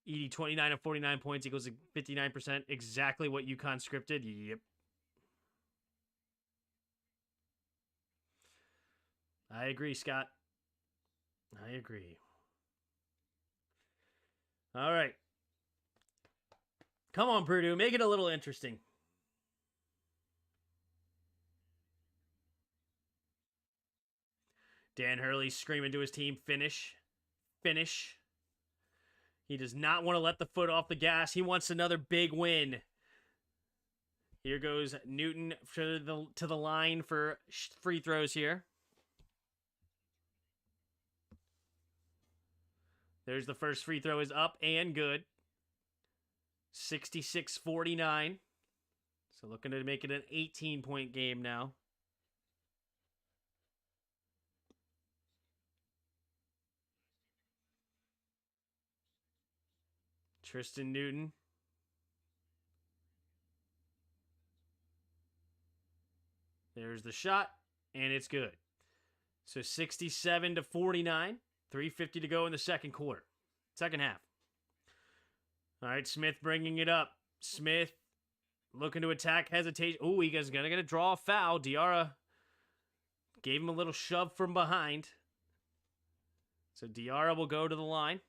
Edey, 29 of 49 points equals 59%. Exactly what UConn scripted. Yep. I agree, Scott. I agree. All right. Come on, Purdue. Make it a little interesting. Dan Hurley screaming to his team, finish. Finish. He does not want to let the foot off the gas. He wants another big win. Here goes Newton to the line for free throws here. There's the first free throw is up and good. 66-49. So looking to make it an 18-point game now. Tristan Newton. There's the shot, and it's good. So 67-49. 3:50 to go in the second half. All right, Smith bringing it up. Smith looking to attack, hesitation. Oh, he's going to draw a foul. Diarra gave him a little shove from behind. So Diarra will go to the line.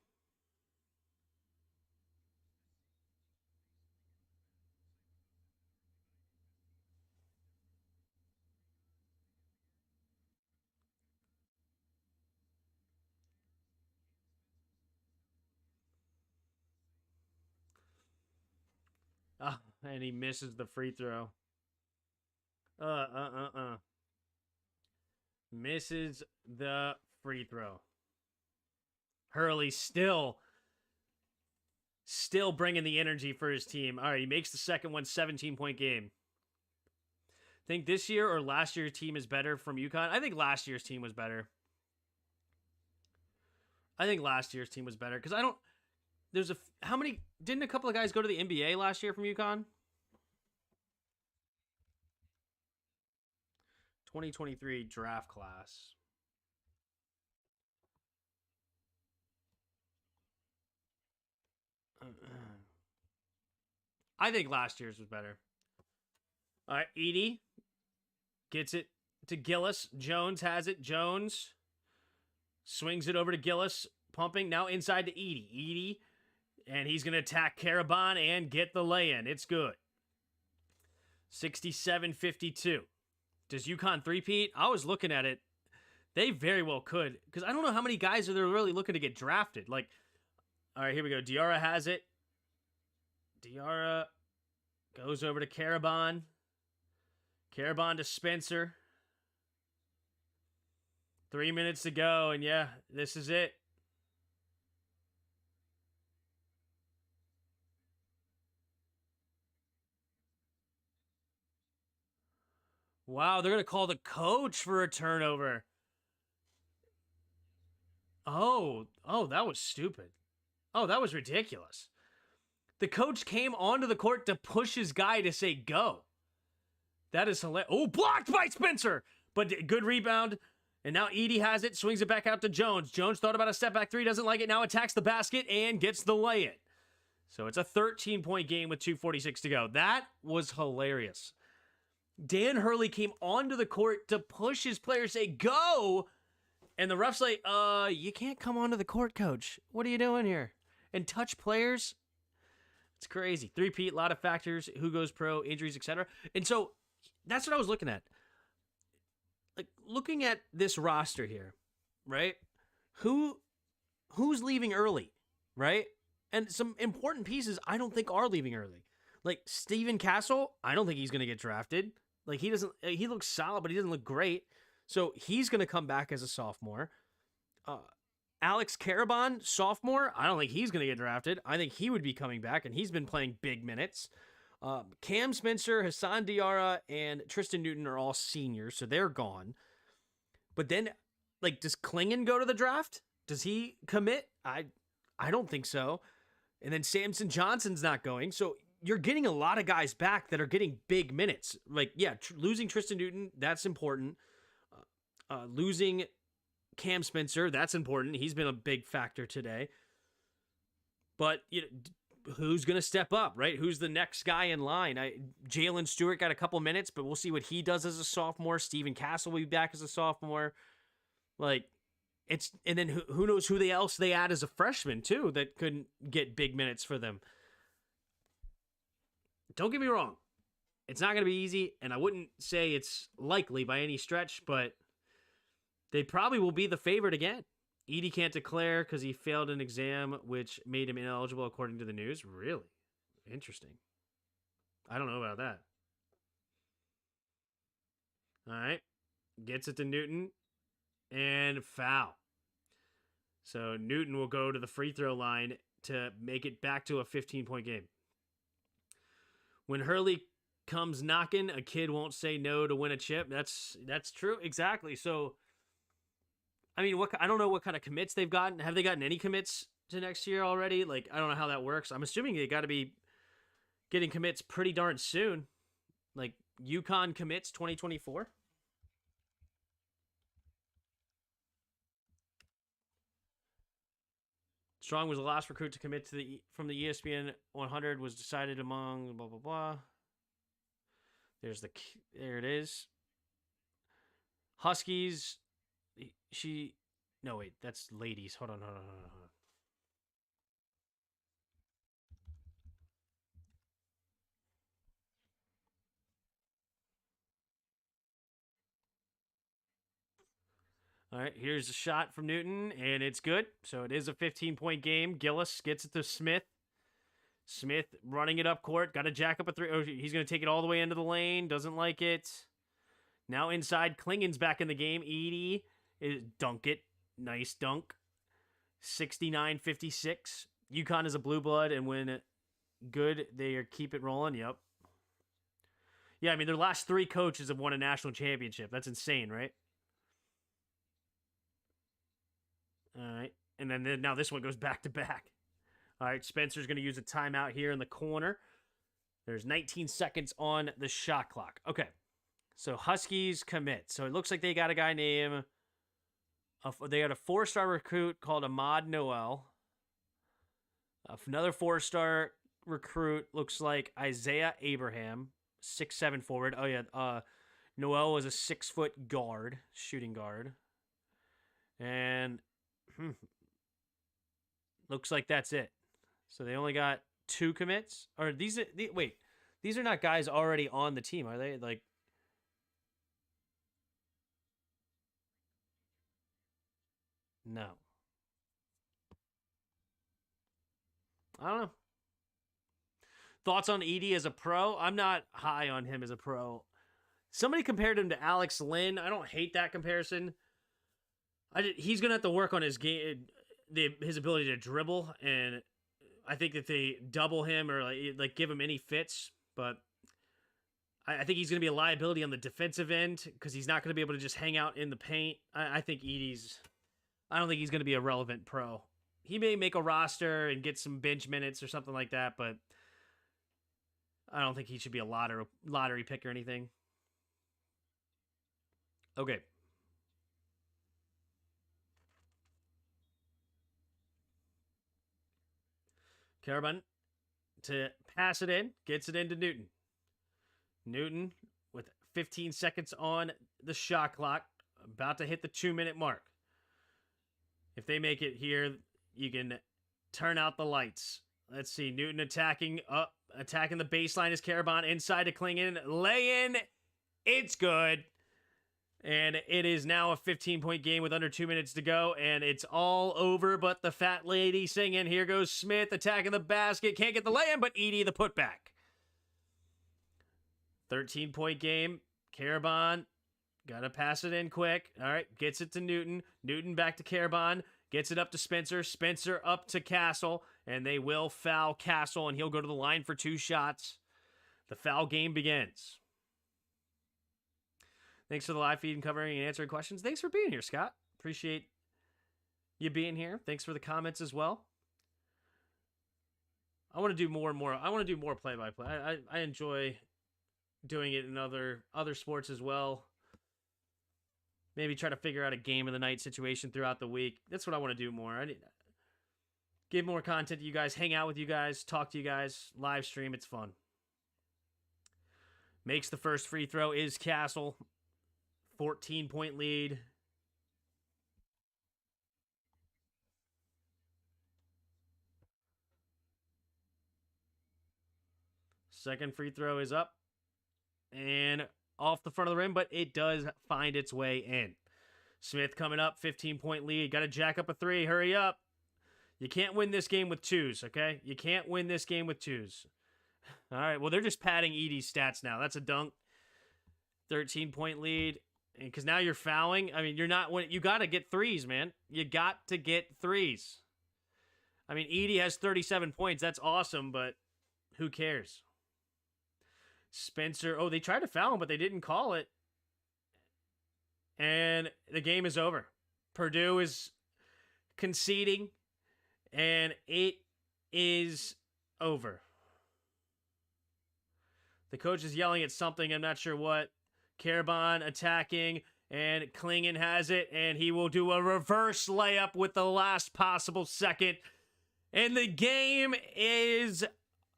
Oh, and he misses the free throw. Misses the free throw. Hurley still bringing the energy for his team. All right, he makes the second one, 17-point game. Think this year or last year's team is better from UConn? I think last year's team was better. Because I don't... How many... Didn't a couple of guys go to the NBA last year from UConn? 2023 draft class. I think last year's was better. All right, Edey gets it to Gillis. Jones has it. Jones swings it over to Gillis. Pumping now inside to Edey. Edey, and he's going to attack Karabon and get the lay-in. It's good. 67-52. Does UConn three-peat? I was looking at it. They very well could, because I don't know how many guys are they really looking to get drafted. Like, all right, here we go. Diarra has it. Diarra goes over to Karabon. Karabon to Spencer. 3 minutes to go, and yeah, this is it. Wow, they're going to call the coach for a turnover. Oh, that was stupid. Oh, that was ridiculous. The coach came onto the court to push his guy to say go. That is hilarious. Oh, blocked by Spencer. But good rebound. And now Edey has it, swings it back out to Jones. Jones thought about a step back three, doesn't like it, now attacks the basket and gets the lay-in. So it's a 13-point game with 2:46 to go. That was hilarious. Dan Hurley came onto the court to push his players, say, go! And the ref's like, you can't come onto the court, coach. What are you doing here? And touch players? It's crazy. Three-peat, a lot of factors, who goes pro, injuries, etc. And so that's what I was looking at. Like, looking at this roster here, right? Who's leaving early, right? And some important pieces I don't think are leaving early. Like, Steven Castle, I don't think he's going to get drafted. Like, he looks solid, but he doesn't look great. So he's going to come back as a sophomore. Alex Karabon, sophomore, I don't think he's going to get drafted. I think he would be coming back, and he's been playing big minutes. Cam Spencer, Hassan Diarra, and Tristan Newton are all seniors, so they're gone. But then, like, does Klingon go to the draft? Does he commit? I don't think so. And then Samson Johnson's not going. So you're getting a lot of guys back that are getting big minutes. Like, yeah, losing Tristan Newton, that's important. Losing Cam Spencer, that's important. He's been a big factor today. But, you know, who's going to step up, right? Who's the next guy in line? Jalen Stewart got a couple minutes, but we'll see what he does as a sophomore. Steven Castle will be back as a sophomore. Like, and then who knows who else they add as a freshman, too, that couldn't get big minutes for them. Don't get me wrong. It's not going to be easy, and I wouldn't say it's likely by any stretch, but they probably will be the favorite again. Edey can't declare because he failed an exam, which made him ineligible according to the news. Really? Interesting. I don't know about that. All right. Gets it to Newton. And foul. So Newton will go to the free throw line to make it back to a 15-point game. When Hurley comes knocking, a kid won't say no to win a chip. That's true. Exactly. So, I mean, I don't know what kind of commits they've gotten. Have they gotten any commits to next year already? Like, I don't know how that works. I'm assuming they got to be getting commits pretty darn soon. Like, UConn commits 2024. Strong was the last recruit to commit to from the ESPN 100. Was decided among blah blah blah. There it is. Huskies. No wait, that's ladies. Hold on. All right, here's a shot from Newton, and it's good. So it is a 15-point game. Gillis gets it to Smith. Smith running it up court. Got to jack up a three. Oh, he's going to take it all the way into the lane. Doesn't like it. Now inside. Klingen's back in the game. Edey is dunk it. Nice dunk. 69-56. UConn is a blue blood, and when good, they keep it rolling. Yep. Yeah, I mean, their last 3 coaches have won a national championship. That's insane, right? All right. And then now this one goes back to back. All right. Spencer's going to use a timeout here in the corner. There's 19 seconds on the shot clock. Okay. So Huskies commit. So it looks like they got a guy named, they got a 4-star recruit called Ahmad Noel. Another 4-star recruit looks like Isaiah Abraham, 6'7" forward. Oh, yeah. Noel was a 6-foot guard, shooting guard. And looks like that's it. So they only got 2 commits? Or these are not guys already on the team, are they? Like, no. I don't know. Thoughts on Edey as a pro? I'm not high on him as a pro. Somebody compared him to Alex Lynn. I don't hate that comparison. He's going to have to work on his game, his ability to dribble, and I think that they double him or like give him any fits, but I think he's going to be a liability on the defensive end because he's not going to be able to just hang out in the paint. I don't think he's going to be a relevant pro. He may make a roster and get some bench minutes or something like that, but I don't think he should be a lottery pick or anything. Okay. Caravan to pass it in, gets it into Newton. Newton with 15 seconds on the shot clock, about to hit the 2-minute mark. If they make it here, you can turn out the lights. Let's see, Newton attacking the baseline is Caravan inside to Klingen. Lay in, it's good. And it is now a 15-point game with under 2 minutes to go, and it's all over but the fat lady singing. Here goes Smith attacking the basket. Can't get the lay-in, but Edey the putback. 13-point game. Caravan, got to pass it in quick. All right, gets it to Newton. Newton back to Caravan. Gets it up to Spencer. Spencer up to Castle, and they will foul Castle, and he'll go to the line for 2 shots. The foul game begins. Thanks for the live feed and covering and answering questions. Thanks for being here, Scott. Appreciate you being here. Thanks for the comments as well. I want to do more and more. I want to do more play-by-play. I enjoy doing it in other sports as well. Maybe try to figure out a game of the night situation throughout the week. That's what I want to do more. I need give more content to you guys, hang out with you guys, talk to you guys, live stream. It's fun. Makes the first free throw is Castle. 14-point lead. Second free throw is up and off the front of the rim, but it does find its way in. Smith coming up, 15-point lead. Got to jack up a 3. Hurry up. You can't win this game with 2s, okay? You can't win this game with 2s. All right, well, they're just padding Edey's stats now. That's a dunk. 13-point lead. Because now you're fouling. I mean, you got to get threes, man. You got to get threes. I mean, Edey has 37 points. That's awesome, but who cares? Spencer. Oh, they tried to foul him, but they didn't call it. And the game is over. Purdue is conceding, and it is over. The coach is yelling at something. I'm not sure what. Carbon attacking, and Klingon has it, and he will do a reverse layup with the last possible second. And the game is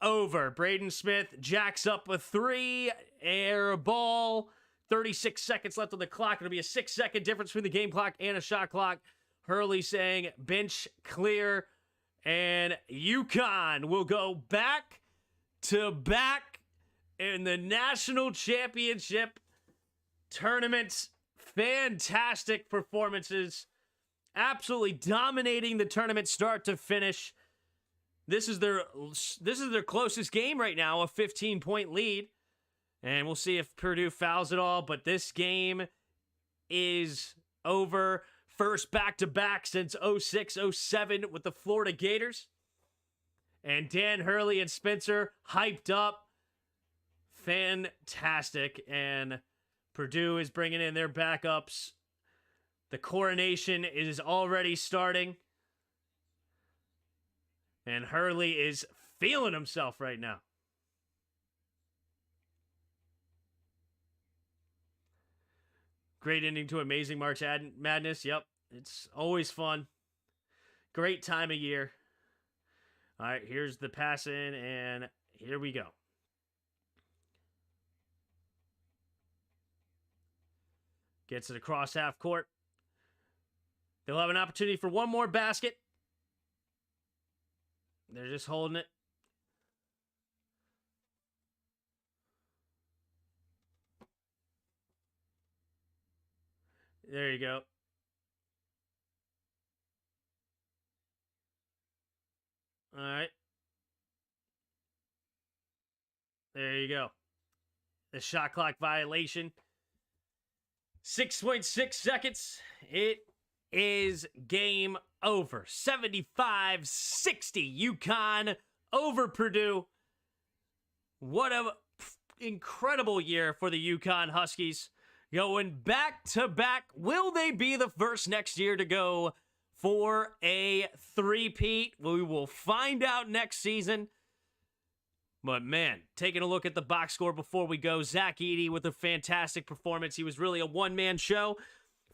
over. Braden Smith jacks up a 3, air ball. 36 seconds left on the clock. It'll be a 6-second difference between the game clock and a shot clock. Hurley saying bench clear, and UConn will go back to back in the national championship tournament. Fantastic performances. Absolutely dominating the tournament start to finish. This is their closest game right now, a 15-point lead. And we'll see if Purdue fouls it all, but this game is over. First back-to-back since 06-07 with the Florida Gators. And Dan Hurley and Spencer hyped up. Fantastic. And Purdue is bringing in their backups. The coronation is already starting. And Hurley is feeling himself right now. Great ending to Amazing March Madness. Yep, it's always fun. Great time of year. All right, here's the pass in, and here we go. Gets it across half court. They'll have an opportunity for one more basket. They're just holding it. There you go. All right. There you go. The shot clock violation. 6.6 seconds. It is game over. 75-60. UConn over Purdue. What an incredible year for the UConn Huskies. Going back to back. Will they be the first next year to go for a three-peat? We will find out next season. But man, taking a look at the box score before we go, Zach Edey with a fantastic performance. He was really a one-man show.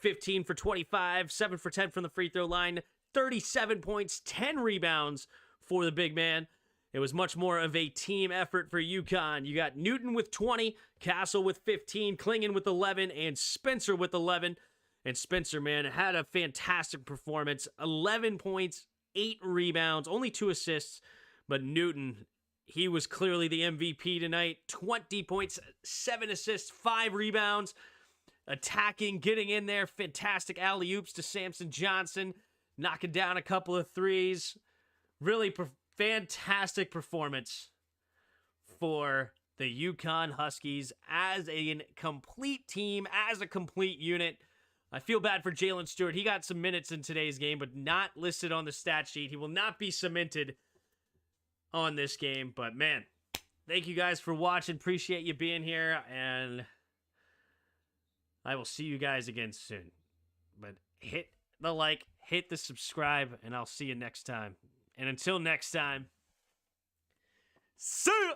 15 for 25, 7 for 10 from the free throw line, 37 points, 10 rebounds for the big man. It was much more of a team effort for UConn. You got Newton with 20, Castle with 15, Klingon with 11, and Spencer with 11. And Spencer, man, had a fantastic performance. 11 points, 8 rebounds, only 2 assists. But Newton, he was clearly the MVP tonight. 20 points, 7 assists, 5 rebounds. Attacking, getting in there. Fantastic alley-oops to Samson Johnson. Knocking down a couple of threes. Really fantastic performance for the UConn Huskies as a complete team, as a complete unit. I feel bad for Jalen Stewart. He got some minutes in today's game, but not listed on the stat sheet. He will not be cemented on this game. But man, thank you guys for watching. Appreciate you being here, and I will see you guys again soon. But hit the like, hit the subscribe, and I'll see you next time. And until next time, see ya!